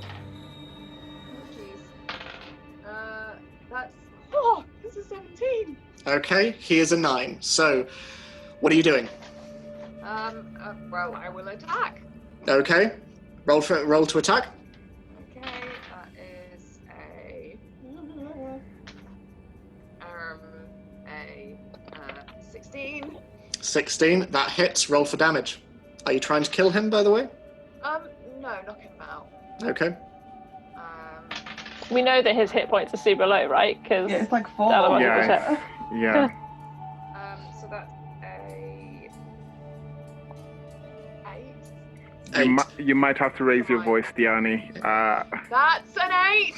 Oh, jeez. This is 17. Okay, he is a 9. So, what are you doing? Well, I will attack. Okay, roll to attack. Okay, that is a 16. 16, that hits. Roll for damage. Are you trying to kill him, by the way? No, knock him out. Okay. We know that his hit points are super low, right? Because Yeah, it's like 4. Yeah. So that's a 8. You might have to raise your voice, Diani. That's an 8.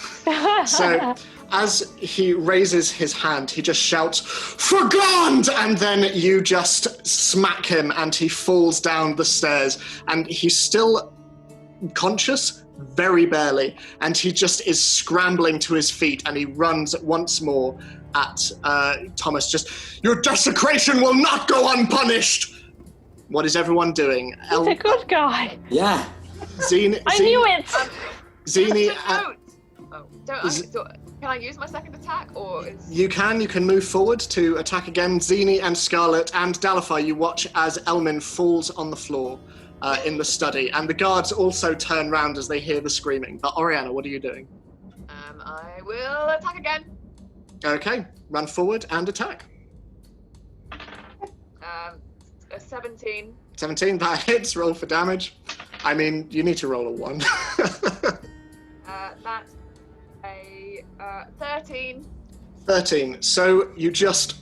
So, as he raises his hand, he just shouts, "For God!" And then you just smack him, and he falls down the stairs. And he's still conscious, very barely, and he just is scrambling to his feet, and he runs once more at Thomas. Just, "Your desecration will not go unpunished!" What is everyone doing? He's a good guy. Yeah. I knew it! Zini, can I use my second attack, or is... You can move forward to attack again. Zini and Scarlet and Dalify, you watch as Elmin falls on the floor in the study, and the guards also turn round as they hear the screaming. But Oriana, what are you doing? I will attack again. Okay, run forward and attack. A 17. 17, that hits. Roll for damage. I mean, you need to roll a 1. That's a 13. 13. So you just...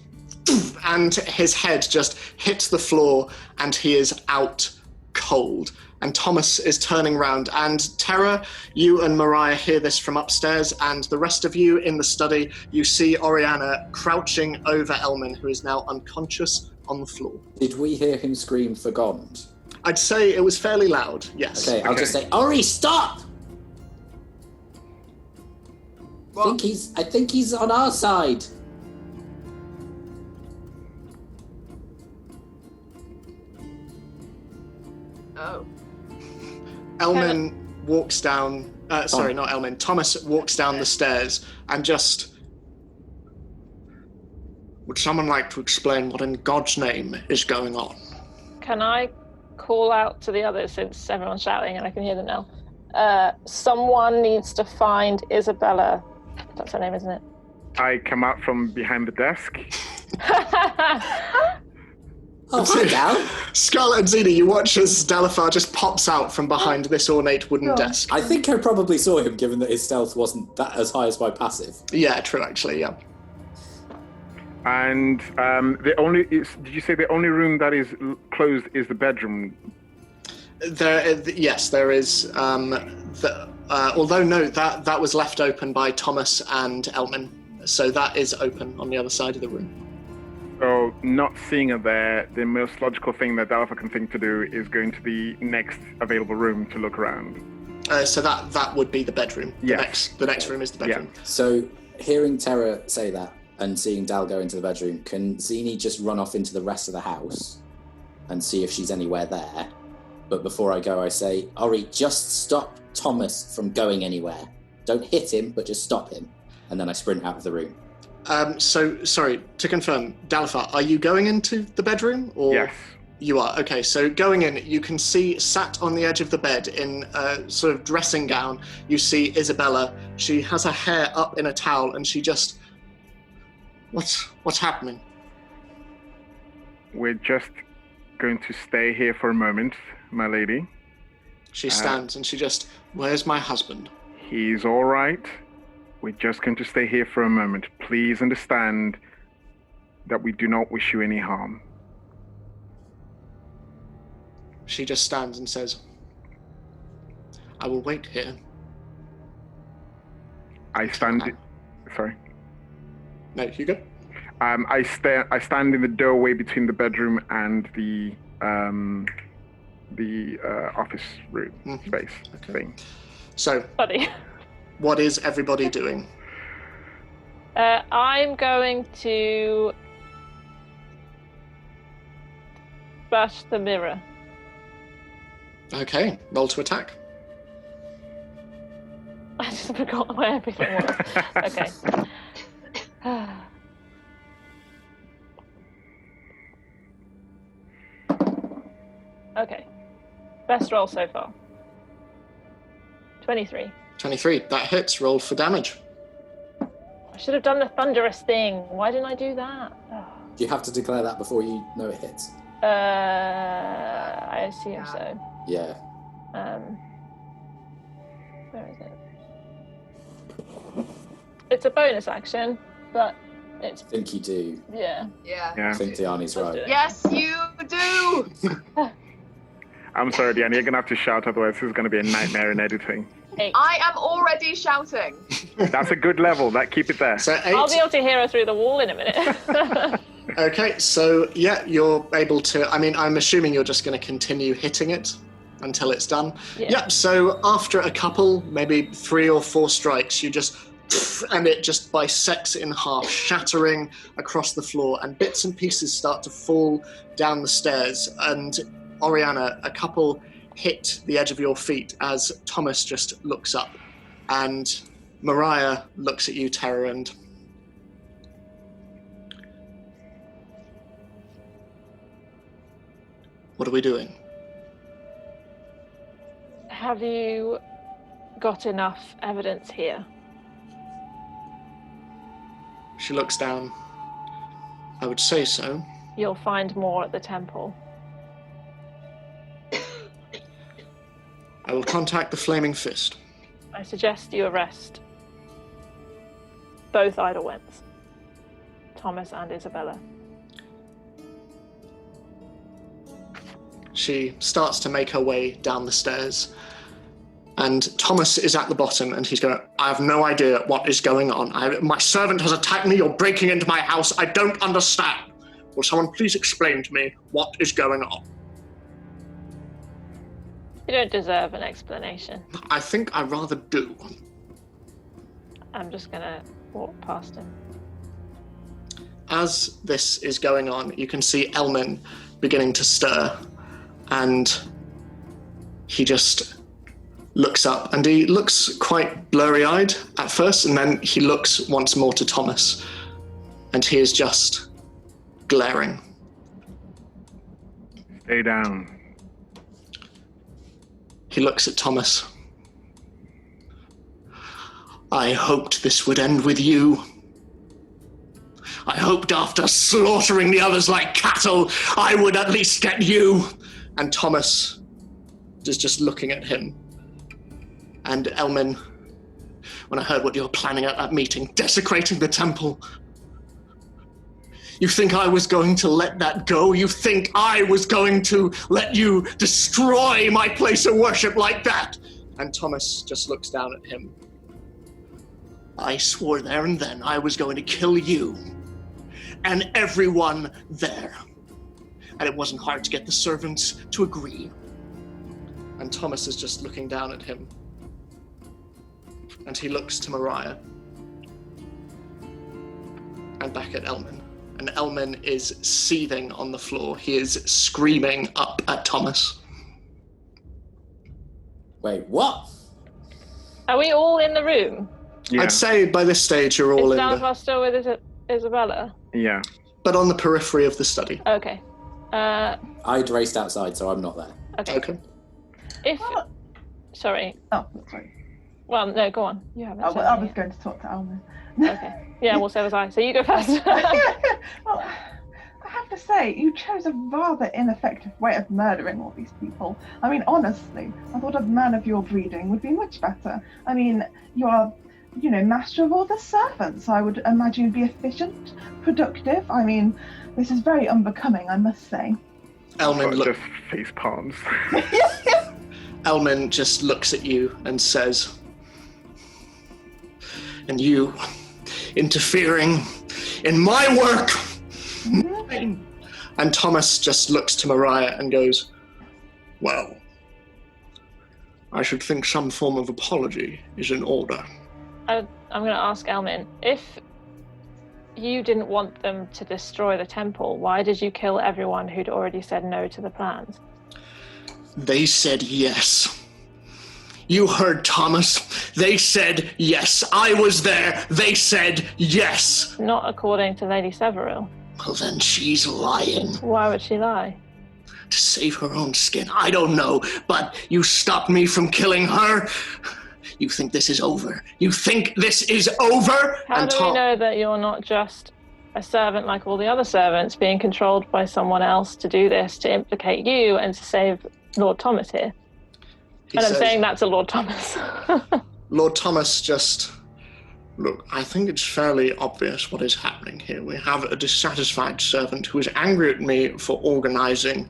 And his head just hits the floor, and he is out cold. And Thomas is turning round. And Tara, you and Mariah hear this from upstairs, and the rest of you in the study, you see Oriana crouching over Elmin, who is now unconscious on the floor. Did we hear him scream for Gond? I'd say it was fairly loud, yes. Okay, I'll just say, Ori, stop! I think he's on our side. Oh. Elmin walks down... sorry, not Elmin. Thomas walks down the stairs and just... Would someone like to explain what in God's name is going on? Can I call out to the others, since everyone's shouting and I can hear them now? Someone needs to find Isabella. That's her name, isn't it? I come out from behind the desk. Oh, hi, Dal. Scarlet and Zini, you watch as Dalifar just pops out from behind this ornate wooden desk. I think I probably saw him, given that his stealth wasn't that as high as my passive. Yeah, true, actually, yeah. And did you say the only room that is closed is the bedroom? Yes, there is. Although no, that was left open by Thomas and Elmin, so that is open on the other side of the room. So, not seeing it there, the most logical thing that Dalfa can think to do is going to the next available room to look around. So that would be the bedroom. Yes. The next room is the bedroom. Yeah. So, hearing Terra say that and seeing Dal go into the bedroom, can Zini just run off into the rest of the house and see if she's anywhere there? But before I go, I say, Ori, just stop Thomas from going anywhere. Don't hit him, but just stop him. And then I sprint out of the room. So, sorry, to confirm, Dalifar, are you going into the bedroom? Or Yes. You are. Okay, so going in, you can see sat on the edge of the bed in a sort of dressing gown, you see Isabella. She has her hair up in a towel, and she just... What's happening? We're just going to stay here for a moment, my lady. She stands and she just, where's my husband? He's all right. We're just going to stay here for a moment. Please understand that we do not wish you any harm. She just stands and says, I will wait here. I stand... Sorry. No, you go. I stand in the doorway between the bedroom and the office room space thing. So, Buddy. What is everybody doing? I'm going to bash the mirror. Okay, roll to attack. I just forgot where everything was. Okay. Okay. Best roll so far. 23. 23, that hits. Roll for damage. I should have done the thunderous thing. Why didn't I do that? Oh. Do you have to declare that before you know it hits? I assume so. Yeah. Where is it? It's a bonus action, but it's... I think you do. Yeah. I think Diani's right. Yes, you do! I'm sorry, Diana, you're going to have to shout, otherwise this is going to be a nightmare in editing. 8. I am already shouting. That's a good level. Keep it there. So 8. I'll be able to hear her through the wall in a minute. Okay, so yeah, you're able to... I mean, I'm assuming you're just going to continue hitting it until it's done. Yeah. Yep, so after a couple, maybe 3 or 4 strikes, you just... and it just bisects in half, shattering across the floor, and bits and pieces start to fall down the stairs. And Oriana, a couple hit the edge of your feet as Thomas just looks up. And Mariah looks at you, Terror, and... What are we doing? Have you got enough evidence here? She looks down. I would say so. You'll find more at the temple. I will contact the Flaming Fist. I suggest you arrest both Eidelwhents, Thomas and Isabella. She starts to make her way down the stairs, and Thomas is at the bottom, and he's going, I have no idea what is going on. My servant has attacked me. You're breaking into my house. I don't understand. Will someone please explain to me what is going on? You don't deserve an explanation. I think I rather do. I'm just gonna walk past him. As this is going on, you can see Elman beginning to stir, and he just looks up, and he looks quite blurry-eyed at first, and then he looks once more to Thomas, and he is just glaring. Stay down. He looks at Thomas. I hoped this would end with you. I hoped after slaughtering the others like cattle, I would at least get you. And Thomas is just looking at him. And Elman, when I heard what you were planning at that meeting, desecrating the temple, you think I was going to let that go? You think I was going to let you destroy my place of worship like that? And Thomas just looks down at him. I swore there and then I was going to kill you and everyone there. And it wasn't hard to get the servants to agree. And Thomas is just looking down at him. And he looks to Mariah. And back at Elman. And Elman is seething on the floor. He is screaming up at Thomas. Wait, what? Are we all in the room? Yeah. I'd say by this stage you're all Is in Dalifar still with Isabella? Yeah. but on the periphery of the study. Okay. I'd raced outside, so I'm not there. Okay. If... Sorry. Oh, sorry. Well, no, go on. You haven't I said was anything going to talk to Alma. yet. Okay. Yeah, well, so was I. So you go first. Well, I have to say, you chose a rather ineffective way of murdering all these people. I mean, honestly, I thought a man of your breeding would be much better. I mean, you are master of all the servants. I would imagine you'd be efficient, productive. I mean, this is very unbecoming, I must say. Just face palms. Elmin just looks at you and says, and you interfering in my work. And Thomas just looks to Mariah and goes, well, I should think some form of apology is in order. I'm going to ask Elmin, if you didn't want them to destroy the temple, why did you kill everyone who'd already said no to the plans? They said yes. You heard Thomas. They said yes. I was there. They said yes. Not according to Lady Severill. Well, then she's lying. Why would she lie? To save her own skin. I don't know, but you stopped me from killing her. You think this is over? You think this is over? How do we know that you're not just a servant like all the other servants being controlled by someone else to do this, to implicate you and to save Lord Thomas here? And I'm saying that to Lord Thomas. Lord Thomas just... Look, I think it's fairly obvious what is happening here. We have a dissatisfied servant who is angry at me for organising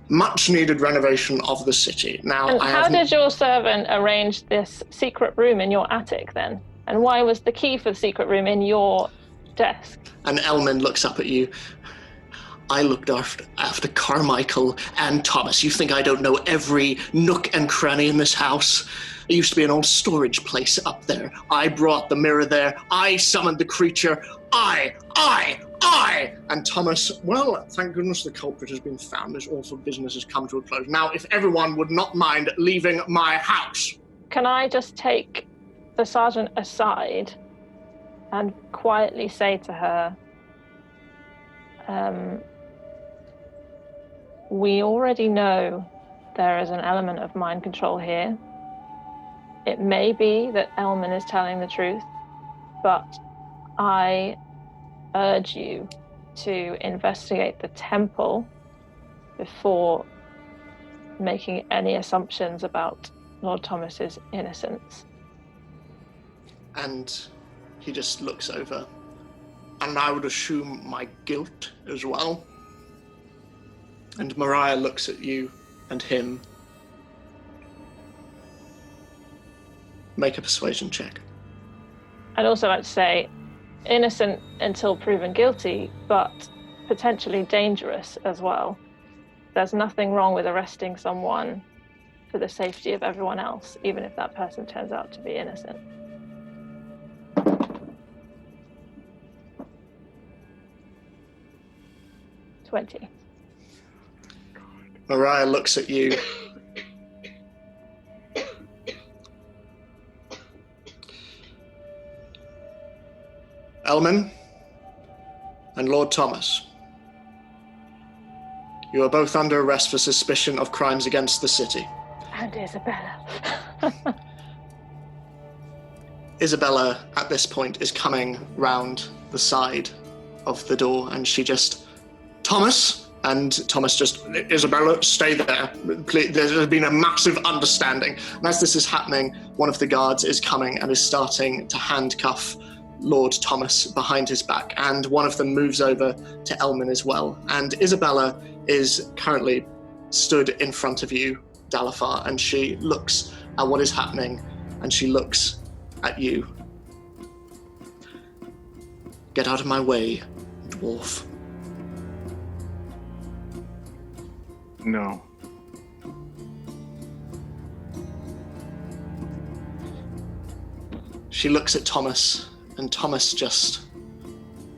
much-needed renovation of the city. Now, and how did your servant arrange this secret room in your attic then? And why was the key for the secret room in your desk? And Elmin looks up at you. I looked after Carmichael and Thomas. You think I don't know every nook and cranny in this house? It used to be an old storage place up there. I brought the mirror there. I summoned the creature. I! And Thomas, well, thank goodness the culprit has been found. This awful business has come to a close. Now, if everyone would not mind leaving my house. Can I just take the sergeant aside and quietly say to her, we already know there is an element of mind control here. It may be that Elmin is telling the truth, but I urge you to investigate the temple before making any assumptions about Lord Thomas's innocence. And he just looks over. And I would assume my guilt as well. And Mariah looks at you and him. Make a persuasion check. I'd also like to say, innocent until proven guilty, but potentially dangerous as well. There's nothing wrong with arresting someone for the safety of everyone else, even if that person turns out to be innocent. $20. Mariah looks at you. Elmin and Lord Thomas, you are both under arrest for suspicion of crimes against the city. And Isabella. Isabella, at this point, is coming round the side of the door, and she just, Thomas, and Thomas just, Isabella, stay there. Please, there's been a massive understanding. And as this is happening, one of the guards is coming and is starting to handcuff Lord Thomas behind his back, and one of them moves over to Elmin as well. And Isabella is currently stood in front of you, Dalafar, and she looks at what is happening, and she looks at you. Get out of my way, dwarf. No. She looks at Thomas, and Thomas just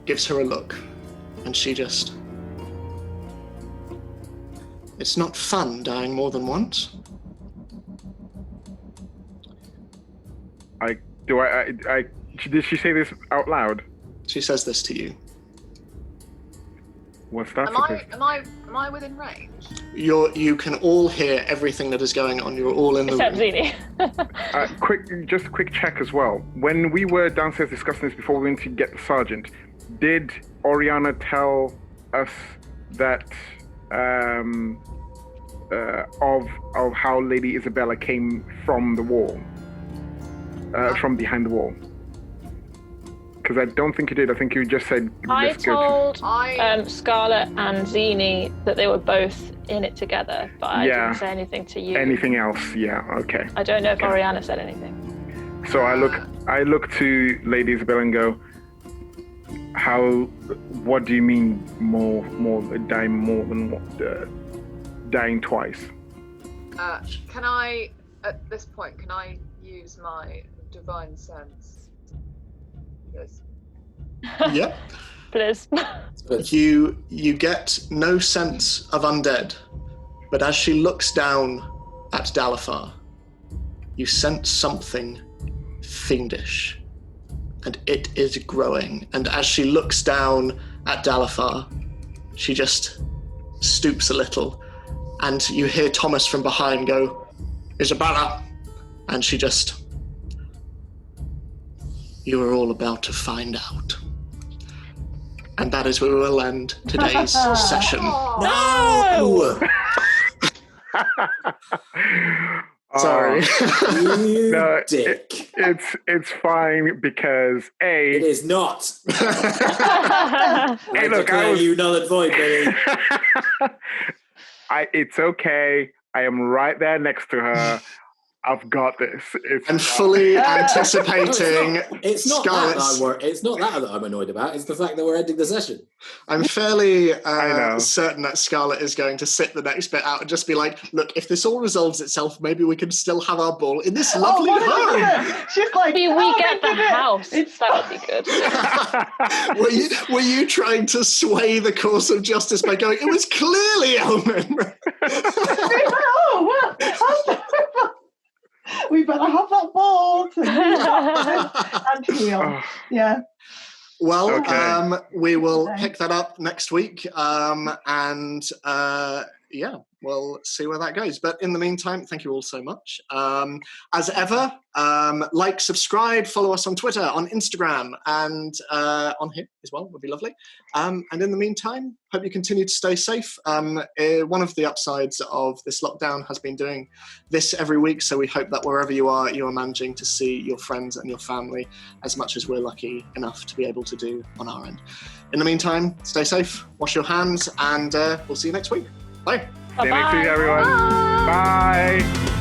gives her a look, and she just... It's not fun dying more than once. Did she say this out loud? She says this to you. What's that? Am I within range? You can all hear everything that is going on. You're all in the Except room. Just a quick check as well. When we were downstairs discussing this before we went to get the sergeant, did Oriana tell us that of how Lady Isabella came from the wall? from behind the wall? Because I don't think you did. I think you just said. I let's go to- told Scarlett and Zini that they were both in it together, but I didn't say anything to you. Anything else? Yeah. Okay. I don't know if Oriana said anything. So I look to Lady Isabel and go, what do you mean dying more than dying twice? Can I, at this point, use my divine sense? Yes. Yep. Please. You get no sense of undead, but as she looks down at Dalifar, you sense something fiendish, and it is growing. And as she looks down at Dalifar, she just stoops a little, and you hear Thomas from behind go, "Isabella," and she just, "You are all about to find out." And that is where we will end today's session. No! Sorry. You No, dick. It's fine because It is not. Hey, look, you null and void, baby. It's okay. I am right there next to her. I've got this. I'm fully anticipating It's not Scarlett's. it's not that I'm annoyed about. It's the fact that we're ending the session. I'm fairly know. certain that Scarlett is going to sit the next bit out and just be like, "Look, if this all resolves itself, maybe we can still have our ball in this lovely home." She's like, Maybe we get the house. It's That would be good. were you trying to sway the course of justice by going, "It was clearly Elman"? Oh, well, we better have that ball to and heal. Yeah. Well, Okay. we will pick that up next week, we'll see where that goes. But in the meantime, thank you all so much. As ever, like, subscribe, follow us on Twitter, on Instagram, and on here as well would be lovely. And in the meantime, hope you continue to stay safe. One of the upsides of this lockdown has been doing this every week, so we hope that wherever you are managing to see your friends and your family as much as we're lucky enough to be able to do on our end. In the meantime, stay safe, wash your hands, and we'll see you next week. Bye. See you next week, everyone. Bye.